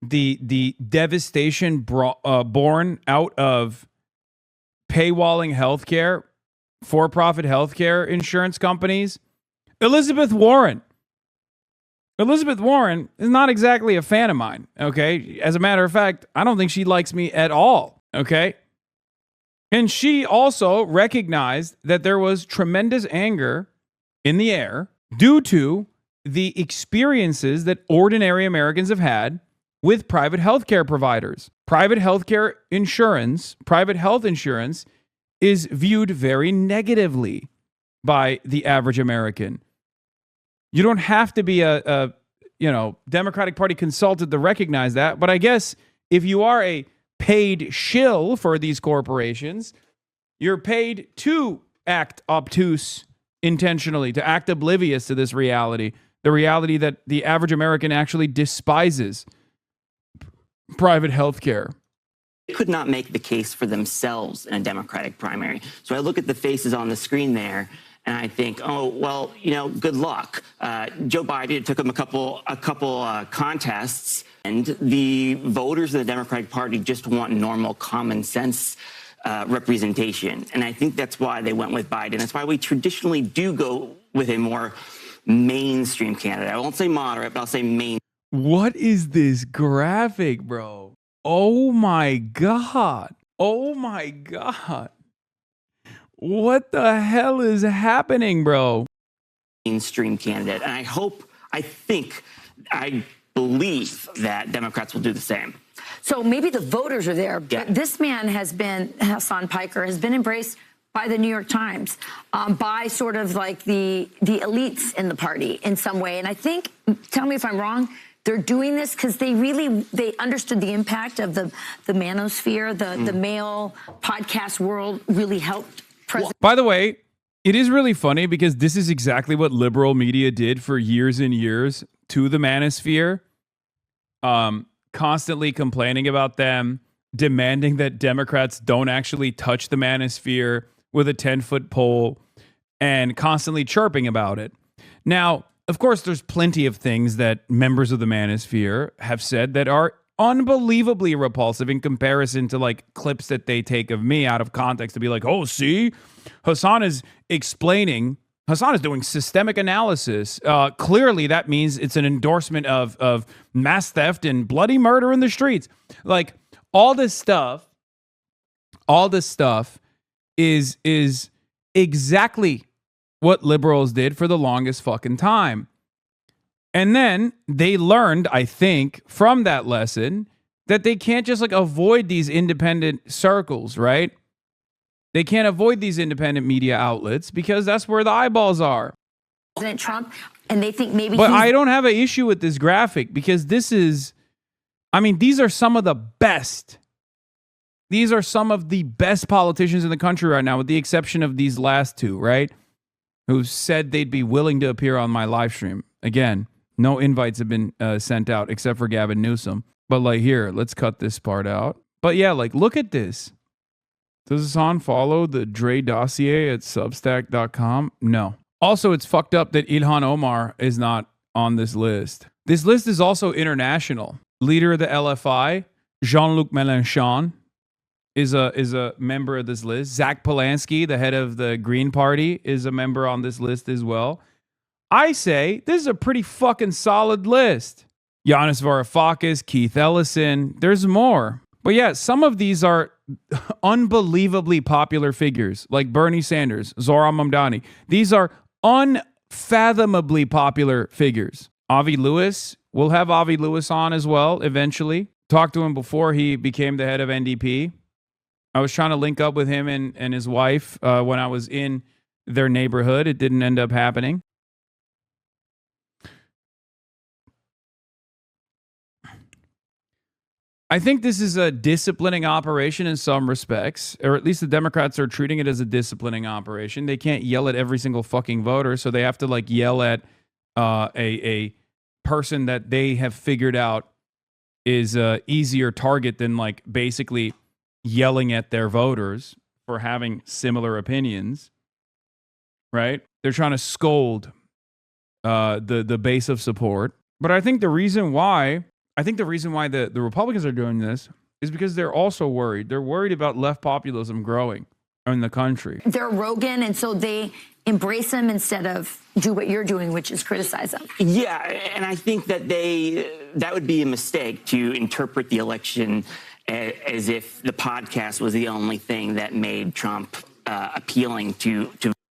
the devastation born out of paywalling healthcare, for-profit healthcare insurance companies? Elizabeth Warren. Elizabeth Warren is not exactly a fan of mine, okay? As a matter of fact, I don't think she likes me at all, okay? And she also recognized that there was tremendous anger in the air due to the experiences that ordinary Americans have had with private healthcare providers. Private health insurance is viewed very negatively by the average American. You don't have to be a Democratic Party consultant to recognize that. But I guess if you are a paid shill for these corporations, you're paid to act obtuse intentionally, to act oblivious to this reality, the reality that the average American actually despises private health care. could not make the case for themselves in a Democratic primary. So I look at the faces on the screen there, and I think, oh, well, you know, good luck. Joe Biden, it took him a couple contests, and the voters of the Democratic Party just want normal, common sense representation. And I think that's why they went with Biden. That's why we traditionally do go with a more mainstream candidate. I won't say moderate, but I'll say main. What is this graphic, bro? Oh my God. Oh my God. What the hell is happening, bro? Mainstream candidate. And I believe that Democrats will do the same. So maybe the voters are there, but this man Hasan Piker has been embraced by the New York Times, by sort of like the elites in the party in some way. And I think, tell me if I'm wrong, they're doing this because they understood the impact of the manosphere, the male podcast world really helped. By the way, it is really funny because this is exactly what liberal media did for years and years to the manosphere, constantly complaining about them, demanding that Democrats don't actually touch the manosphere with a 10-foot pole, and constantly chirping about it. Now, of course, there's plenty of things that members of the manosphere have said that are unbelievably repulsive in comparison to like clips that they take of me out of context to be like, oh, see, Hasan is doing systemic analysis. Clearly, that means it's an endorsement of mass theft and bloody murder in the streets. Like all this stuff is exactly what liberals did for the longest fucking time. And then they learned, I think, from that lesson that they can't just like avoid these independent circles, right? They can't avoid these independent media outlets because that's where the eyeballs are. President Trump, and they think maybe. But I don't have an issue with this graphic because these are some of the best. These are some of the best politicians in the country right now, with the exception of these last two, right? Who said they'd be willing to appear on my live stream. Again, no invites have been sent out except for Gavin Newsom. But like here, let's cut this part out. But yeah, like look at this. Does Hasan follow the Dre dossier at Substack.com? No. Also, it's fucked up that Ilhan Omar is not on this list. This list is also international. Leader of the LFI, Jean-Luc Mélenchon, is a member of this list. Zach Polanski, the head of the Green Party, is a member on this list as well. I say this is a pretty fucking solid list. Giannis Varoufakis, Keith Ellison, there's more. But yeah, some of these are unbelievably popular figures, like Bernie Sanders, Zohran Mamdani. These are unfathomably popular figures. Avi Lewis, we'll have Avi Lewis on as well eventually. Talked to him before he became the head of NDP. I was trying to link up with him and his wife when I was in their neighborhood. It didn't end up happening. I think this is a disciplining operation in some respects, or at least the Democrats are treating it as a disciplining operation. They can't yell at every single fucking voter, so they have to like yell at a person that they have figured out is a easier target than like basically yelling at their voters for having similar opinions, right? They're trying to scold the base of support. But I think the reason why the Republicans are doing this is because they're also worried. They're worried about left populism growing in the country. They're Rogan, and so they embrace him instead of do what you're doing, which is criticize him. Yeah, and I think that that would be a mistake to interpret the election as if the podcast was the only thing that made Trump appealing to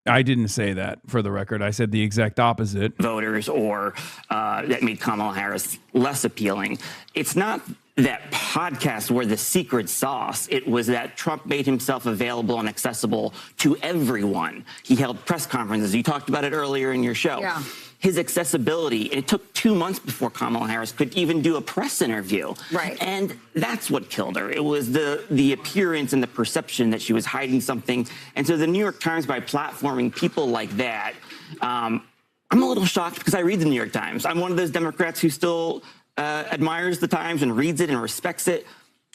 I didn't say that, for the record. I said the exact opposite. Voters, or that made Kamala Harris less appealing. It's not that podcasts were the secret sauce. It was that Trump made himself available and accessible to everyone. He held press conferences. You talked about it earlier in your show. Yeah. His accessibility, it took 2 months before Kamala Harris could even do a press interview. Right. And that's what killed her. It was the appearance and the perception that she was hiding something. And so the New York Times, by platforming people like that, I'm a little shocked because I read the New York Times. I'm one of those Democrats who still admires the Times and reads it and respects it.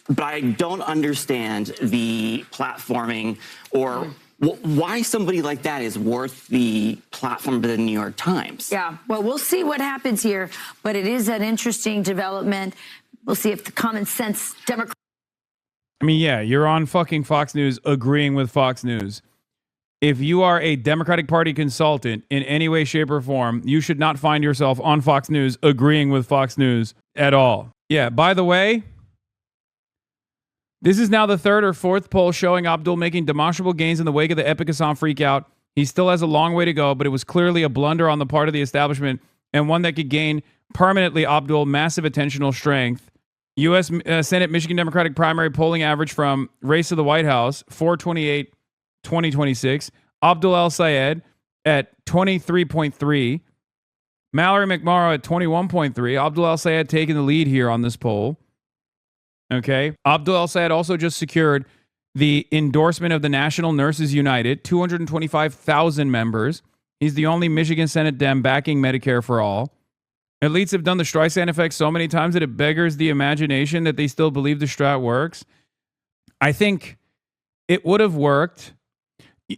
but I don't understand the platforming or why somebody like that is worth the platform of the New York Times. Yeah, well, we'll see what happens here, but it is an interesting development. We'll see if the common sense Democrats. I mean, yeah, you're on fucking Fox News agreeing with Fox News. If you are a Democratic Party consultant in any way, shape, or form, you should not find yourself on Fox News agreeing with Fox News at all. Yeah, by the way, this is now the third or fourth poll showing Abdul making demonstrable gains in the wake of the epic Hasan freakout. He still has a long way to go, but it was clearly a blunder on the part of the establishment and one that could gain permanently Abdul massive attentional strength. U.S. Senate Michigan Democratic primary polling average from race to the White House, 428, 2026. Abdul El-Sayed at 23.3. Mallory McMorrow at 21.3. Abdul El-Sayed taking the lead here on this poll. Okay. Abdul El-Sayed also just secured the endorsement of the National Nurses United, 225,000 members. He's the only Michigan Senate Dem backing Medicare for all. Elites have done the Streisand effect so many times that it beggars the imagination that they still believe the strat works. I think it would have worked.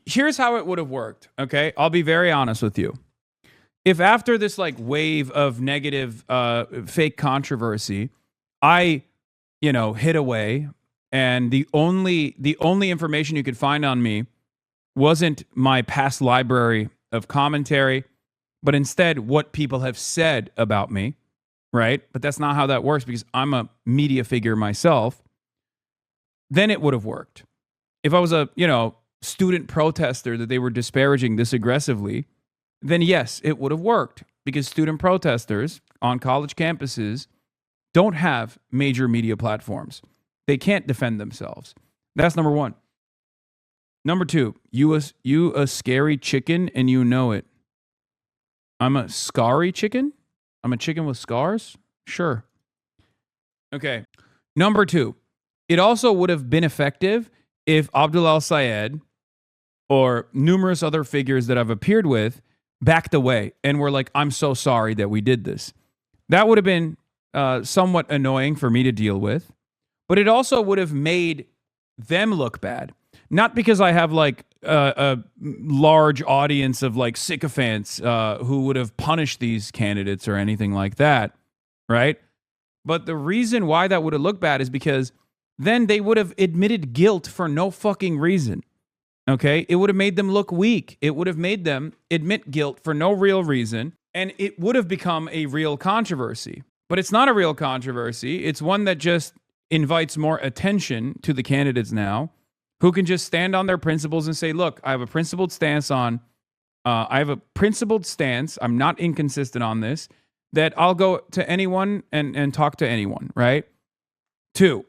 Here's how it would have worked, okay? I'll be very honest with you. If after this like wave of negative fake controversy, I, hid away and the only information you could find on me wasn't my past library of commentary, but instead what people have said about me, right? But that's not how that works because I'm a media figure myself. Then it would have worked. If I was a, student protester that they were disparaging this aggressively, then yes, it would have worked because student protesters on college campuses don't have major media platforms. They can't defend themselves. That's number one. Number two, you a scary chicken and you know it. I'm a scary chicken? I'm a chicken with scars? Sure. Okay. Number two, it also would have been effective if Abdul El-Sayed or numerous other figures that I've appeared with backed away and were like, I'm so sorry that we did this. That would have been somewhat annoying for me to deal with, but it also would have made them look bad. Not because I have like a large audience of like sycophants who would have punished these candidates or anything like that, right? But the reason why that would have looked bad is because then they would have admitted guilt for no fucking reason. Okay, it would have made them look weak. It would have made them admit guilt for no real reason, and it would have become a real controversy. But it's not a real controversy. It's one that just invites more attention to the candidates now, who can just stand on their principles and say, look, I have a principled stance I'm not inconsistent on this, that I'll go to anyone and talk to anyone, right? Two,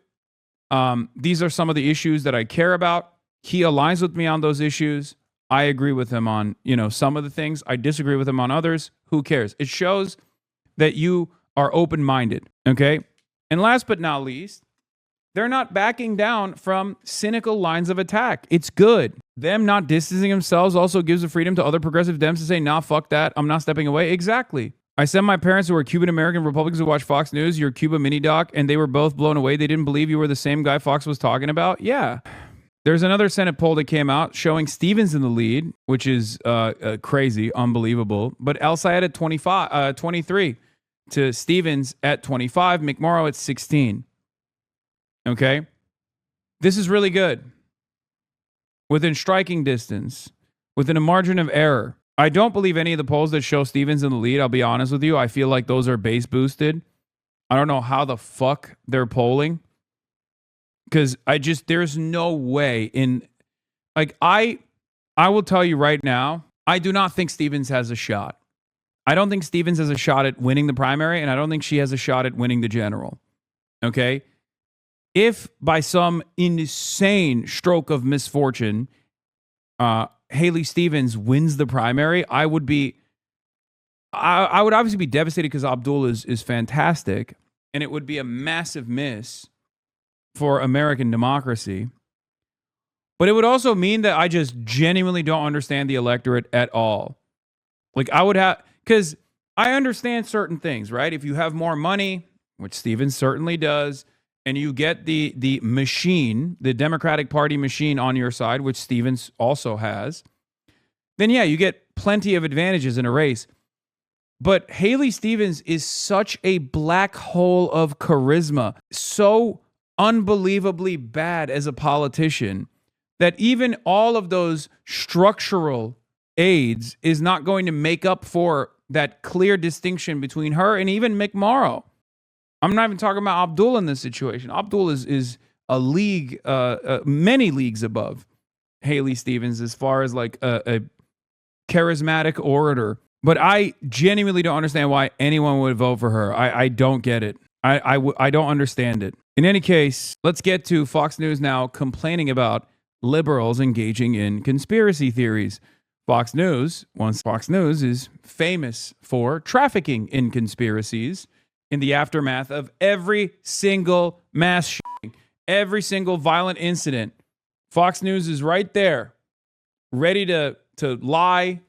these are some of the issues that I care about. He aligns with me on those issues. I agree with him on, some of the things. I disagree with him on others. Who cares? It shows that you are open-minded, okay? And last but not least, they're not backing down from cynical lines of attack. It's good. Them not distancing themselves also gives the freedom to other progressive Dems to say, nah, fuck that. I'm not stepping away. Exactly. I sent my parents who were Cuban-American Republicans who watch Fox News, your Cuba mini doc, and they were both blown away. They didn't believe you were the same guy Fox was talking about. Yeah. There's another Senate poll that came out showing Stevens in the lead, which is crazy, unbelievable. But El-Sayed at 23 to Stevens at 25, McMorrow at 16. Okay? This is really good. Within striking distance, within a margin of error. I don't believe any of the polls that show Stevens in the lead, I'll be honest with you. I feel like those are base boosted. I don't know how the fuck they're polling. Because there's no way in, like, I will tell you right now, I do not think Stevens has a shot. I don't think Stevens has a shot at winning the primary, and I don't think she has a shot at winning the general. Okay? If by some insane stroke of misfortune, Haley Stevens wins the primary, I would obviously be devastated because Abdul is fantastic, and it would be a massive miss for American democracy. But it would also mean that I just genuinely don't understand the electorate at all. Like because I understand certain things, right? If you have more money, which Stevens certainly does, and you get the machine, the Democratic Party machine on your side, which Stevens also has, then yeah, you get plenty of advantages in a race. But Haley Stevens is such a black hole of charisma, so unbelievably bad as a politician, that even all of those structural aids is not going to make up for that clear distinction between her and even Mick Morrow. I'm not even talking about Abdul in this situation. Abdul is a league, many leagues above Haley Stevens as far as like a charismatic orator. But I genuinely don't understand why anyone would vote for her. I don't get it. I don't understand it. In any case, let's get to Fox News now complaining about liberals engaging in conspiracy theories. Fox News is famous for trafficking in conspiracies in the aftermath of every single mass shooting, every single violent incident. Fox News is right there, ready to lie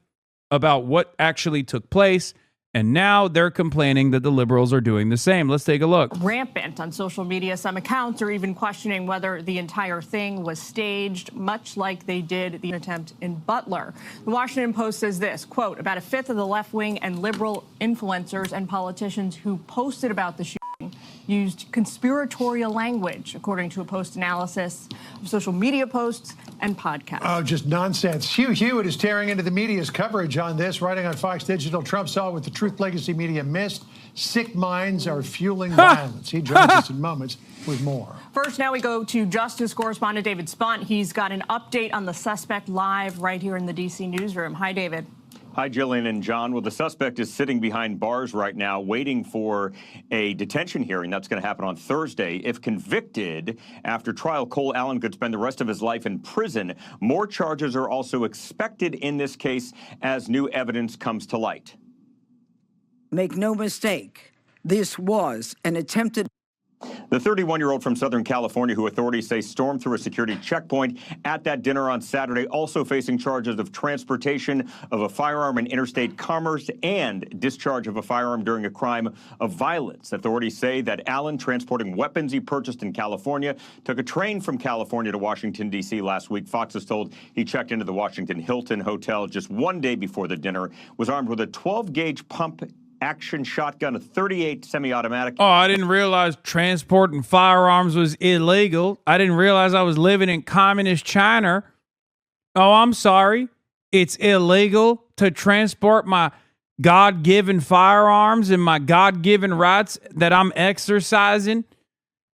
about what actually took place, and now they're complaining that the liberals are doing the same. Let's take a look. Rampant on social media. Some accounts are even questioning whether the entire thing was staged, much like they did the attempt in Butler. The Washington Post says this, quote, about a fifth of the left-wing and liberal influencers and politicians who posted about the shooting used conspiratorial language, according to a post-analysis of social media posts and podcasts. Oh, just nonsense. Hugh Hewitt is tearing into the media's coverage on this, writing on Fox Digital, Trump saw what the Truth Legacy media missed. Sick minds are fueling violence. He joins us in moments with more. First, now we go to Justice correspondent David Spunt. He's got an update on the suspect live right here in the D.C. newsroom. Hi, David. Hi, Jillian and John. Well, the suspect is sitting behind bars right now waiting for a detention hearing. That's going to happen on Thursday. If convicted after trial, Cole Allen could spend the rest of his life in prison. More charges are also expected in this case as new evidence comes to light. Make no mistake, this was an attempted... The 31-year-old from Southern California, who authorities say stormed through a security checkpoint at that dinner on Saturday, also facing charges of transportation of a firearm in interstate commerce and discharge of a firearm during a crime of violence. Authorities say that Allen, transporting weapons he purchased in California, took a train from California to Washington, D.C. last week. Fox is told he checked into the Washington Hilton Hotel just one day before the dinner, was armed with a 12-gauge pump action shotgun, a .38 semi-automatic. Oh, I didn't realize transporting firearms was illegal. I didn't realize I was living in communist China. Oh, I'm sorry. It's illegal to transport my God-given firearms and my God-given rights that I'm exercising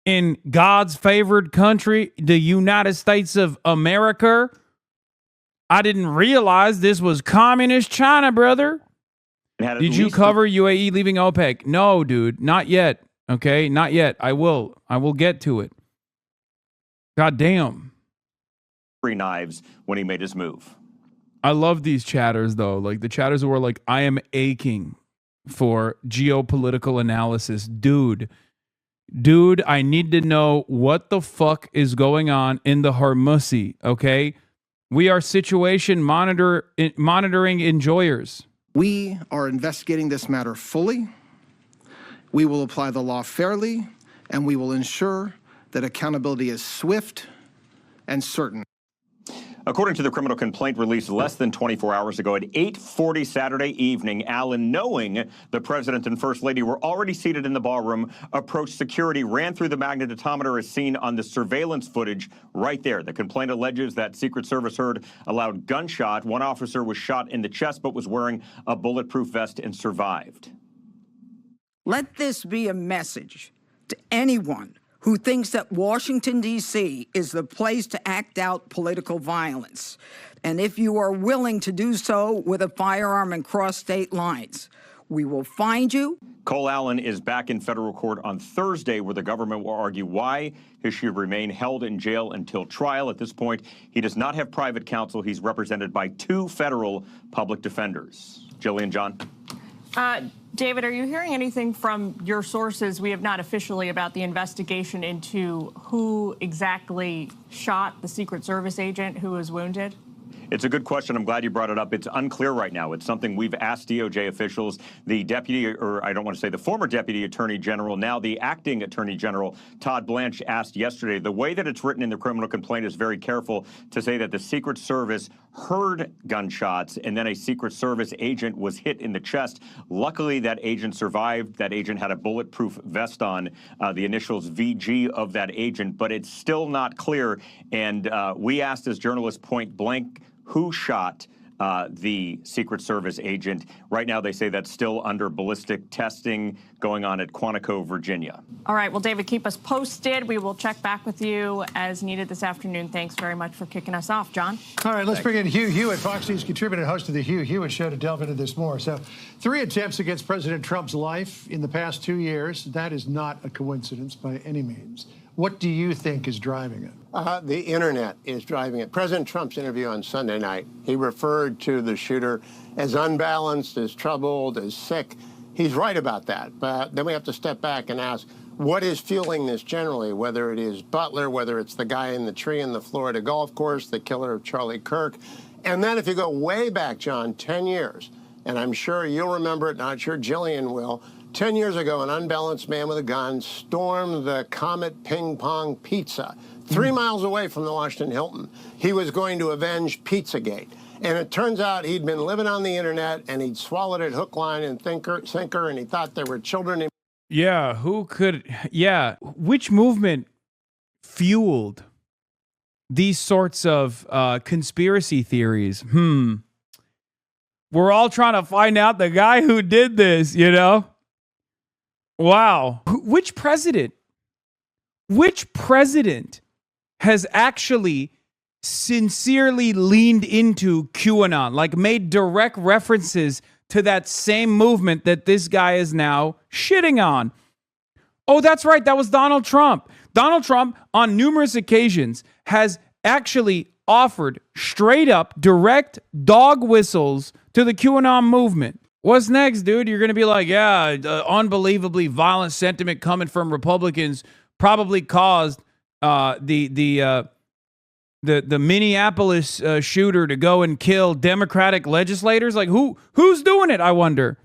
in God's favored country, the United States of America. I didn't realize this was communist China, brother. Did you cover UAE leaving OPEC? No, dude, not yet. Okay, not yet. I will get to it. God damn. 3 knives when he made his move. I love these chatters, though. Like the chatters who are like, I am aching for geopolitical analysis. Dude, I need to know what the fuck is going on in the Hormuzzi, okay? We are situation monitoring enjoyers. We are investigating this matter fully. We will apply the law fairly, and we will ensure that accountability is swift and certain. According to the criminal complaint released less than 24 hours ago at 8:40 Saturday evening, Allen, knowing the president and first lady were already seated in the ballroom, approached security, ran through the magnetometer as seen on the surveillance footage right there. The complaint alleges that Secret Service heard a loud gunshot. One officer was shot in the chest but was wearing a bulletproof vest and survived. Let this be a message to anyone who thinks that Washington, D.C. is the place to act out political violence. And if you are willing to do so with a firearm and cross state lines, we will find you. Cole Allen is back in federal court on Thursday, where the government will argue why he should remain held in jail until trial. At this point, he does not have private counsel. He's represented by 2 federal public defenders. Jillian, John. David, are you hearing anything from your sources? We have not officially about the investigation into who exactly shot the Secret Service agent who was wounded. It's a good question. I'm glad you brought it up. It's unclear right now. It's something we've asked DOJ officials. The deputy, or I don't want to say the former deputy attorney general, now the acting attorney general, Todd Blanche, asked yesterday. The way that it's written in the criminal complaint is very careful to say that the Secret Service heard gunshots and then a Secret Service agent was hit in the chest. Luckily, that agent survived. That agent had a bulletproof vest on, the initials VG of that agent, but it's still not clear. And we asked as journalists point blank who shot the Secret Service agent. Right now, they say that's still under ballistic testing going on at Quantico, Virginia. All right. Well, David, keep us posted. We will check back with you as needed this afternoon. Thanks very much for kicking us off, John. All right, let's bring in Hugh Hewitt, Fox News contributor, host of the Hugh Hewitt Show, to delve into this more. So 3 attempts against President Trump's life in the past 2 years. That is not a coincidence by any means. What do you think is driving it? The internet is driving it. President Trump's interview on Sunday night, he referred to the shooter as unbalanced, as troubled, as sick. He's right about that. But then we have to step back and ask, what is fueling this generally, whether it is Butler, whether it's the guy in the tree in the Florida golf course, the killer of Charlie Kirk. And then if you go way back, John, 10 years, and I'm sure you'll remember it, not sure Jillian will, 10 years ago, an unbalanced man with a gun stormed the Comet Ping Pong Pizza, 3 miles away from the Washington Hilton. He was going to avenge Pizzagate. And it turns out he'd been living on the internet and he'd swallowed it hook, line, and sinker, and he thought there were children in. Yeah, who could? Yeah, which movement fueled these sorts of conspiracy theories? We're all trying to find out the guy who did this, you know? Wow. Which president has actually sincerely leaned into QAnon, like made direct references to that same movement that this guy is now shitting on? Oh, that's right. That was Donald Trump. Donald Trump, on numerous occasions, has actually offered straight up direct dog whistles to the QAnon movement. What's next, dude? You're going to be like, yeah, unbelievably violent sentiment coming from Republicans probably caused the Minneapolis shooter to go and kill Democratic legislators. Like, who's doing it, I wonder?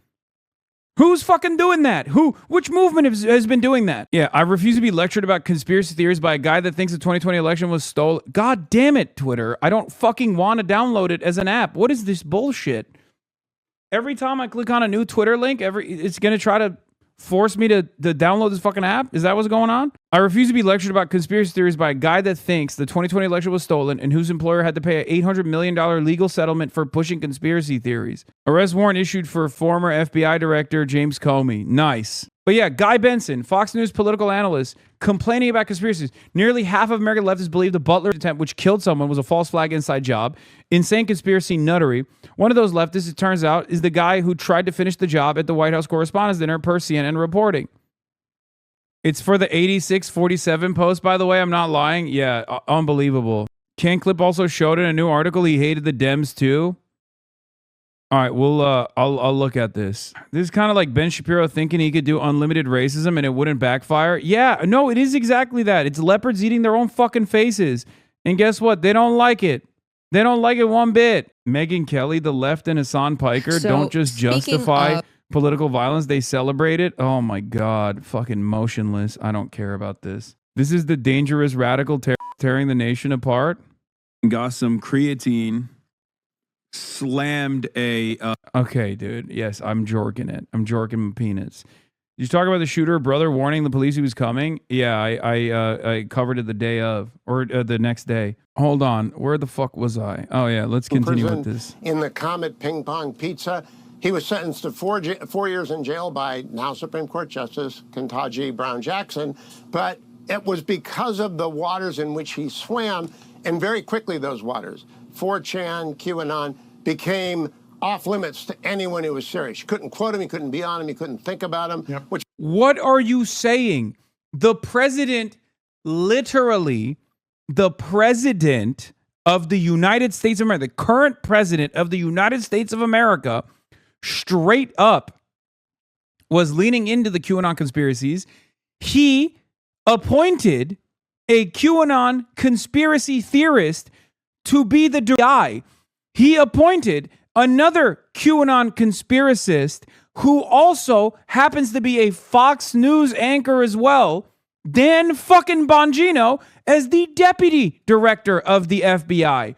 Who's fucking doing that? Which movement has been doing that? Yeah, I refuse to be lectured about conspiracy theories by a guy that thinks the 2020 election was stolen. God damn it, Twitter. I don't fucking want to download it as an app. What is this bullshit? Every time I click on a new Twitter link, it's going to try to force me to download this fucking app? Is that what's going on? I refuse to be lectured about conspiracy theories by a guy that thinks the 2020 election was stolen and whose employer had to pay an $800 million legal settlement for pushing conspiracy theories. Arrest warrant issued for former FBI Director James Comey. Nice. But yeah, Guy Benson, Fox News political analyst, complaining about conspiracies. Nearly half of American leftists believe the Butler attempt, which killed someone, was a false flag inside job. Insane conspiracy nuttery. One of those leftists, it turns out, is the guy who tried to finish the job at the White House Correspondents' Dinner per CNN reporting. It's for the 8647 post, by the way. I'm not lying. Yeah, unbelievable. Ken Clip also showed in a new article he hated the Dems too. All right, I'll look at this. This is kind of like Ben Shapiro thinking he could do unlimited racism and it wouldn't backfire. Yeah, no, it is exactly that. It's leopards eating their own fucking faces. And guess what? They don't like it. They don't like it one bit. Megyn Kelly, the left, and Hasan Piker don't just justify political violence. They celebrate it. Oh my God. Fucking motionless. I don't care about this. This is the dangerous radical tearing the nation apart. Got some creatine. Slammed a okay, dude. Yes, I'm jorking it. I'm jorking my peanuts. Did you talk about the shooter brother warning the police he was coming? Yeah, I covered it the day of, or the next day. Hold on, where the fuck was I? Oh yeah, let's continue with this. In the Comet Ping Pong Pizza, he was sentenced to 4 years in jail by now Supreme Court Justice Ketanji Brown Jackson, but it was because of the waters in which he swam, and very quickly those waters, 4chan, QAnon, became off limits to anyone who was serious. You couldn't quote him, you couldn't be on him, you couldn't think about him. Yep. What are you saying? The president, literally, the president of the United States of America, the current president of the United States of America, straight up was leaning into the QAnon conspiracies. He appointed a QAnon conspiracy theorist to be the guy. he appointed another QAnon conspiracist who also happens to be a Fox News anchor as well, Dan fucking Bongino, as the deputy director of the FBI.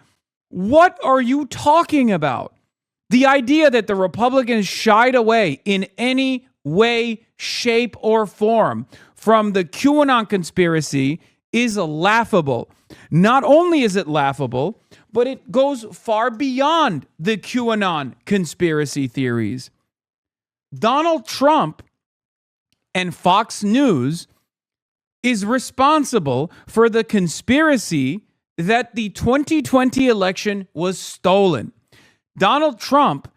What are you talking about? The idea that the Republicans shied away in any way, shape, or form from the QAnon conspiracy is laughable. Not only is it laughable, but it goes far beyond the QAnon conspiracy theories. Donald Trump and Fox News is responsible for the conspiracy that the 2020 election was stolen. Donald Trump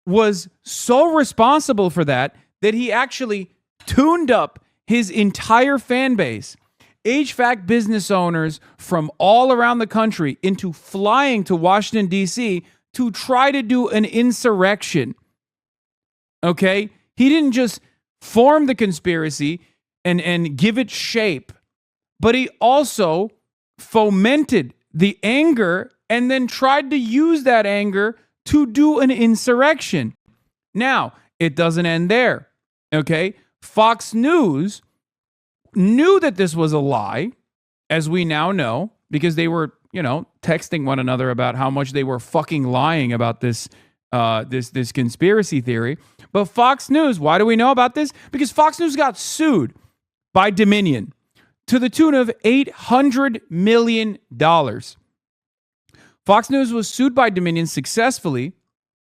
was so responsible for that he actually tuned up his entire fan base, HVAC business owners from all around the country, into flying to Washington, D.C. to try to do an insurrection. Okay? He didn't just form the conspiracy and give it shape, but he also fomented the anger and then tried to use that anger to do an insurrection. Now, it doesn't end there. Okay? Fox News knew that this was a lie, as we now know, because they were, texting one another about how much they were fucking lying about this conspiracy theory. But Fox News, why do we know about this? Because Fox News got sued by Dominion to the tune of $800 million. Fox News was sued by Dominion successfully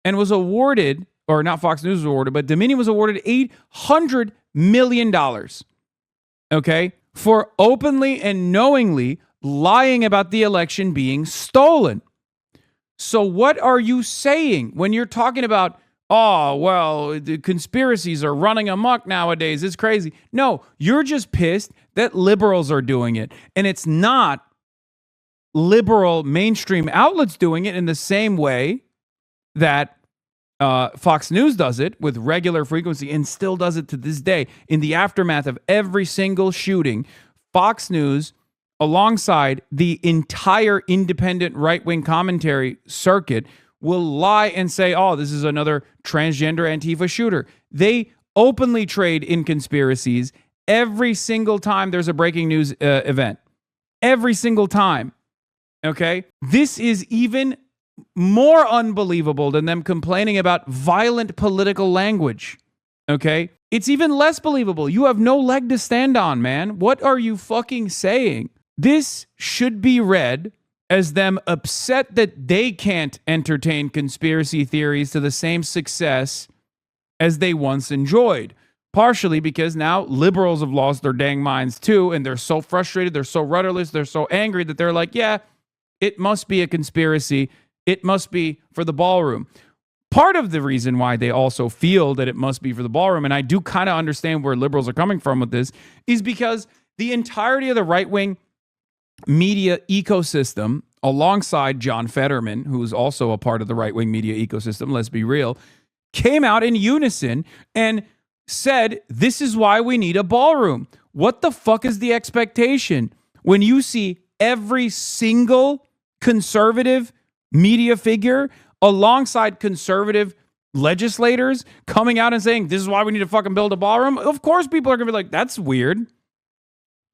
and was awarded, or not Fox News was awarded, but Dominion was awarded $800 million. Okay? For openly and knowingly lying about the election being stolen. So what are you saying when you're talking about, oh, well, the conspiracies are running amok nowadays, it's crazy? No, you're just pissed that liberals are doing it. And it's not liberal mainstream outlets doing it in the same way that Fox News does it with regular frequency and still does it to this day. In the aftermath of every single shooting, Fox News, alongside the entire independent right-wing commentary circuit, will lie and say, oh, this is another transgender Antifa shooter. They openly trade in conspiracies every single time there's a breaking news event. Every single time. Okay? This is even more unbelievable than them complaining about violent political language. Okay? It's even less believable. You have no leg to stand on, man. What are you fucking saying? This should be read as them upset that they can't entertain conspiracy theories to the same success as they once enjoyed. Partially because now liberals have lost their dang minds too, and they're so frustrated, they're so rudderless, they're so angry that they're like, yeah, it must be a conspiracy. It must be for the ballroom. Part of the reason why they also feel that it must be for the ballroom, and I do kind of understand where liberals are coming from with this, is because the entirety of the right-wing media ecosystem, alongside John Fetterman, who's also a part of the right-wing media ecosystem, let's be real, came out in unison and said, this is why we need a ballroom. What the fuck is the expectation when you see every single conservative media figure alongside conservative legislators coming out and saying, this is why we need to fucking build a ballroom? Of course people are going to be like, that's weird.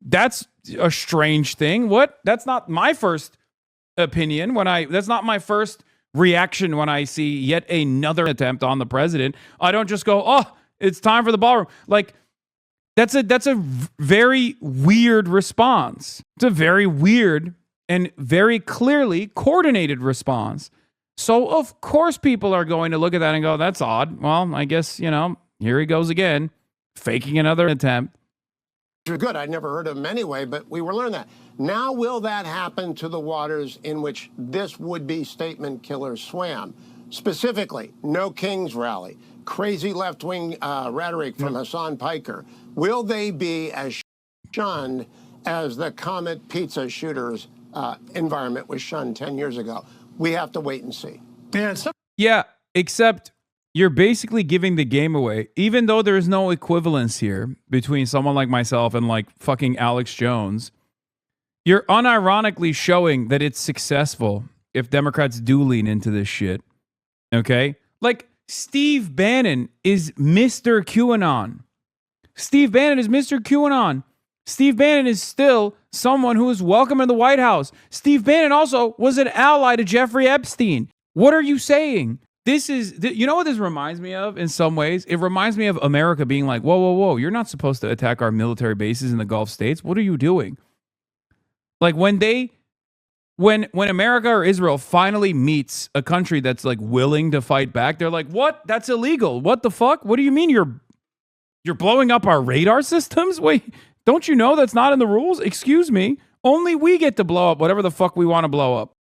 That's a strange thing. What? That's not my first opinion that's not my first reaction when I see yet another attempt on the president. I don't just go, oh, it's time for the ballroom. Like, that's a very weird response. It's a very weird and very clearly coordinated response. So, of course, people are going to look at that and go, that's odd. Well, I guess, here he goes again, faking another attempt. Good. I'd never heard of him anyway, but we were learning that. Now, will that happen to the waters in which this would-be statement killer swam? Specifically, no Kings rally, crazy left-wing rhetoric from Hasan Piker. Will they be as shunned as the Comet Pizza shooters environment was shunned 10 years ago? We have to wait and see. Yeah, except you're basically giving the game away, even though there's no equivalence here between someone like myself and like fucking Alex Jones. You're unironically showing that it's successful if Democrats do lean into this shit. Okay? Like, Steve Bannon is Mr. QAnon. Steve Bannon is Mr. QAnon. Steve Bannon is still someone who is welcome in the White House. Steve Bannon also was an ally to Jeffrey Epstein. What are you saying? This is, you know what this reminds me of in some ways? It reminds me of America being like, whoa, whoa, whoa, you're not supposed to attack our military bases in the Gulf states. What are you doing? Like when America or Israel finally meets a country that's like willing to fight back, they're like, what? That's illegal. What the fuck? What do you mean you're blowing up our radar systems? Wait, don't you know that's not in the rules? Excuse me. Only we get to blow up whatever the fuck we want to blow up.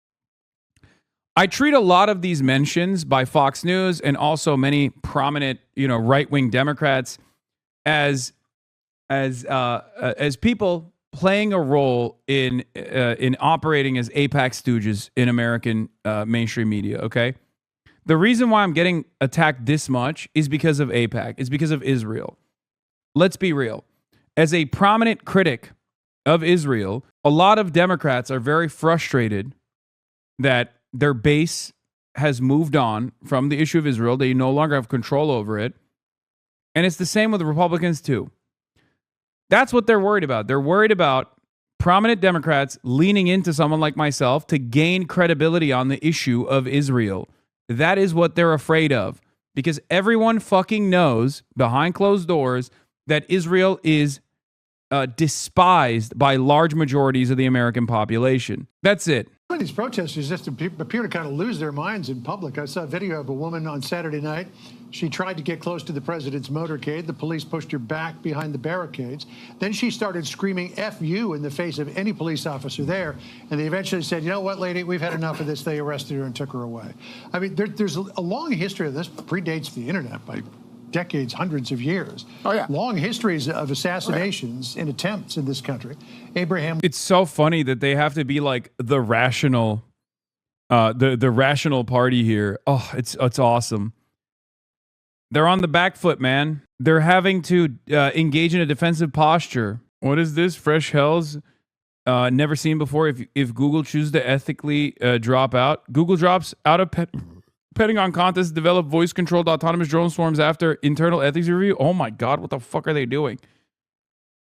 I treat a lot of these mentions by Fox News and also many prominent, right-wing Democrats as people playing a role in operating as AIPAC stooges in American mainstream media. Okay, the reason why I'm getting attacked this much is because of AIPAC. It's because of Israel. Let's be real. As a prominent critic of Israel, a lot of Democrats are very frustrated that their base has moved on from the issue of Israel. They no longer have control over it. And it's the same with the Republicans too. That's what they're worried about. They're worried about prominent Democrats leaning into someone like myself to gain credibility on the issue of Israel. That is what they're afraid of, because everyone fucking knows behind closed doors that Israel is despised by large majorities of the American population. That's it. Some of these protesters just appear to kind of lose their minds in public. I saw a video of a woman on Saturday night. She tried to get close to the president's motorcade. The police pushed her back behind the barricades. Then she started screaming F you in the face of any police officer there. And they eventually said, you know what, lady, we've had enough of this. They arrested her and took her away. I mean, there's a long history of this. Predates the internet by decades, hundreds of years. Oh, yeah. Long histories of assassinations and attempts in this country. Abraham. It's so funny that they have to be like the rational, the rational party here. Oh, it's awesome. They're on the back foot, man. They're having to engage in a defensive posture. What is this? Fresh hells never seen before. If Google chooses to ethically drop out, Google drops out of Pentagon contest, develop voice-controlled autonomous drone swarms after internal ethics review. Oh my God, what the fuck are they doing?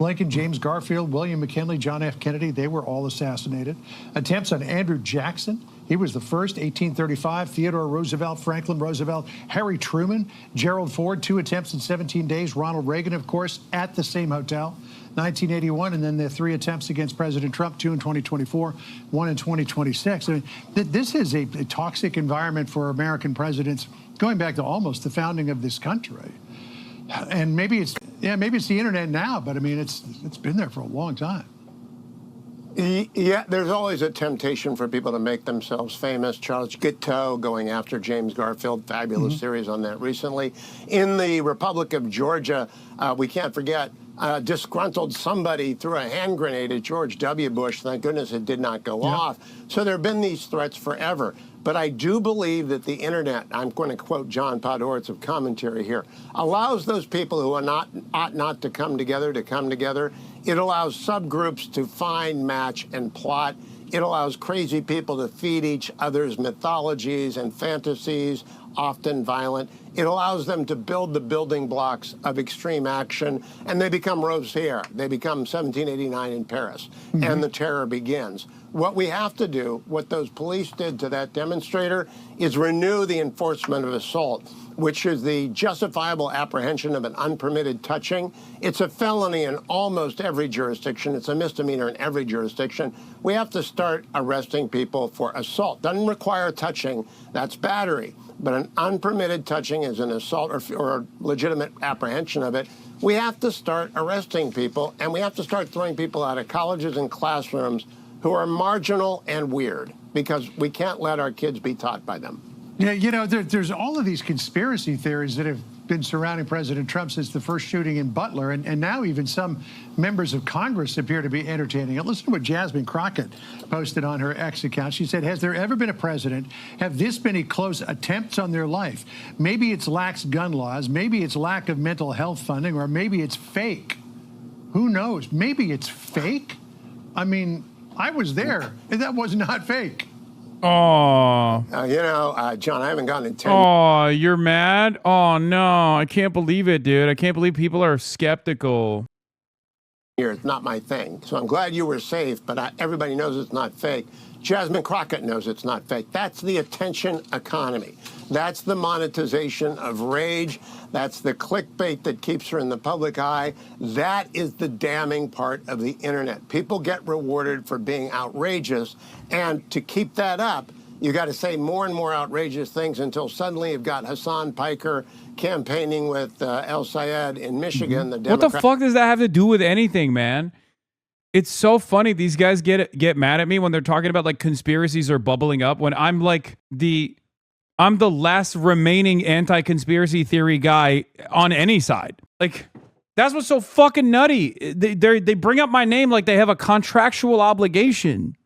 Lincoln, James Garfield, William McKinley, John F. Kennedy, they were all assassinated. Attempts on Andrew Jackson, he was the first, 1835. Theodore Roosevelt, Franklin Roosevelt, Harry Truman, Gerald Ford, 2 attempts in 17 days. Ronald Reagan, of course, at the same hotel, 1981. And then the 3 attempts against President Trump, 2 in 2024, 1 in 2026. I mean, this is a toxic environment for American presidents going back to almost the founding of this country. And maybe it's the internet now, but I mean, it's been there for a long time. Yeah, there's always a temptation for people to make themselves famous. Charles Guiteau going after James Garfield, fabulous series on that recently. In the Republic of Georgia, we can't forget, disgruntled somebody threw a hand grenade at George W. Bush. Thank goodness it did not go off. So there have been these threats forever. But I do believe that the internet, I'm going to quote John Podhoretz of commentary here, allows those people who ought not to come together to come together. It allows subgroups to find, match, and plot. It allows crazy people to feed each other's mythologies and fantasies, often violent. It allows them to build the building blocks of extreme action, and they become Robespierre. They become 1789 in Paris, and the terror begins. What we have to do, what those police did to that demonstrator, is renew the enforcement of assault, which is the justifiable apprehension of an unpermitted touching. It's a felony in almost every jurisdiction. It's a misdemeanor in every jurisdiction. We have to start arresting people for assault. Doesn't require touching. That's battery. But an unpermitted touching is an assault or a legitimate apprehension of it. We have to start arresting people, and we have to start throwing people out of colleges and classrooms who are marginal and weird, because we can't let our kids be taught by them. Yeah, you know, there's all of these conspiracy theories that have been surrounding President Trump since the first shooting in Butler, and now even some members of Congress appear to be entertaining it. Listen to what Jasmine Crockett posted on her X account. She said, has there ever been a president have this many close attempts on their life? Maybe it's lax gun laws, maybe it's lack of mental health funding, or maybe it's fake. Who knows? Maybe it's fake? I mean, I was there, and that was not fake. Oh. John, I haven't gone in 10 Oh, you're mad? Oh, no. I can't believe it, dude. I can't believe people are skeptical. years. It's not my thing. So I'm glad you were safe, but everybody knows it's not fake. Jasmine Crockett knows it's not fake. That's the attention economy. That's the monetization of rage. That's the clickbait that keeps her in the public eye. That is the damning part of the internet. People get rewarded for being outrageous, and to keep that up, you got to say more and more outrageous things until suddenly you've got Hasan Piker campaigning with El Sayed in Michigan. The What the fuck does that have to do with anything, man? It's so funny. These guys get mad at me when they're talking about like conspiracies are bubbling up when I'm like I'm the last remaining anti-conspiracy theory guy on any side. Like, that's what's so fucking nutty. They bring up my name like they have a contractual obligation.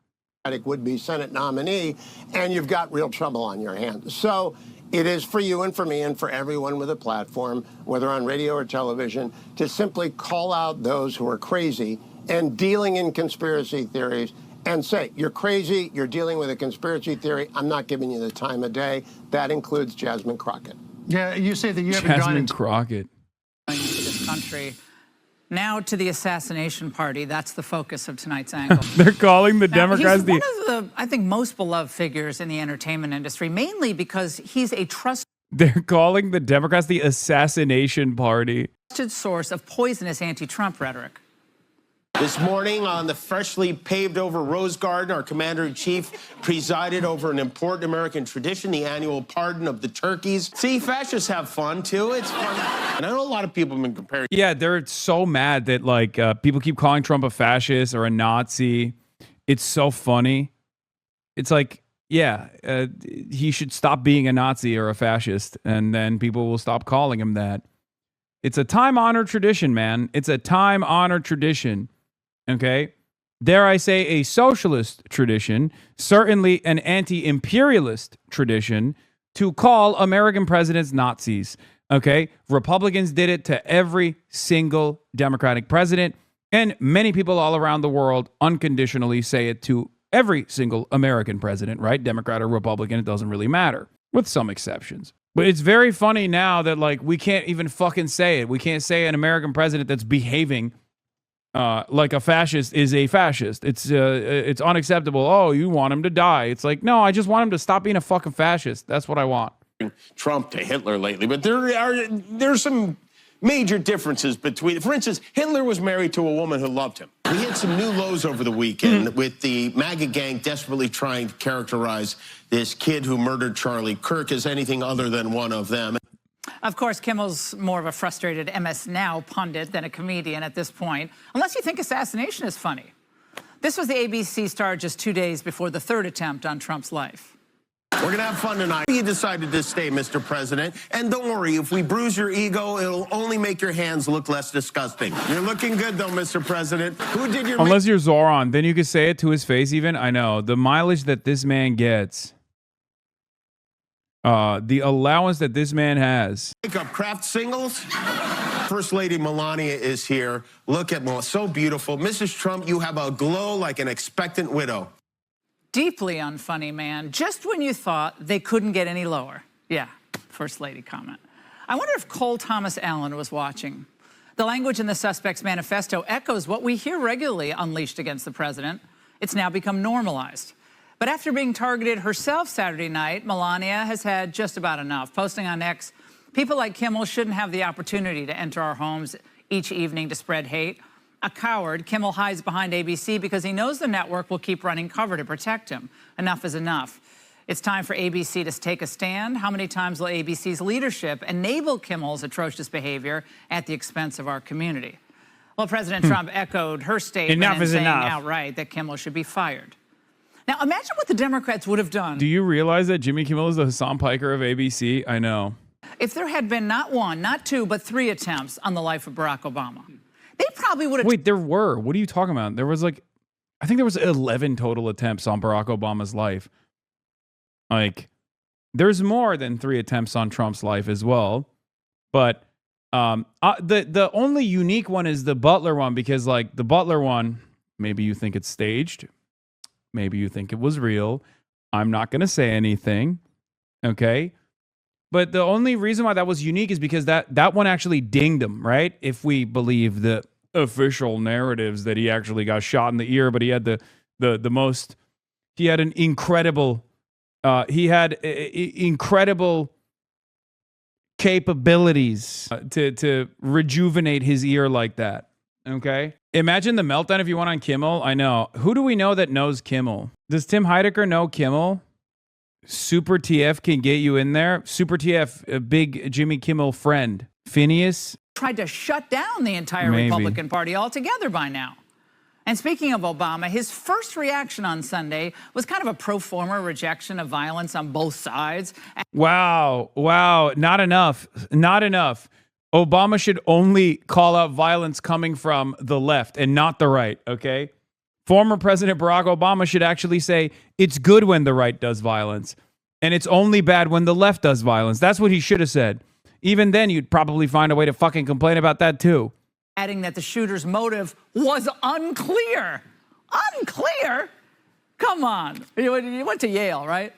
Would-be Senate nominee, and you've got real trouble on your hands. So it is for you and for me and for everyone with a platform, whether on radio or television, to simply call out those who are crazy and dealing in conspiracy theories and say, you're crazy, you're dealing with a conspiracy theory, I'm not giving you the time of day. That includes Jasmine Crockett. Yeah, you say that you haven't gone Jasmine into Crockett. To this country. Now to the assassination party. That's the focus of tonight's angle. They're calling the Now, Democrats he's one of the, I think, most beloved figures in the entertainment industry, mainly because he's a trusted They're calling the Democrats the assassination party. source of poisonous anti-Trump rhetoric. This morning on the freshly paved over Rose Garden, our commander-in-chief presided over an important American tradition, the annual pardon of the turkeys. See, fascists have fun, too. It's fun. And I know a lot of people have been comparing. Yeah, they're so mad that like people keep calling Trump a fascist or a Nazi. It's so funny. It's like, yeah, he should stop being a Nazi or a fascist, and then people will stop calling him that. It's a time-honored tradition, man. It's a time-honored tradition. Okay? Dare I say a socialist tradition, certainly an anti-imperialist tradition, to call American presidents Nazis. Okay? Republicans did it to every single Democratic president, and many people all around the world unconditionally say it to every single American president, right? Democrat or Republican, it doesn't really matter, with some exceptions. But it's very funny now that like we can't even fucking say it. We can't say an American president that's behaving like a fascist is a fascist. It's unacceptable. Oh, you want him to die. It's like, no, I just want him to stop being a fucking fascist. That's what I want. Trump to Hitler lately, but there's some major differences between, for instance, Hitler was married to a woman who loved him. We had some new lows over the weekend with the MAGA gang desperately trying to characterize this kid who murdered Charlie Kirk as anything other than one of them. Of course, Kimmel's more of a frustrated MS Now pundit than a comedian at this point, unless you think assassination is funny. This was the ABC star just 2 days before the third attempt on Trump's life. We're going to have fun tonight. You decided to stay, Mr. President. And don't worry, if we bruise your ego, it'll only make your hands look less disgusting. You're looking good, though, Mr. President. Who did your... Unless you're Zoran, then you could say it to his face even. I know. The mileage that this man gets... the allowance that this man has. Makeup craft singles. First Lady Melania is here. Look at Melania, so beautiful. Mrs. Trump, you have a glow like an expectant widow. Deeply unfunny, man. Just when you thought they couldn't get any lower. Yeah, First Lady comment. I wonder if Cole Thomas Allen was watching. The language in the suspect's manifesto echoes what we hear regularly unleashed against the president. It's now become normalized. But after being targeted herself Saturday night, Melania has had just about enough. Posting on X, people like Kimmel shouldn't have the opportunity to enter our homes each evening to spread hate. A coward, Kimmel hides behind ABC because he knows the network will keep running cover to protect him. Enough is enough. It's time for ABC to take a stand. How many times will ABC's leadership enable Kimmel's atrocious behavior at the expense of our community? Well, President Trump echoed her statement and saying outright that Kimmel should be fired. Now, imagine what the Democrats would have done. Do you realize that Jimmy Kimmel is the Hasan Piker of ABC? I know. If there had been not one, not two, but 3 attempts on the life of Barack Obama. They probably would have... Wait, there were. What are you talking about? There was like, I think there was 11 total attempts on Barack Obama's life. Like, there's more than 3 attempts on Trump's life as well. But the only unique one is the Butler one, because like the Butler one, maybe you think it's staged. Maybe you think it was real. I'm not going to say anything. Okay. But the only reason why that was unique is because that one actually dinged him, right? If we believe the official narratives that he actually got shot in the ear, but he had he had an incredible, incredible capabilities to rejuvenate his ear like that. Okay. Imagine the meltdown if you went on Kimmel. I know. Who do we know that knows Kimmel? Does Tim Heidecker know Kimmel? Super TF can get you in there. Super TF, a big Jimmy Kimmel friend. Phineas? Tried to shut down the entire Maybe. Republican Party altogether by now. And speaking of Obama, his first reaction on Sunday was kind of a pro forma rejection of violence on both sides. Wow. Not enough. Obama should only call out violence coming from the left and not the right, okay? Former President Barack Obama should actually say, it's good when the right does violence, and it's only bad when the left does violence. That's what he should have said. Even then, you'd probably find a way to fucking complain about that too. Adding that the shooter's motive was unclear. Unclear? Come on. You went to Yale, right?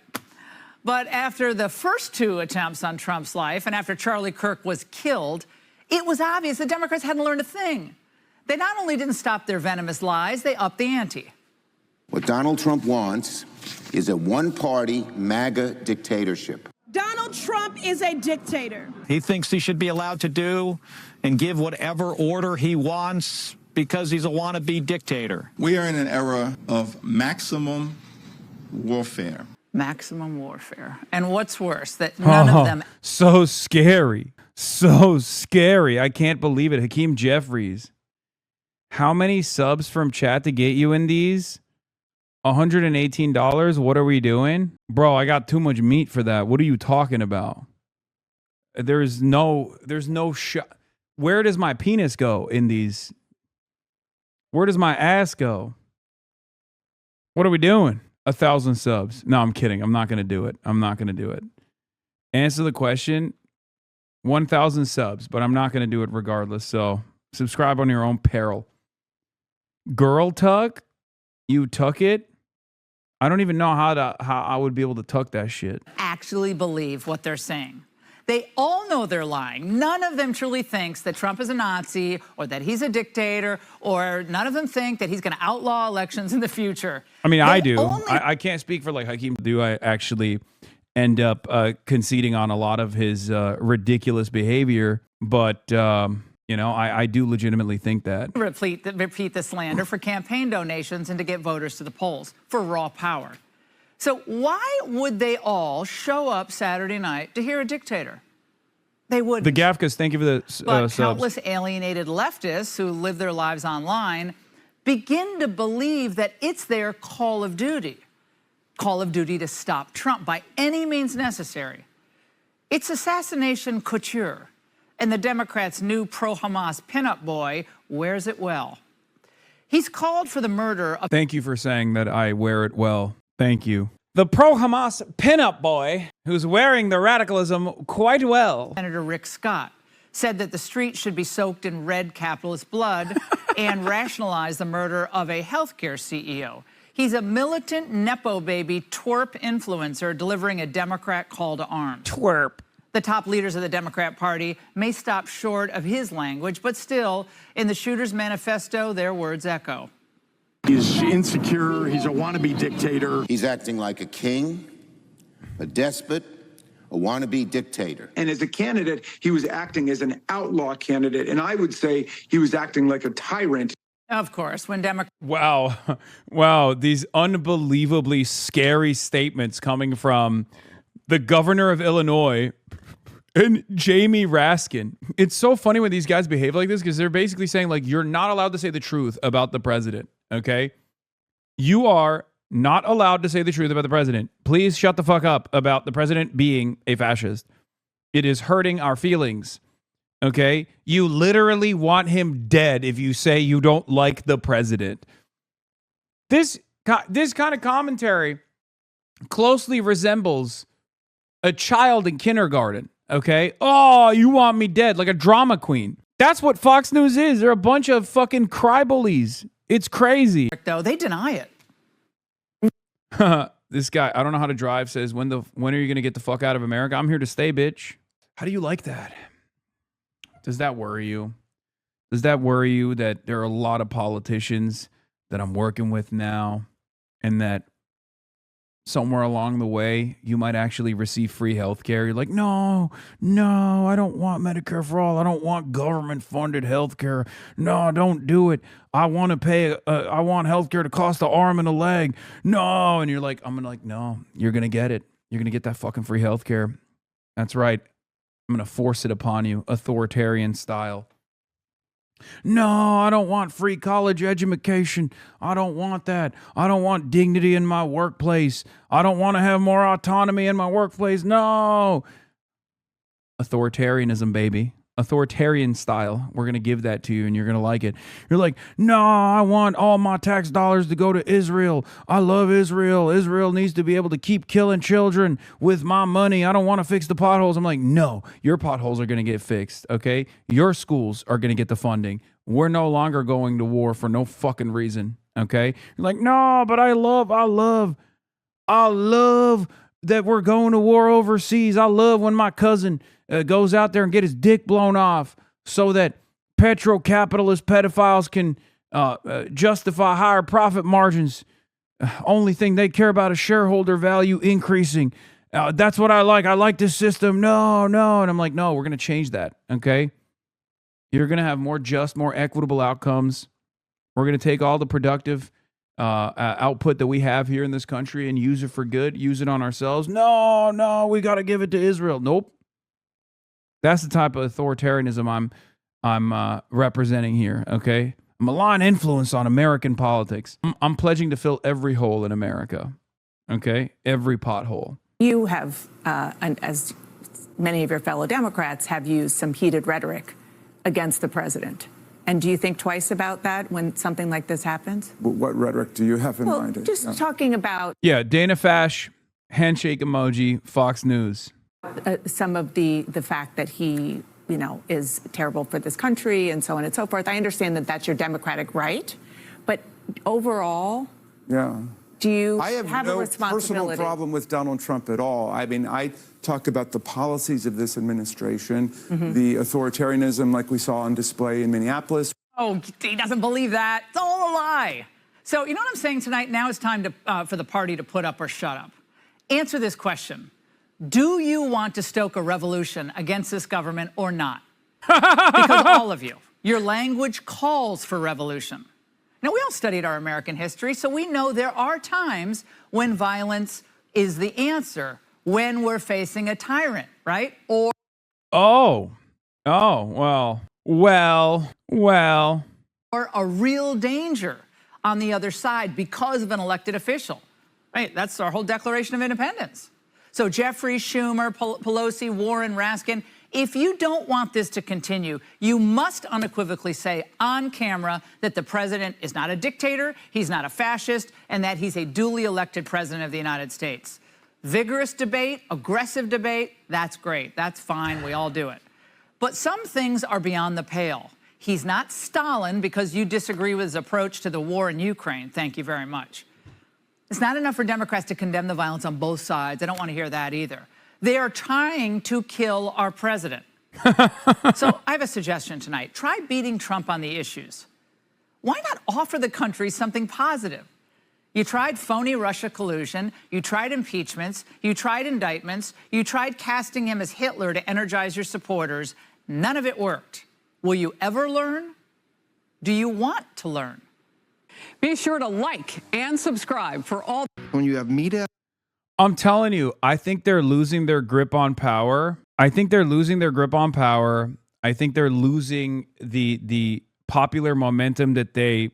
But after the first two attempts on Trump's life and after Charlie Kirk was killed, it was obvious the Democrats hadn't learned a thing. They not only didn't stop their venomous lies, they upped the ante. What Donald Trump wants is a one-party MAGA dictatorship. Donald Trump is a dictator. He thinks he should be allowed to do and give whatever order he wants because he's a wannabe dictator. We are in an era of maximum warfare. Maximum warfare. And what's worse, that none of them... So scary. So scary. I can't believe it. Hakeem Jeffries. How many subs from chat to get you in these? $118? What are we doing? Bro, I got too much meat for that. What are you talking about? There's no shot. Where does my penis go in these? Where does my ass go? What are we doing? 1,000 subs. No, I'm kidding. I'm not going to do it. Answer the question. 1,000 subs, but I'm not going to do it regardless. So subscribe on your own peril. Girl tuck? You tuck it? I don't even know how I would be able to tuck that shit. Actually believe what they're saying. They all know they're lying. None of them truly thinks that Trump is a Nazi or that he's a dictator, or none of them think that he's going to outlaw elections in the future. I mean, I do. I can't speak for like Hakeem. Do I actually end up conceding on a lot of his ridiculous behavior? But, I do legitimately think that. Repeat the slander for campaign donations and to get voters to the polls for raw power. So why would they all show up Saturday night to hear a dictator? They wouldn't. The Gafkas, thank you for the But subs. countless alienated leftists who live their lives online begin to believe that it's their call of duty to stop Trump by any means necessary. It's assassination couture, and the Democrats' new pro-Hamas pinup boy wears it well. He's called for the murder of... Thank you for saying that I wear it well. Thank you. The pro-Hamas pinup boy, who's wearing the radicalism quite well. Senator Rick Scott said that the streets should be soaked in red capitalist blood and rationalize the murder of a healthcare CEO. He's a militant Nepo baby twerp influencer delivering a Democrat call to arms. Twerp. The top leaders of the Democrat Party may stop short of his language, but still, in the shooter's manifesto, their words echo. He's insecure. He's a wannabe dictator. He's acting like a king, a despot, a wannabe dictator. And as a candidate, he was acting as an outlaw candidate. And I would say he was acting like a tyrant. Of course, when Democrats... Wow, these unbelievably scary statements coming from the governor of Illinois and Jamie Raskin. It's so funny when these guys behave like this because they're basically saying, like, you're not allowed to say the truth about the president, okay? You are not allowed to say the truth about the president. Please shut the fuck up about the president being a fascist. It is hurting our feelings, okay? You literally want him dead if you say you don't like the president. This kind of commentary closely resembles a child in kindergarten. Okay. Oh, you want me dead, like a drama queen. That's what Fox News is. They're a bunch of fucking cry bullies. It's crazy. Though they deny it. This guy, I don't know how to drive, says, when are you going to get the fuck out of America? I'm here to stay, bitch. How do you like that? Does that worry you? Does that worry you that there are a lot of politicians that I'm working with now, and that somewhere along the way, you might actually receive free health care? You're like, no, I don't want Medicare for all. I don't want government-funded health care. No, don't do it. I want to pay, I want health care to cost an arm and a leg. No. And you're like, no, you're going to get it. You're going to get that fucking free health care. That's right. I'm going to force it upon you, authoritarian style. No, I don't want free college education. I don't want that. I don't want dignity in my workplace. I don't want to have more autonomy in my workplace. No. Authoritarianism, baby. Authoritarian style. We're going to give that to you, and you're going to like it. You're like, no, I want all my tax dollars to go to Israel. I love Israel. Israel needs to be able to keep killing children with my money. I don't want to fix the potholes. I'm like, no, your potholes are going to get fixed, okay? Your schools are going to get the funding. We're no longer going to war for no fucking reason, okay? You're like, no, but I love that we're going to war overseas. I love when my cousin goes out there and get his dick blown off so that petro-capitalist pedophiles can justify higher profit margins. Only thing they care about is shareholder value increasing. That's what I like. I like this system. No. And I'm like, no, we're going to change that, okay? You're going to have more just, more equitable outcomes. We're going to take all the productive output that we have here in this country and use it for good, use it on ourselves. No, we got to give it to Israel. Nope. That's the type of authoritarianism I'm representing here, okay? Malign influence on American politics. I'm pledging to fill every hole in America, okay? Every pothole. You have, and as many of your fellow Democrats, have used some heated rhetoric against the president. And do you think twice about that when something like this happens? What rhetoric do you have in mind? Just talking about... Yeah, Dana Fash, handshake emoji, Fox News. Some of the fact that he, is terrible for this country and so on and so forth. I understand that that's your democratic right, but overall, do you I have a no responsibility? personal problem with Donald Trump at all. I mean, I talk about the policies of this administration, the authoritarianism like we saw on display in Minneapolis. Oh, he doesn't believe that. It's all a lie. So you know what I'm saying tonight? Now it's time for the party to put up or shut up. Answer this question. Do you want to stoke a revolution against this government or not? Because all of you, your language calls for revolution. Now, we all studied our American history, so we know there are times when violence is the answer, when we're facing a tyrant, right? Or or a real danger on the other side because of an elected official, right? That's our whole Declaration of Independence. So Jeffrey, Schumer, Pelosi, Warren, Raskin, if you don't want this to continue, you must unequivocally say on camera that the president is not a dictator, he's not a fascist, and that he's a duly elected president of the United States. Vigorous debate, aggressive debate, that's great. That's fine. We all do it. But some things are beyond the pale. He's not Stalin because you disagree with his approach to the war in Ukraine. Thank you very much. It's not enough for Democrats to condemn the violence on both sides. I don't want to hear that either. They are trying to kill our president. So I have a suggestion tonight. Try beating Trump on the issues. Why not offer the country something positive? You tried phony Russia collusion, you tried impeachments, you tried indictments, you tried casting him as Hitler to energize your supporters. None of it worked. Will you ever learn? Do you want to learn? Be sure to like and subscribe for all. When you have media. I'm telling you, I think they're losing their grip on power. I think they're losing the popular momentum that they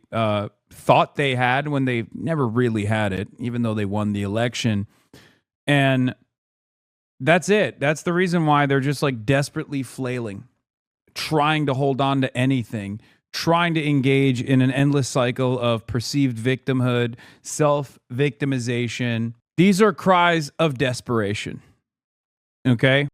thought they had when they never really had it, even though they won the election. And that's it. That's the reason why they're just like desperately flailing, trying to hold on to anything, trying to engage in an endless cycle of perceived victimhood, self-victimization. These are cries of desperation. Okay?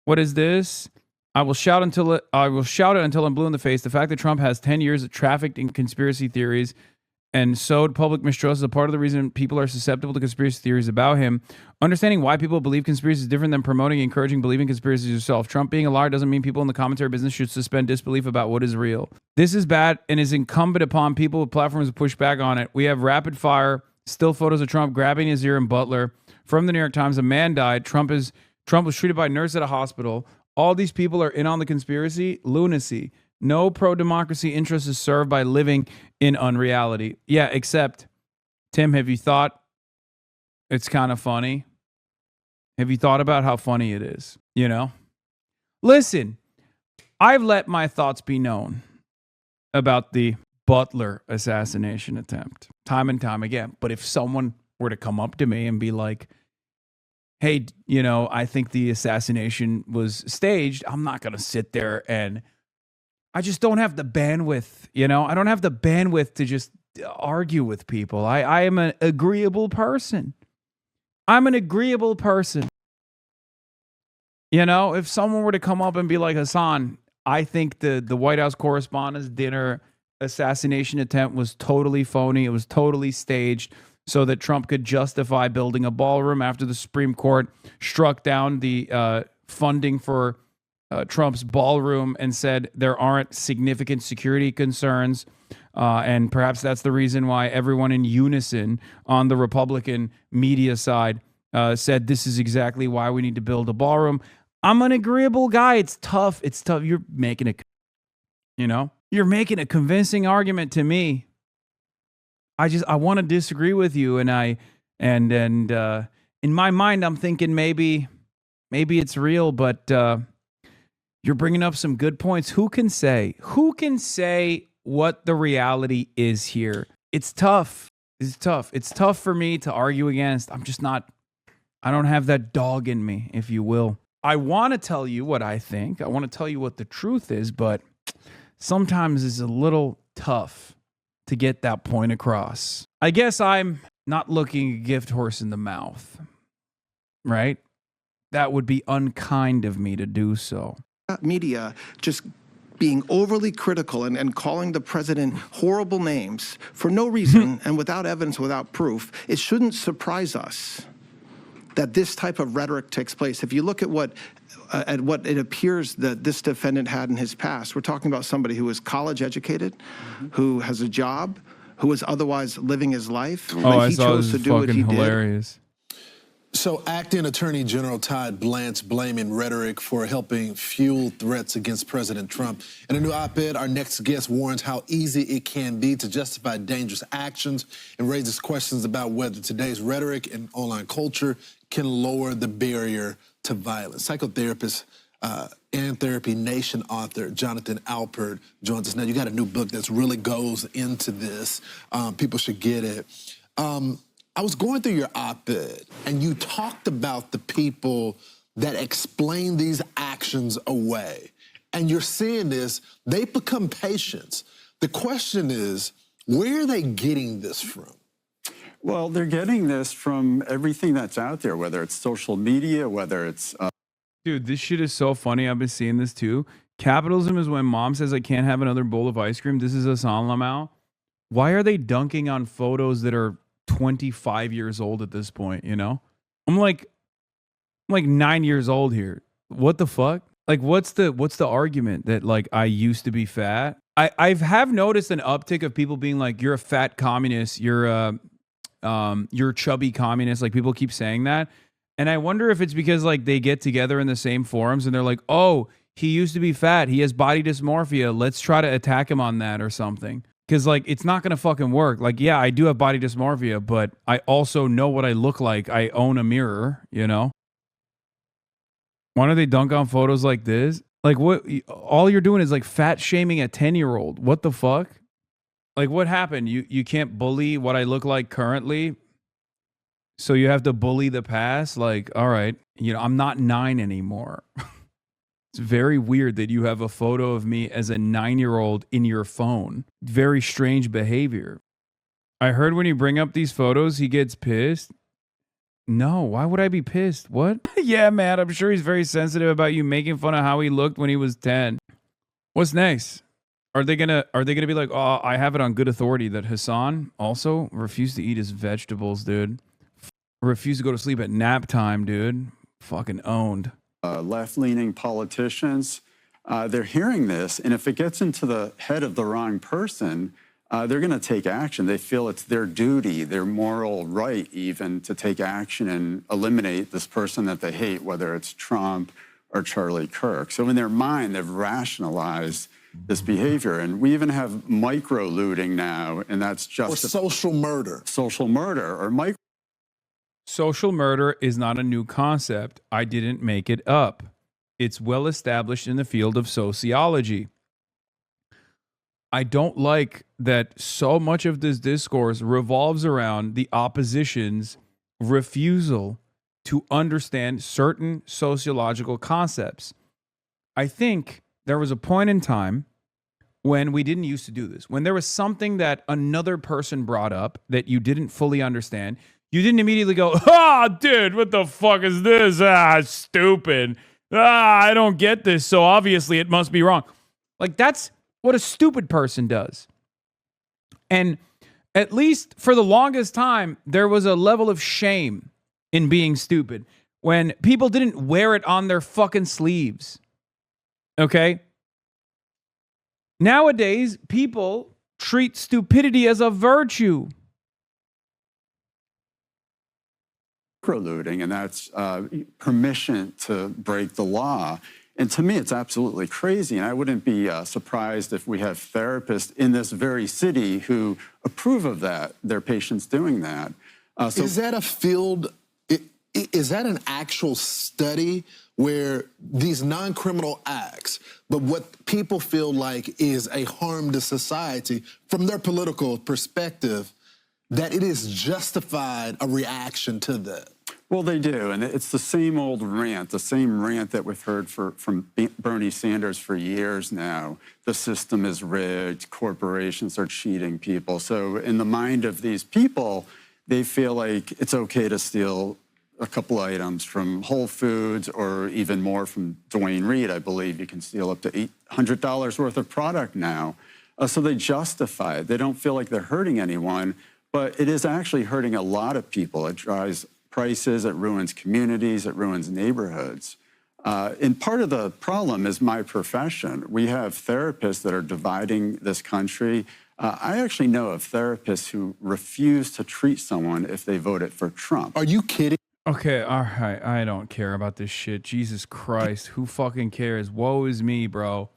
What is this? I will shout it until I'm blue in the face. The fact that Trump has 10 years of trafficked in conspiracy theories and sowed public mistrust is a part of the reason people are susceptible to conspiracy theories about him. Understanding why people believe conspiracies is different than promoting and encouraging believing conspiracies yourself. Trump being a liar doesn't mean people in the commentary business should suspend disbelief about what is real. This is bad and is incumbent upon people with platforms to push back on it. We have rapid fire still photos of Trump grabbing his ear in Butler. From the New York Times, a man died. Trump was treated by a nurse at a hospital. All these people are in on the conspiracy. Lunacy. No pro-democracy interest is served by living in unreality. Yeah, except, Tim, have you thought it's kind of funny? Have you thought about how funny it is? You know? Listen, I've let my thoughts be known about the Butler assassination attempt time and time again. But if someone were to come up to me and be like, hey, you know, I think the assassination was staged, I'm not going to sit there and I just don't have the bandwidth, you know? I don't have the bandwidth to just argue with people. I am an agreeable person. I'm an agreeable person. You know, if someone were to come up and be like, Hasan, I think the White House Correspondents' Dinner assassination attempt was totally phony. It was totally staged so that Trump could justify building a ballroom after the Supreme Court struck down the funding for Trump's ballroom and said there aren't significant security concerns. And perhaps that's the reason why everyone in unison on the Republican media side said this is exactly why we need to build a ballroom. I'm an agreeable guy. It's tough. It's tough. You're making you're making a convincing argument to me. I want to disagree with you. And in my mind, I'm thinking maybe it's real, but you're bringing up some good points. Who can say what the reality is here? It's tough. It's tough. It's tough for me to argue against. I don't have that dog in me, if you will. I want to tell you what I think. I want to tell you what the truth is, but sometimes it's a little tough to get that point across. I guess I'm not looking a gift horse in the mouth, right? That would be unkind of me to do so. Media just being overly critical and calling the president horrible names for no reason and without evidence, without proof, it shouldn't surprise us that this type of rhetoric takes place. If you look at what it appears that this defendant had in his past, we're talking about somebody who is college educated, who has a job, who is otherwise living his life. Oh, I saw this is fucking hilarious. So acting Attorney General Todd Blanche blaming rhetoric for helping fuel threats against President Trump. In a new op-ed, our next guest warns how easy it can be to justify dangerous actions and raises questions about whether today's rhetoric and online culture can lower the barrier to violence. Psychotherapist and Therapy Nation author Jonathan Alpert joins us now. You got a new book that really goes into this. People should get it. I was going through your op-ed, and you talked about the people that explain these actions away. And you're seeing this, they become patients. The question is, where are they getting this from? Well, they're getting this from everything that's out there, whether it's social media, whether it's... Dude, this shit is so funny. I've been seeing this too. Capitalism is when mom says I can't have another bowl of ice cream. This is Hasan Lamau. Why are they dunking on photos that are 25 years old at this point, you know? I'm like 9 years old here. What the fuck? Like, what's the argument that like I used to be fat? I have noticed an uptick of people being like, you're a fat communist, you're a chubby communist. Like, people keep saying that. And I wonder if it's because like they get together in the same forums and they're like, oh, he used to be fat, he has body dysmorphia, let's try to attack him on that or something. Because, like, it's not going to fucking work. Like, yeah, I do have body dysmorphia, but I also know what I look like. I own a mirror, you know? Why don't they dunk on photos like this? Like, what? All you're doing is, like, fat shaming a 10-year-old. What the fuck? Like, what happened? You can't bully what I look like currently, so you have to bully the past? Like, all right, you know, I'm not 9 anymore. It's very weird that you have a photo of me as a 9-year-old in your phone. Very strange behavior. I heard when you bring up these photos, he gets pissed. No, why would I be pissed? What? Yeah, man, I'm sure he's very sensitive about you making fun of how he looked when he was 10. What's next? Are they gonna be like, oh, I have it on good authority that Hasan also refused to eat his vegetables, dude. Refused to go to sleep at nap time, dude. Fucking owned. Left-leaning politicians, they're hearing this, and if it gets into the head of the wrong person, they're going to take action. They feel it's their duty, their moral right even, to take action and eliminate this person that they hate, whether it's Trump or Charlie Kirk. So in their mind, they've rationalized this behavior. And we even have micro-looting now, and that's just... Or social murder. Social murder, or micro... Social murder is not a new concept. I didn't make it up. It's well established in the field of sociology. I don't like that so much of this discourse revolves around the opposition's refusal to understand certain sociological concepts. I think there was a point in time when we didn't used to do this. When there was something that another person brought up that you didn't fully understand, you didn't immediately go, dude, what the fuck is this? Stupid. I don't get this, so obviously it must be wrong. Like, that's what a stupid person does. And at least for the longest time, there was a level of shame in being stupid when people didn't wear it on their fucking sleeves. Okay? Nowadays, people treat stupidity as a virtue. Microlooting, and that's permission to break the law. And to me, it's absolutely crazy. And I wouldn't be surprised if we have therapists in this very city who approve of that, their patients doing that. Is that a field, is that an actual study where these non-criminal acts, but what people feel like is a harm to society from their political perspective, that it is justified a reaction to that? Well, they do, and it's the same old rant, that we've heard from Bernie Sanders for years now. The system is rigged, corporations are cheating people. So in the mind of these people, they feel like it's okay to steal a couple items from Whole Foods or even more from Dwayne Reed. I believe you can steal up to $800 worth of product now. So they justify it. They don't feel like they're hurting anyone, but it is actually hurting a lot of people. It drives prices, it ruins communities, it ruins neighborhoods. And part of the problem is my profession. We have therapists that are dividing this country. I actually know of therapists who refuse to treat someone if they voted for Trump. Are you kidding? Okay, all right. I don't care about this shit. Jesus Christ. Who fucking cares? Woe is me, bro.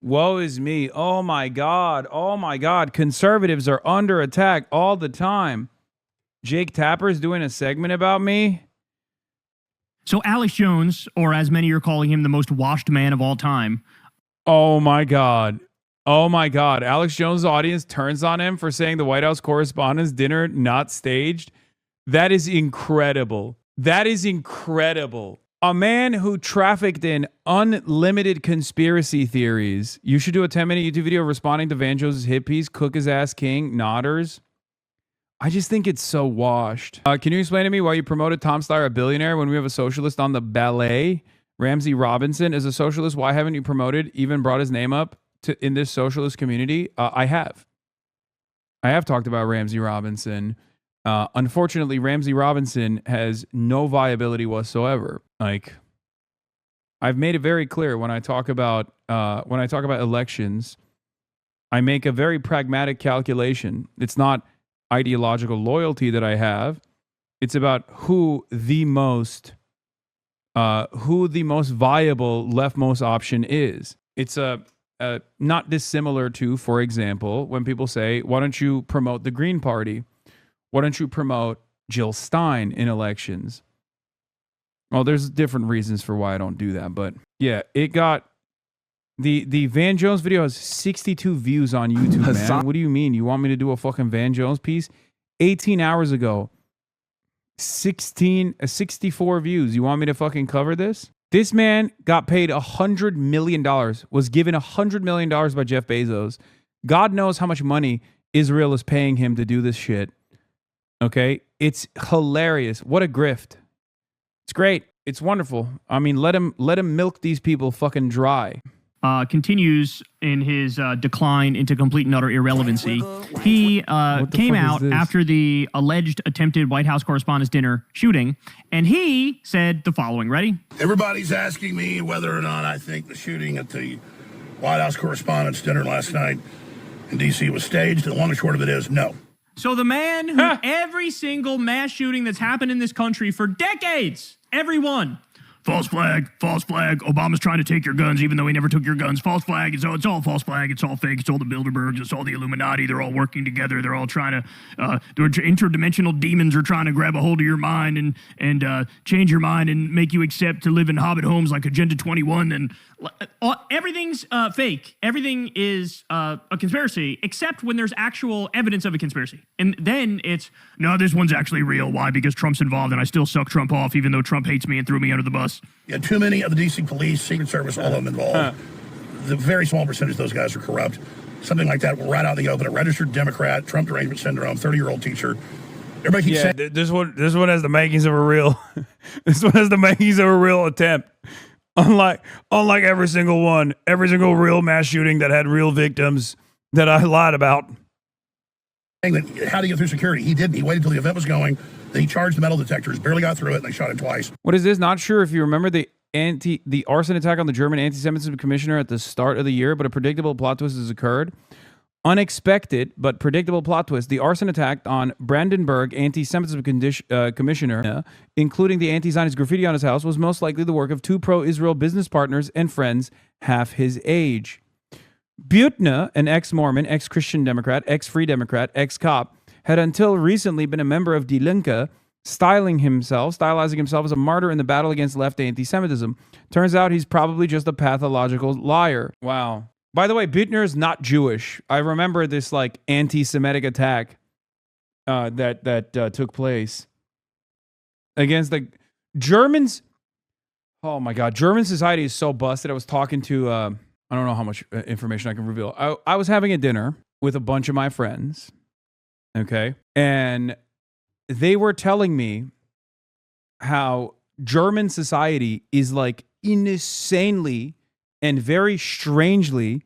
Woe is me. Oh my God. Oh my God. Conservatives are under attack all the time. Jake Tapper's doing a segment about me. So Alex Jones, or as many are calling him, the most washed man of all time. Oh my God. Oh my God. Alex Jones' audience turns on him for saying the White House Correspondents' Dinner not staged. That is incredible. That is incredible. A man who trafficked in unlimited conspiracy theories. You should do a 10-minute YouTube video responding to Van Jones' hit piece, Cook His Ass King, Nodders. I just think it's so washed. Can you explain to me why you promoted Tom Steyer, a billionaire, when we have a socialist on the ballet? Ramsey Robinson is a socialist. Why haven't you promoted, even brought his name up in this socialist community? I have talked about Ramsey Robinson. Unfortunately, Ramsey Robinson has no viability whatsoever. Like, I've made it very clear when I talk about elections, I make a very pragmatic calculation. It's not ideological loyalty that I have. It's about who the most viable leftmost option is. It's not dissimilar to, for example, when people say, why don't you promote the Green Party? Why don't you promote Jill Stein in elections? Well, there's different reasons for why I don't do that, but yeah, it got the Van Jones video has 62 views on YouTube, man. What do you mean? You want me to do a fucking Van Jones piece? 18 hours ago, 64 views. You want me to fucking cover this? This man got paid $100 million, was given $100 million by Jeff Bezos. God knows how much money Israel is paying him to do this shit. Okay? It's hilarious. What a grift. It's great. It's wonderful. I mean, let him milk these people fucking dry. continues in his decline into complete and utter irrelevancy. He came out after the alleged attempted White House Correspondents' Dinner shooting, and he said the following. Ready? Everybody's asking me whether or not I think the shooting at the White House Correspondents' Dinner last night in D.C. was staged. The long and short of it is no. So the man who every single mass shooting that's happened in this country for decades, everyone, false flag, Obama's trying to take your guns even though he never took your guns, false flag, it's all false flag, it's all fake, it's all the Bilderbergs, it's all the Illuminati, they're all working together, they're all trying to, they're interdimensional demons are trying to grab a hold of your mind and change your mind and make you accept to live in Hobbit homes like Agenda 21, and everything's fake. Everything is a conspiracy, except when there's actual evidence of a conspiracy. And then it's, no, this one's actually real. Why? Because Trump's involved, and I still suck Trump off, even though Trump hates me and threw me under the bus. Yeah, too many of the D.C. police, Secret Service, all of them involved. The very small percentage of those guys are corrupt. Something like that will right out in the open. A registered Democrat, Trump derangement syndrome, 30-year-old teacher. Everybody keeps saying... This one has the makings of a real... this one has the makings of a real attempt. Unlike every single real mass shooting that had real victims that I lied about. How to get through security? He didn't. He waited until the event was going. Then he charged the metal detectors, barely got through it, and they shot him twice. What is this? Not sure if you remember the arson attack on the German anti-Semitism commissioner at the start of the year, but a predictable plot twist has occurred. Unexpected but predictable plot twist. The arson attack on Brandenburg anti-Semitism commissioner, including the anti-Zionist graffiti on his house, was most likely the work of two pro-Israel business partners and friends half his age. Buettner, an ex-Mormon, ex-Christian Democrat, ex-Free Democrat, ex-cop, had until recently been a member of Die Linke, stylizing himself as a martyr in the battle against left anti-Semitism. Turns out he's probably just a pathological liar. Wow. By the way, Buettner is not Jewish. I remember this like anti-Semitic attack that took place against the Germans. Oh my God, German society is so busted. I was talking to I don't know how much information I can reveal. I was having a dinner with a bunch of my friends, okay, and they were telling me how German society is like insanely and very strangely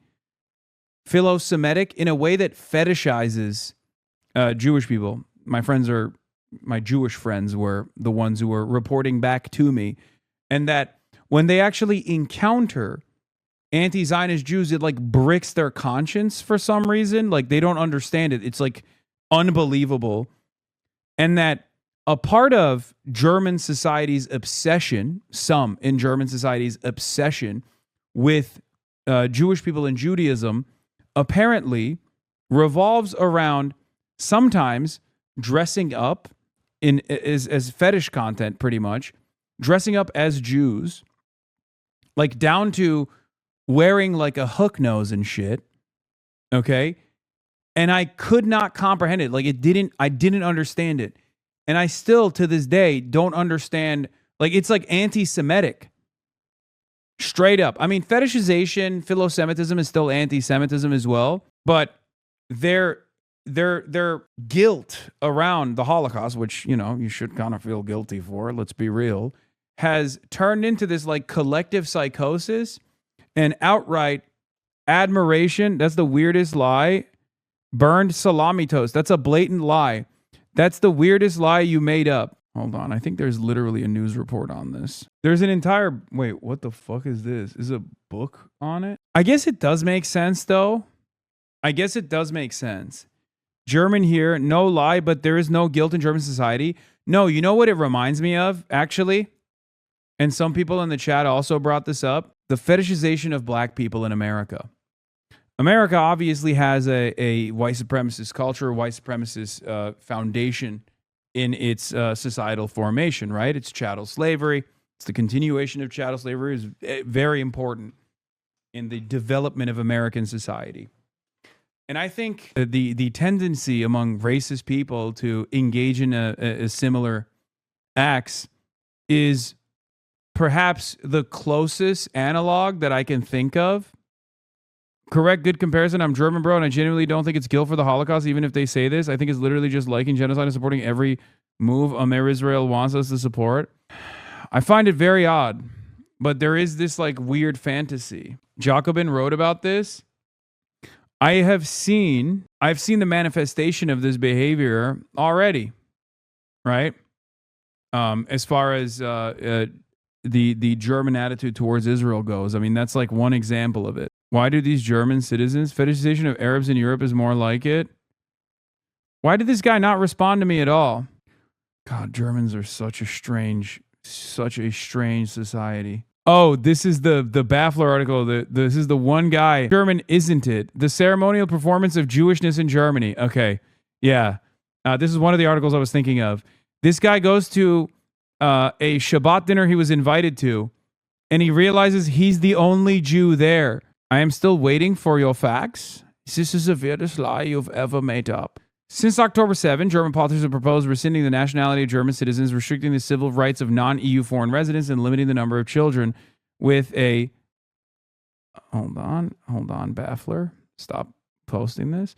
philo-Semitic in a way that fetishizes Jewish people. My Jewish friends were the ones who were reporting back to me, and that when they actually encounter anti-Zionist Jews, it like bricks their conscience for some reason. Like they don't understand it. It's like unbelievable. And that a part of German society's obsession, some in German society's obsession with Jewish people and Judaism apparently revolves around sometimes dressing up as fetish content, pretty much, dressing up as Jews, like down to wearing like a hook nose and shit, okay? And I could not comprehend it. Like I didn't understand it. And I still, to this day, don't understand, like it's like anti-Semitic. Straight up. I mean, fetishization, philo-Semitism is still anti-Semitism as well, but their guilt around the Holocaust, which, you know, you should kind of feel guilty for, let's be real, has turned into this like collective psychosis and outright admiration. That's the weirdest lie. Burned salami toast. That's a blatant lie. That's the weirdest lie you made up. Hold on. I think there's literally a news report on this. There's an entire... Wait, what the fuck is this? Is a book on it? I guess it does make sense, though. I guess it does make sense. German here, no lie, but there is no guilt in German society. No, you know what it reminds me of, actually? And some people in the chat also brought this up. The fetishization of black people in America. America obviously has a white supremacist culture, white supremacist foundation in its societal formation, right? It's chattel slavery. It's the continuation of chattel slavery is very important in the development of American society. And I think the tendency among racist people to engage in a similar acts is perhaps the closest analog that I can think of. Correct, good comparison. I'm German, bro, and I genuinely don't think it's guilt for the Holocaust, even if they say this. I think it's literally just liking genocide and supporting every move Israel wants us to support. I find it very odd But there is this like weird fantasy. Jacobin wrote about this. I've seen the manifestation of this behavior already, right? As far as the German attitude towards Israel goes. I mean, that's like one example of it. Why do these German citizens, fetishization of Arabs in Europe is more like it? Why did this guy not respond to me at all? God, Germans are such a strange society. Oh, this is the Baffler article. This is the one guy. German, isn't it? The ceremonial performance of Jewishness in Germany. Okay. Yeah. This is one of the articles I was thinking of. This guy goes to a Shabbat dinner he was invited to, and he realizes he's the only Jew there. I am still waiting for your facts. This is the weirdest lie you've ever made up. Since October 7, German politicians have proposed rescinding the nationality of German citizens, restricting the civil rights of non-EU foreign residents, and limiting the number of children with a... Hold on, Baffler. Stop posting this.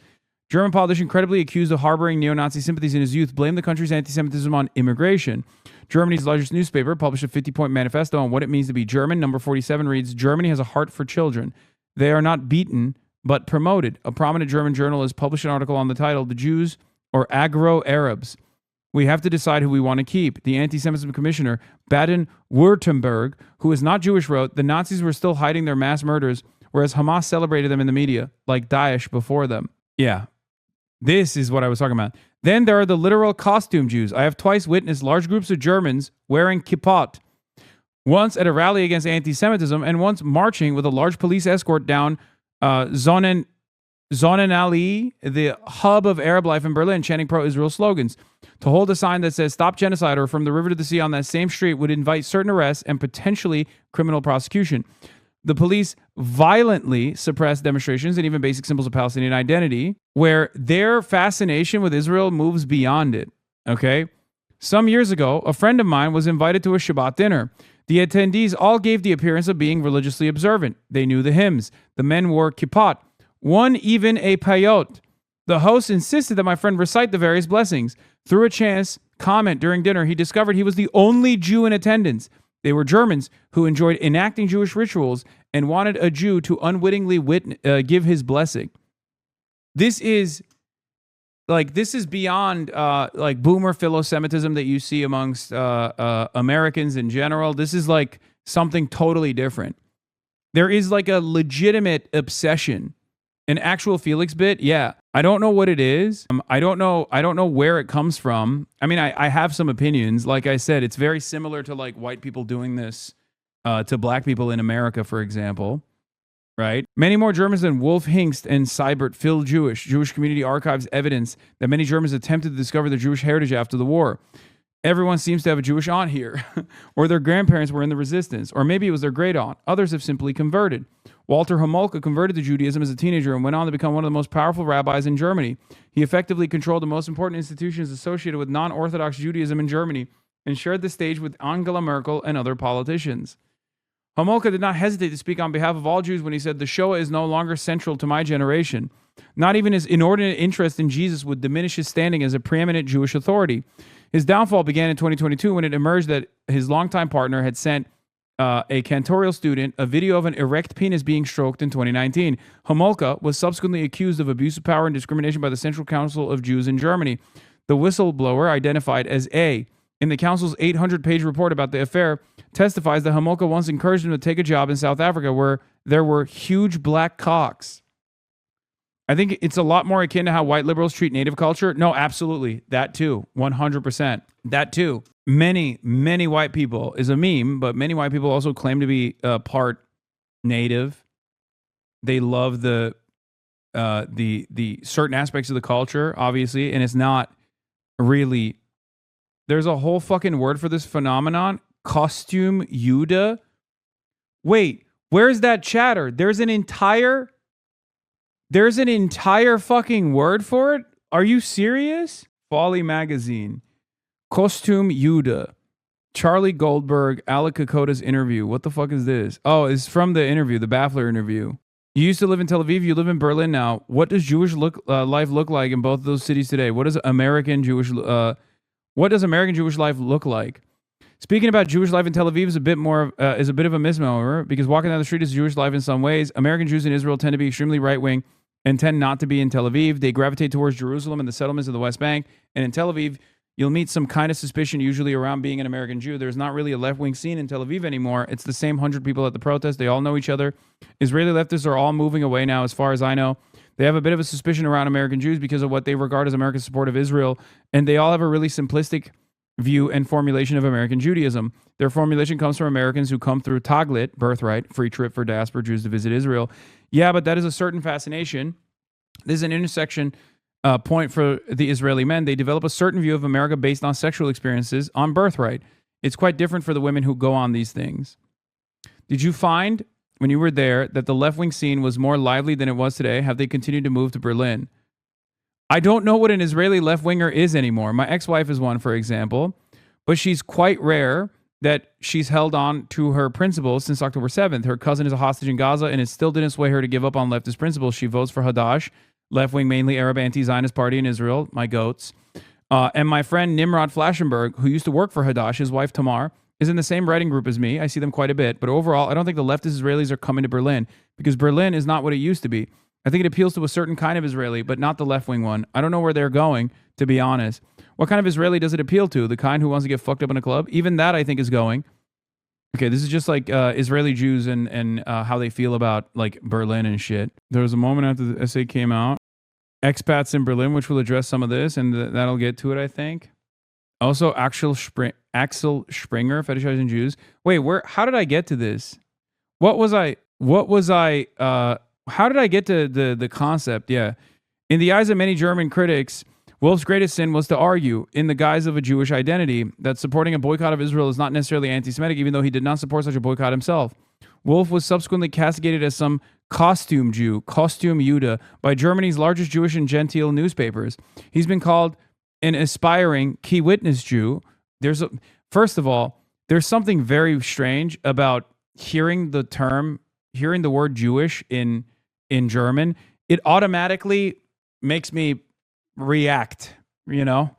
German politician credibly accused of harboring neo-Nazi sympathies in his youth blamed the country's anti-Semitism on immigration. Germany's largest newspaper published a 50-point manifesto on what it means to be German. Number 47 reads, Germany has a heart for children. They are not beaten, but promoted. A prominent German journalist published an article on the title, The Jews or Agro-Arabs. We have to decide who we want to keep. The anti-Semitism commissioner, Baden-Württemberg, who is not Jewish, wrote, the Nazis were still hiding their mass murders, whereas Hamas celebrated them in the media, like Daesh before them. Yeah, this is what I was talking about. Then there are the literal costume Jews. I have twice witnessed large groups of Germans wearing kippot, once at a rally against anti-Semitism and once marching with a large police escort down Sonnenallee, the hub of Arab life in Berlin, chanting pro-Israel slogans. To hold a sign that says "Stop Genocide" or "From the River to the Sea" on that same street would invite certain arrests and potentially criminal prosecution. The police violently suppressed demonstrations and even basic symbols of Palestinian identity, where their fascination with Israel moves beyond it. Okay? Some years ago, a friend of mine was invited to a Shabbat dinner. The attendees all gave the appearance of being religiously observant. They knew the hymns. The men wore kippot, one even a payot. The host insisted that my friend recite the various blessings. Through a chance comment during dinner, he discovered he was the only Jew in attendance. They were Germans who enjoyed enacting Jewish rituals and wanted a Jew to unwittingly give his blessing. This is beyond like boomer philo-Semitism that you see amongst Americans in general. This is like something totally different. There is like a legitimate obsession. An actual Felix bit, yeah. I don't know what it is. I don't know where it comes from. I mean, I have some opinions. Like I said, it's very similar to like white people doing this to black people in America, for example. Right? Many more Germans than Wolf Hingst and Seibert feel Jewish. Jewish community archives evidence that many Germans attempted to discover their Jewish heritage after the war. Everyone seems to have a Jewish aunt here, or their grandparents were in the resistance, or maybe it was their great aunt. Others have simply converted. Walter Homolka converted to Judaism as a teenager and went on to become one of the most powerful rabbis in Germany. He effectively controlled the most important institutions associated with non-Orthodox Judaism in Germany and shared the stage with Angela Merkel and other politicians. Homolka did not hesitate to speak on behalf of all Jews when he said, the Shoah is no longer central to my generation. Not even his inordinate interest in Jesus would diminish his standing as a preeminent Jewish authority. His downfall began in 2022 when it emerged that his longtime partner had sent a cantorial student a video of an erect penis being stroked in 2019. Homolka was subsequently accused of abuse of power and discrimination by the Central Council of Jews in Germany. The whistleblower, identified as A, in the council's 800-page report about the affair, testifies that Homolka once encouraged him to take a job in South Africa where there were huge black cocks. I think it's a lot more akin to how white liberals treat native culture. No, absolutely. That too. 100%. That too. Many, many white people is a meme, but many white people also claim to be part native. They love the certain aspects of the culture, obviously, and it's not really. There's a whole fucking word for this phenomenon. Costume Jude. Wait, where's that chatter? There's an entire fucking word for it? Are you serious? Folly Magazine. Costume Jude. Charlie Goldberg, Alec Kokota's interview. What the fuck is this? Oh, it's from the interview, the Baffler interview. You used to live in Tel Aviv. You live in Berlin now. What does Jewish life look like in both of those cities today? What does American Jewish life look like? Speaking about Jewish life in Tel Aviv is a bit of a misnomer because walking down the street is Jewish life in some ways. American Jews in Israel tend to be extremely right-wing and tend not to be in Tel Aviv. They gravitate towards Jerusalem and the settlements of the West Bank. And in Tel Aviv, you'll meet some kind of suspicion usually around being an American Jew. There's not really a left-wing scene in Tel Aviv anymore. It's the same 100 people at the protest. They all know each other. Israeli leftists are all moving away now, as far as I know. They have a bit of a suspicion around American Jews because of what they regard as America's support of Israel. And they all have a really simplistic view and formulation of American Judaism. Their formulation comes from Americans who come through Taglit, birthright, free trip for diaspora Jews to visit Israel. Yeah, but that is a certain fascination. This is an intersection point for the Israeli men. They develop a certain view of America based on sexual experiences on birthright. It's quite different for the women who go on these things. Did you find, when you were there, that the left-wing scene was more lively than it was today? Have they continued to move to Berlin? I don't know what an Israeli left-winger is anymore. My ex-wife is one, for example, but she's quite rare that she's held on to her principles since October 7th. Her cousin is a hostage in Gaza, and it still didn't sway her to give up on leftist principles. She votes for Hadash, left-wing, mainly Arab anti-Zionist party in Israel, my goats. And my friend Nimrod Flashenberg, who used to work for Hadash, his wife Tamar, is in the same writing group as me. I see them quite a bit. But overall, I don't think the leftist Israelis are coming to Berlin because Berlin is not what it used to be. I think it appeals to a certain kind of Israeli, but not the left-wing one. I don't know where they're going, to be honest. What kind of Israeli does it appeal to? The kind who wants to get fucked up in a club? Even that, I think, is going. Okay, this is just like Israeli Jews and how they feel about like Berlin and shit. There was a moment after the essay came out. Expats in Berlin, which will address some of this, and that'll get to it, I think. Also, Axel Springer, fetishizing Jews. Wait, how did I get to this? How did I get to the concept? Yeah. In the eyes of many German critics, Wolf's greatest sin was to argue, in the guise of a Jewish identity, that supporting a boycott of Israel is not necessarily anti-Semitic, even though he did not support such a boycott himself. Wolf was subsequently castigated as some costume Jew, costume Jude, by Germany's largest Jewish and Gentile newspapers. He's been called an aspiring key witness Jew. First of all, there's something very strange about hearing the word Jewish in German. It automatically makes me react, you know?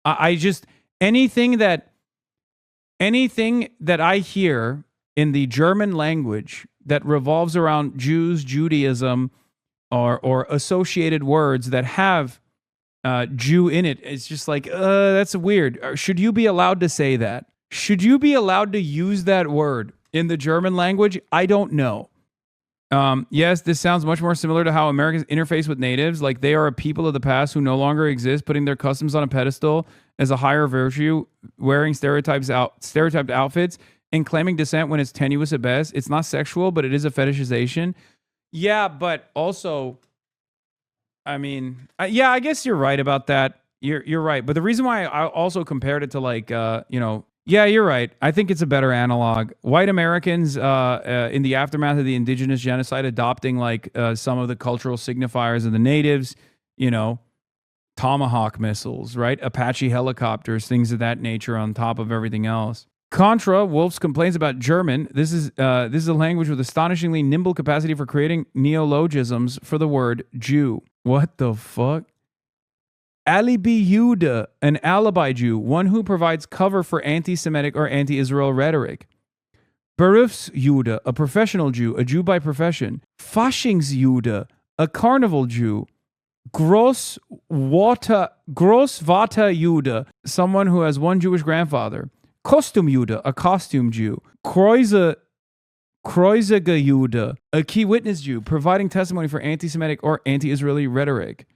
I just anything that I hear in the German language that revolves around Jews, Judaism, or associated words that have Jew in it, it's just like, that's weird. Should you be allowed to say that? Should you be allowed to use that word in the German language? I don't know. Yes, this sounds much more similar to how Americans interface with natives, like they are a people of the past who no longer exist, putting their customs on a pedestal as a higher virtue, wearing stereotyped outfits, and claiming descent when it's tenuous at best. It's not sexual, but it is a fetishization. Yeah, but also, I mean, yeah, I guess you're right about that. You're right. But the reason why I also compared it to like, yeah, you're right. I think it's a better analog. White Americans in the aftermath of the indigenous genocide adopting like some of the cultural signifiers of the natives, Tomahawk missiles, right? Apache helicopters, things of that nature on top of everything else. Contra, Wolf's complains about German. This is a language with astonishingly nimble capacity for creating neologisms for the word Jew. What the fuck? Alibi Jude, an alibi Jew, one who provides cover for anti-Semitic or anti-Israel rhetoric. Berufsjude, a professional Jew, a Jew by profession. Faschingsjude, a carnival Jew. Großvater Jude, someone who has one Jewish grandfather. Kostümjude, a costume Jew. Kreuziger Jude, a key witness Jew, providing testimony for anti-Semitic or anti-Israeli rhetoric.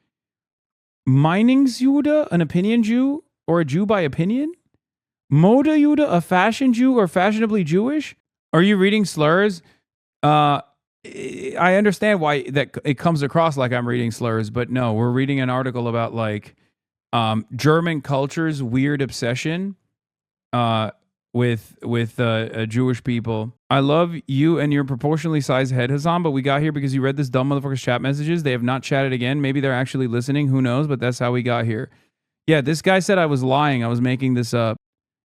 Meinungsjude, an opinion Jew, or a Jew by opinion? Modejude, a fashion Jew or fashionably Jewish? Are you reading slurs? I understand why that it comes across like I'm reading slurs, but no, we're reading an article about like German culture's weird obsession with Jewish people. I love you and your proportionally sized head, Hasan, but we got here because you read this dumb motherfucker's chat messages. They have not chatted again. Maybe they're actually listening. Who knows? But that's how we got here. Yeah, this guy said I was lying. I was making this up.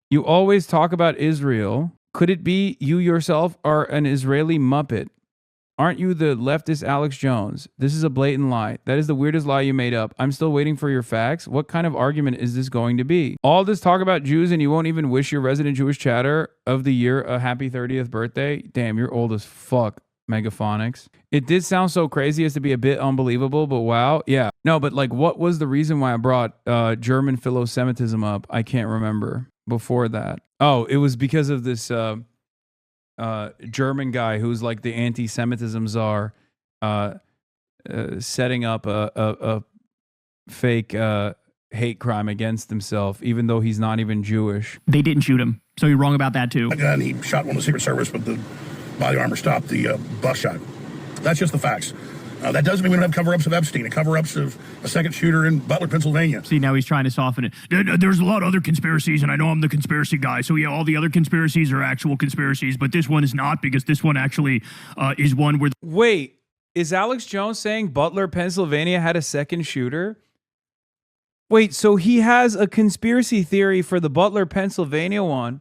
You always talk about Israel. Could it be you yourself are an Israeli Muppet? Aren't you the leftist Alex Jones? This is a blatant lie. That is the weirdest lie you made up. I'm still waiting for your facts. What kind of argument is this going to be? All this talk about Jews and you won't even wish your resident Jewish chatter of the year a happy 30th birthday? Damn, you're old as fuck, Megaphonics. It did sound so crazy as to be a bit unbelievable, but wow. Yeah. No, but like, what was the reason why I brought German philo-Semitism up? I can't remember before that. Oh, it was because of this... German guy who's like the anti-Semitism czar, setting up a fake hate crime against himself, even though he's not even Jewish. They didn't shoot him, so you're wrong about that too. Again, he shot one of the Secret Service, but the body armor stopped the buckshot. That's just the facts. That doesn't mean we don't have cover-ups of Epstein and cover-ups of a second shooter in Butler, Pennsylvania. See, now he's trying to soften it. There's a lot of other conspiracies, and I know I'm the conspiracy guy. So, yeah, all the other conspiracies are actual conspiracies, but this one is not, because this one actually is one where... Wait, is Alex Jones saying Butler, Pennsylvania had a second shooter? Wait, so he has a conspiracy theory for the Butler, Pennsylvania one,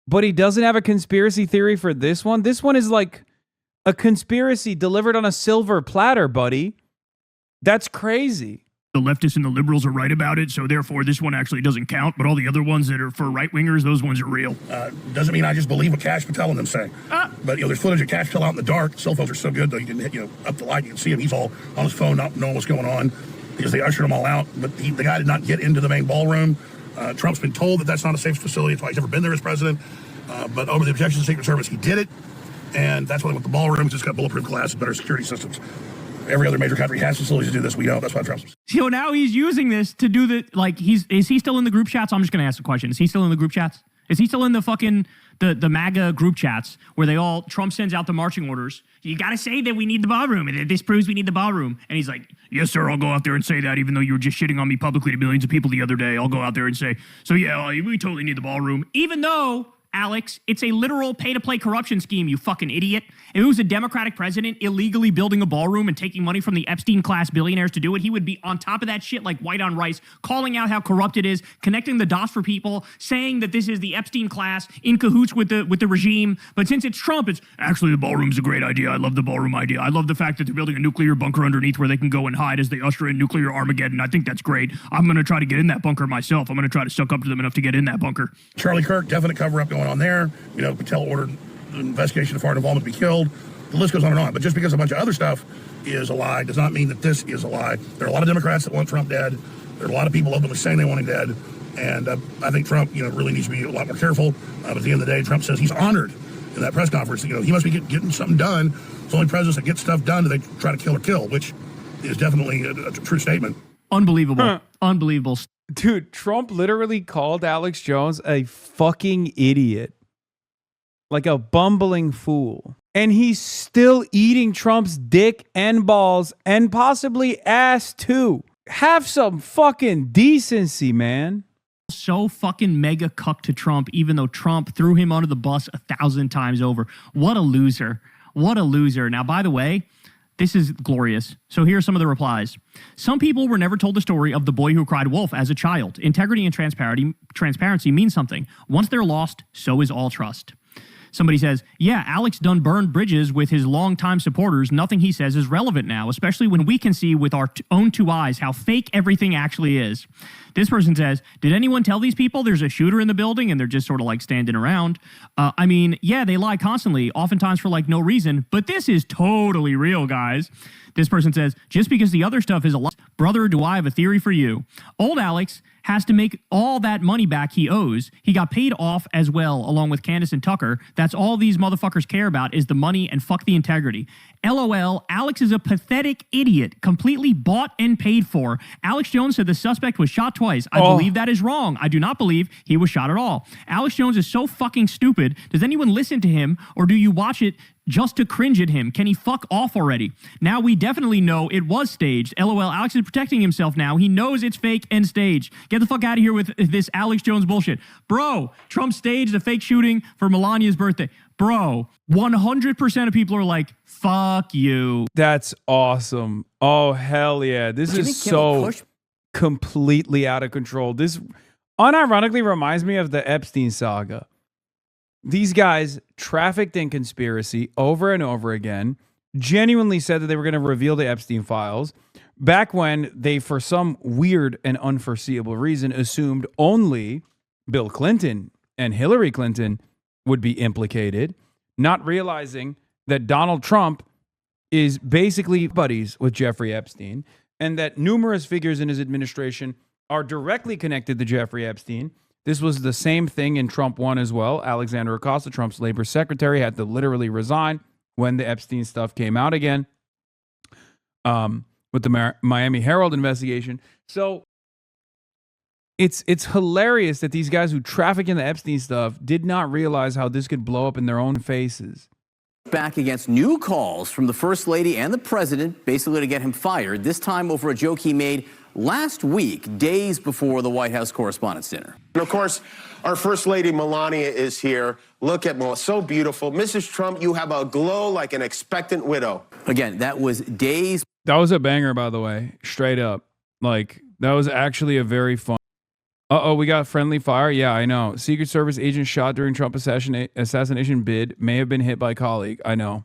but he doesn't have a conspiracy theory for this one? This one is like... a conspiracy delivered on a silver platter, buddy. That's crazy. The leftists and the liberals are right about it, so therefore this one actually doesn't count, but all the other ones that are for right-wingers, those ones are real. Doesn't mean I just believe what Cash Patel and them say. But, there's footage of Cash Patel out in the dark. Cell phones are so good, though, you can hit, up the light, you can see him. He's all on his phone, not knowing what's going on, because they ushered him all out. But the guy did not get into the main ballroom. Trump's been told that that's not a safe facility. That's why he's never been there as president. But over the objections of the Secret Service, he did it. And that's why they want the ballrooms. It's got bulletproof glass and better security systems. Every other major country has facilities to do this. We don't. That's why Trump's. So now he's using this to do the, like, is he still in the group chats? I'm just going to ask a question. Is he still in the group chats? Is he still in the fucking, the MAGA group chats where Trump sends out the marching orders? You got to say that we need the ballroom, and this proves we need the ballroom. And he's like, yes, sir, I'll go out there and say that, even though you were just shitting on me publicly to millions of people the other day. I'll go out there and say, so yeah, we totally need the ballroom. Even though... Alex, it's a literal pay-to-play corruption scheme, you fucking idiot. If it was a Democratic president illegally building a ballroom and taking money from the Epstein-class billionaires to do it, he would be on top of that shit like white on rice, calling out how corrupt it is, connecting the dots for people, saying that this is the Epstein class in cahoots with the regime. But since it's Trump, it's actually the ballroom's a great idea. I love the ballroom idea. I love the fact that they're building a nuclear bunker underneath where they can go and hide as they usher in nuclear Armageddon. I think that's great. I'm going to try to get in that bunker myself. I'm going to try to suck up to them enough to get in that bunker. Charlie Kirk, definite cover-up going on there. Patel ordered the investigation of foreign involvement to be killed. The list goes on and on. But just because a bunch of other stuff is a lie does not mean that this is a lie. There are a lot of Democrats that want Trump dead. There are a lot of people openly saying they want him dead. And I think Trump, really needs to be a lot more careful. But at the end of the day, Trump says he's honored in that press conference. He must be getting something done. It's only presidents that get stuff done that they try to kill or kill, which is definitely a true statement. Unbelievable. Unbelievable. Dude, Trump literally called Alex Jones a fucking idiot. Like a bumbling fool. And he's still eating Trump's dick and balls and possibly ass too. Have some fucking decency, man. So fucking mega cucked to Trump, even though Trump threw him under the bus 1,000 times over. What a loser. What a loser. Now, by the way, this is glorious. So here are some of the replies. Some people were never told the story of the boy who cried wolf as a child. Integrity and transparency means something. Once they're lost, so is all trust. Somebody says, yeah, Alex done burned bridges with his longtime supporters. Nothing he says is relevant now, especially when we can see with our own two eyes how fake everything actually is. This person says, did anyone tell these people there's a shooter in the building and they're just sort of like standing around? Yeah, they lie constantly, oftentimes for like no reason, but this is totally real, guys. This person says, just because the other stuff is a lie, brother, do I have a theory for you? Old Alex has to make all that money back he owes. He got paid off as well, along with Candace and Tucker. That's all these motherfuckers care about is the money and fuck the integrity. LOL, Alex is a pathetic idiot, completely bought and paid for. Alex Jones said the suspect was shot twice. I believe that is wrong. I do not believe he was shot at all. Alex Jones is so fucking stupid. Does anyone listen to him, or do you watch it just to cringe at him? Can he fuck off already? Now we definitely know it was staged. LOL, Alex is protecting himself now. He knows it's fake and staged. Get the fuck out of here with this Alex Jones bullshit. Bro, Trump staged a fake shooting for Melania's birthday. Bro, 100% of people are like, fuck you. That's awesome. Oh, hell yeah. This is so completely out of control. This unironically reminds me of the Epstein saga. These guys trafficked in conspiracy over and over again, genuinely said that they were going to reveal the Epstein files back when they, for some weird and unforeseeable reason, assumed only Bill Clinton and Hillary Clinton would be implicated, not realizing that Donald Trump is basically buddies with Jeffrey Epstein and that numerous figures in his administration are directly connected to Jeffrey Epstein. This was the same thing in Trump 1 as well. Alexander Acosta, Trump's labor secretary, had to literally resign when the Epstein stuff came out again with the Miami Herald investigation. So it's hilarious that these guys who traffic in the Epstein stuff did not realize how this could blow up in their own faces. Back against new calls from the First Lady and the President, basically to get him fired, this time over a joke he made last week, days before the White House Correspondents' Dinner. And of course, our First Lady Melania is here. Look at Melania, so beautiful. Mrs. Trump, you have a glow like an expectant widow. Again, that was days. That was a banger, by the way, straight up. Like, that was actually a very fun. Uh-oh, we got friendly fire? Yeah, I know. Secret Service agent shot during Trump assassination bid may have been hit by colleague. I know.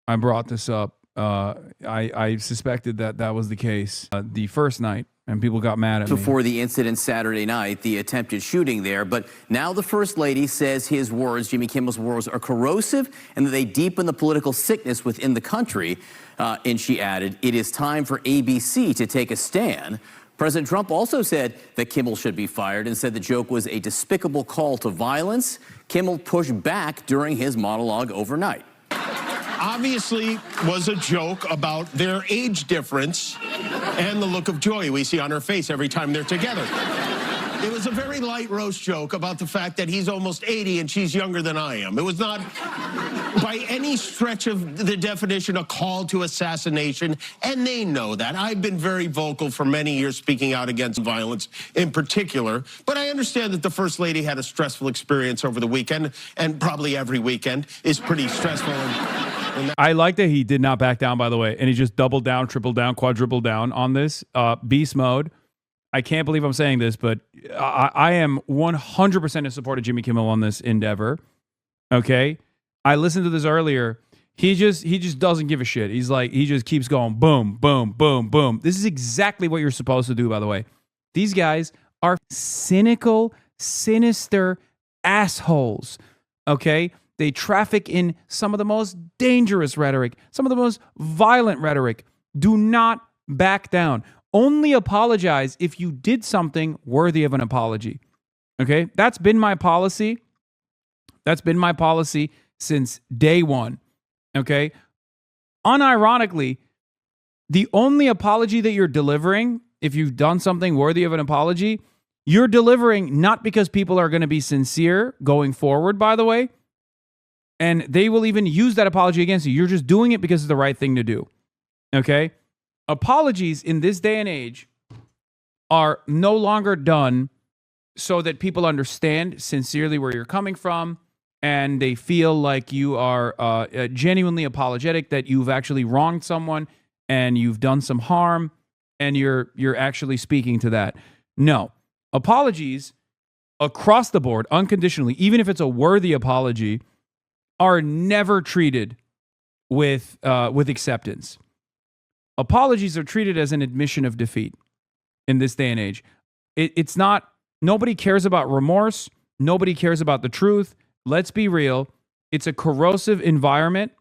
I brought this up. I suspected that was the case the first night, and people got mad at me. Before the incident Saturday night, the attempted shooting there. But now the First Lady says his words, Jimmy Kimmel's words, are corrosive and that they deepen the political sickness within the country. And she added, it is time for ABC to take a stand. President Trump also said that Kimmel should be fired and said the joke was a despicable call to violence. Kimmel pushed back during his monologue overnight. Obviously was a joke about their age difference and the look of joy we see on her face every time they're together. It was a very light roast joke about the fact that he's almost 80 and she's younger than I am. It was not by any stretch of the definition a call to assassination, and they know that. I've been very vocal for many years speaking out against violence in particular, but I understand that the First Lady had a stressful experience over the weekend, and probably every weekend is pretty stressful. I like that he did not back down, by the way, and he just doubled down, tripled down, quadrupled down on this. Beast mode. I can't believe I'm saying this, but I am 100% in support of Jimmy Kimmel on this endeavor. Okay? I listened to this earlier. He just doesn't give a shit. He's like, he just keeps going boom, boom, boom, boom. This is exactly what you're supposed to do, by the way. These guys are cynical, sinister assholes. Okay? They traffic in some of the most dangerous rhetoric, some of the most violent rhetoric. Do not back down. Only apologize if you did something worthy of an apology. Okay? That's been my policy. That's been my policy since day one. Okay? Unironically, the only apology that you're delivering, if you've done something worthy of an apology, you're delivering not because people are going to be sincere going forward, by the way, and they will even use that apology against you. You're just doing it because it's the right thing to do. Okay? Apologies in this day and age are no longer done so that people understand sincerely where you're coming from and they feel like you are genuinely apologetic, that you've actually wronged someone and you've done some harm and you're actually speaking to that. No. Apologies across the board, unconditionally, even if it's a worthy apology, are never treated with acceptance. Apologies are treated as an admission of defeat in this day and age. It's not, nobody cares about remorse. Nobody cares about the truth. Let's be real. It's a corrosive environment.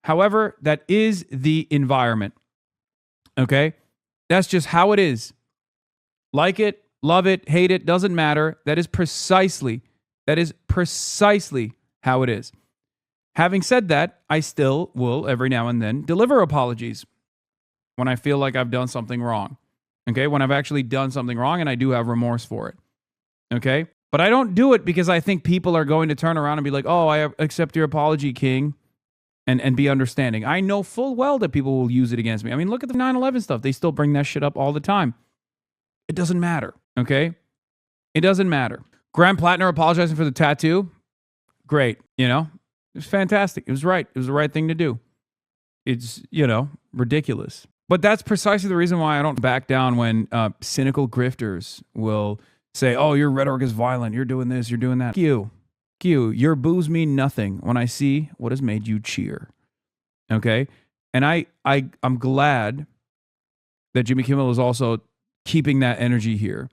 However, that is the environment. Okay? That's just how it is. Like it, love it, hate it, doesn't matter. That is precisely how it is. Having said that, I still will every now and then deliver apologies when I feel like I've done something wrong. Okay? When I've actually done something wrong and I do have remorse for it. Okay? But I don't do it because I think people are going to turn around and be like, oh, I accept your apology, King, and be understanding. I know full well that people will use it against me. I mean, look at the 9/11 stuff. They still bring that shit up all the time. It doesn't matter. Okay? It doesn't matter. Graham Plattner apologizing for the tattoo. Great. You know? It was fantastic. It was right. It was the right thing to do. It's, ridiculous. But that's precisely the reason why I don't back down when cynical grifters will say, oh, your rhetoric is violent. You're doing this. You're doing that. Fuck you. you. Your boos mean nothing when I see what has made you cheer. Okay? And I'm glad that Jimmy Kimmel is also keeping that energy here.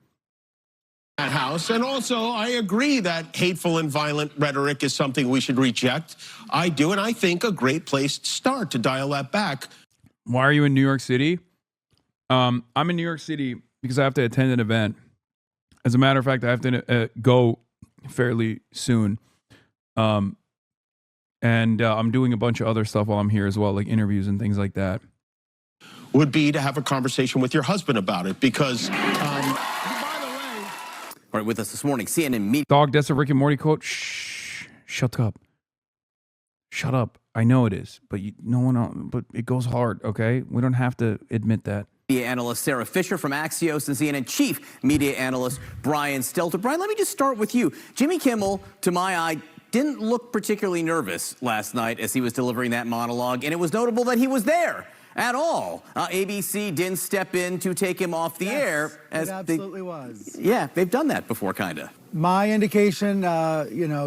That house. And also, I agree that hateful and violent rhetoric is something we should reject. I do, and I think a great place to start to dial that back. Why are you in New York City? I'm in New York City because I have to attend an event. As a matter of fact, I have to go fairly soon. And I'm doing a bunch of other stuff while I'm here as well, like interviews and things like that. Would be to have a conversation with your husband about it, because All right, with us this morning, CNN Media. Dog, that's a Rick and Morty quote. Shh, shut up. Shut up. I know it is, but no one else, but it goes hard, okay? We don't have to admit that. Media analyst Sarah Fisher from Axios and CNN chief media analyst Brian Stelter. Brian, let me just start with you. Jimmy Kimmel, to my eye, didn't look particularly nervous last night as he was delivering that monologue, and it was notable that he was there at all. ABC didn't step in to take him off the air. It absolutely was. Yeah, they've done that before, kind of. My indication,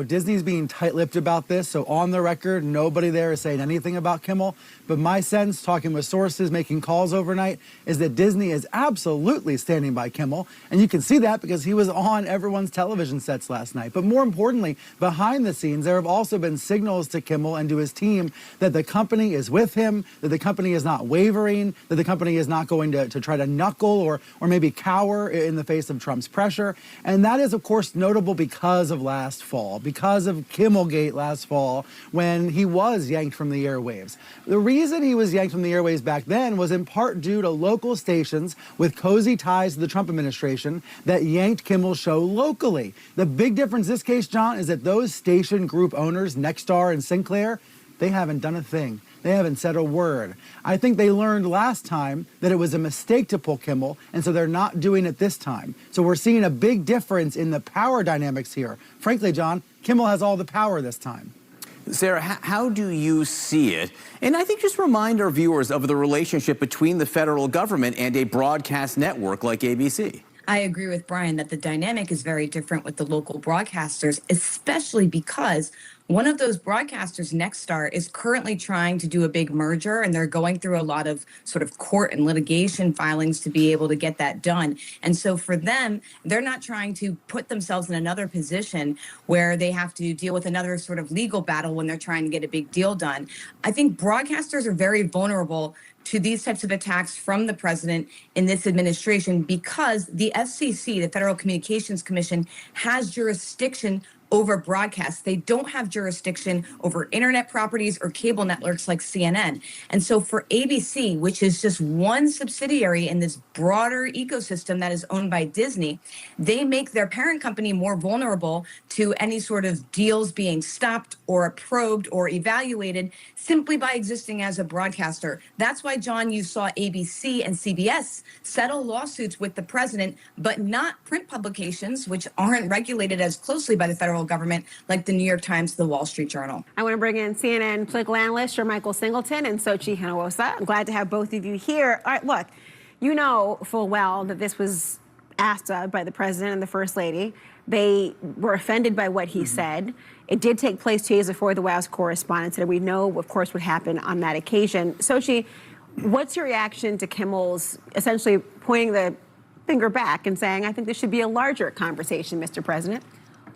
Disney's being tight-lipped about this, so on the record, nobody there is saying anything about Kimmel. But my sense, talking with sources, making calls overnight, is that Disney is absolutely standing by Kimmel. And you can see that because he was on everyone's television sets last night. But more importantly, behind the scenes, there have also been signals to Kimmel and to his team that the company is with him, that the company is not wavering, that the company is not going to try to knuckle or maybe cower in the face of Trump's pressure. And that is, of course, notable because of last fall, because of Kimmelgate last fall, when he was yanked from the airwaves. The reason he was yanked from the airwaves back then was in part due to local stations with cozy ties to the Trump administration that yanked Kimmel's show locally. The big difference in this case, John, is that those station group owners, Nexstar and Sinclair, they haven't done a thing. They haven't said a word. I think they learned last time that it was a mistake to pull Kimmel, and so they're not doing it this time. So we're seeing a big difference in the power dynamics here. Frankly, John, Kimmel has all the power this time. Sarah, how do you see it? And I think just remind our viewers of the relationship between the federal government and a broadcast network like ABC. I agree with Brian that the dynamic is very different with the local broadcasters, especially because one of those broadcasters, Nexstar, is currently trying to do a big merger, and they're going through a lot of sort of court and litigation filings to be able to get that done. And so for them, they're not trying to put themselves in another position where they have to deal with another sort of legal battle when they're trying to get a big deal done. I think broadcasters are very vulnerable to these types of attacks from the president in this administration because the FCC, the Federal Communications Commission, has jurisdiction over broadcasts. They don't have jurisdiction over internet properties or cable networks like CNN. And so for ABC, which is just one subsidiary in this broader ecosystem that is owned by Disney, they make their parent company more vulnerable to any sort of deals being stopped or probed or evaluated simply by existing as a broadcaster. That's why, John, you saw ABC and CBS settle lawsuits with the president, but not print publications, which aren't regulated as closely by the federal government, like the New York Times, the Wall Street Journal. I want to bring in CNN political analyst Michael Singleton and Sochi Hinojosa. I'm glad to have both of you here. All right, look, you know full well that this was asked of by the president and the first lady. They were offended by what he said. It did take place 2 days before the White House correspondence, and we know, of course, what happened on that occasion. Sochi, what's your reaction to Kimmel's essentially pointing the finger back and saying, I think this should be a larger conversation, Mr. President?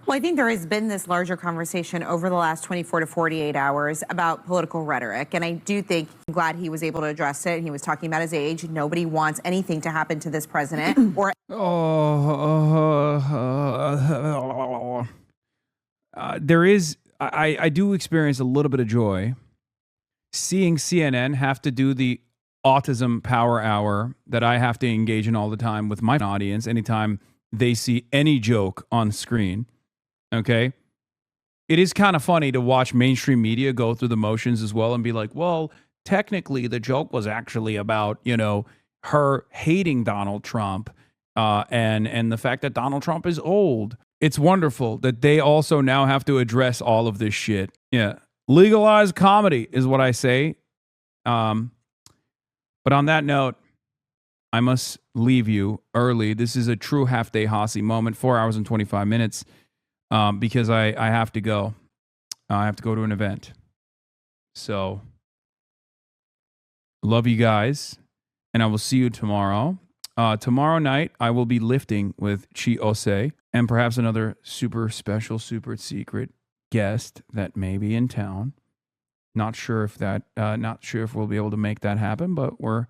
Well, I think there has been this larger conversation over the last 24 to 48 hours about political rhetoric. And I do think I'm glad he was able to address it. He was talking about his age. Nobody wants anything to happen to this president or. There is, I do experience a little bit of joy seeing CNN have to do the autism power hour that I have to engage in all the time with my audience anytime they see any joke on screen. Okay. It is kind of funny to watch mainstream media go through the motions as well and be like, well, technically the joke was actually about, her hating Donald Trump and the fact that Donald Trump is old. It's wonderful that they also now have to address all of this shit. Yeah. Legalize comedy is what I say. But on that note, I must leave you early. This is a true half-day Hasi moment, 4 hours and 25 minutes. because I have to go. I have to go to an event. So, love you guys, and I will see you tomorrow. Tomorrow night, I will be lifting with Chi Ose and perhaps another super special, super secret guest that may be in town. Not sure if we'll be able to make that happen, but we're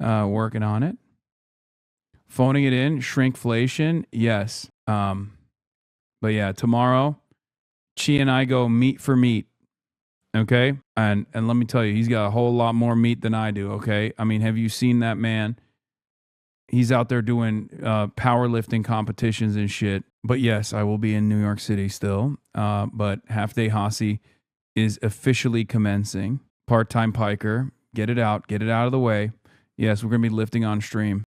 working on it. Phoning it in, shrinkflation, yes. But yeah, tomorrow, Chi and I go meat for meat. Okay? And let me tell you, he's got a whole lot more meat than I do, okay? I mean, have you seen that man? He's out there doing powerlifting competitions and shit. But yes, I will be in New York City still. But Half Day Hasi is officially commencing. Part-time piker. Get it out of the way. Yes, we're going to be lifting on stream.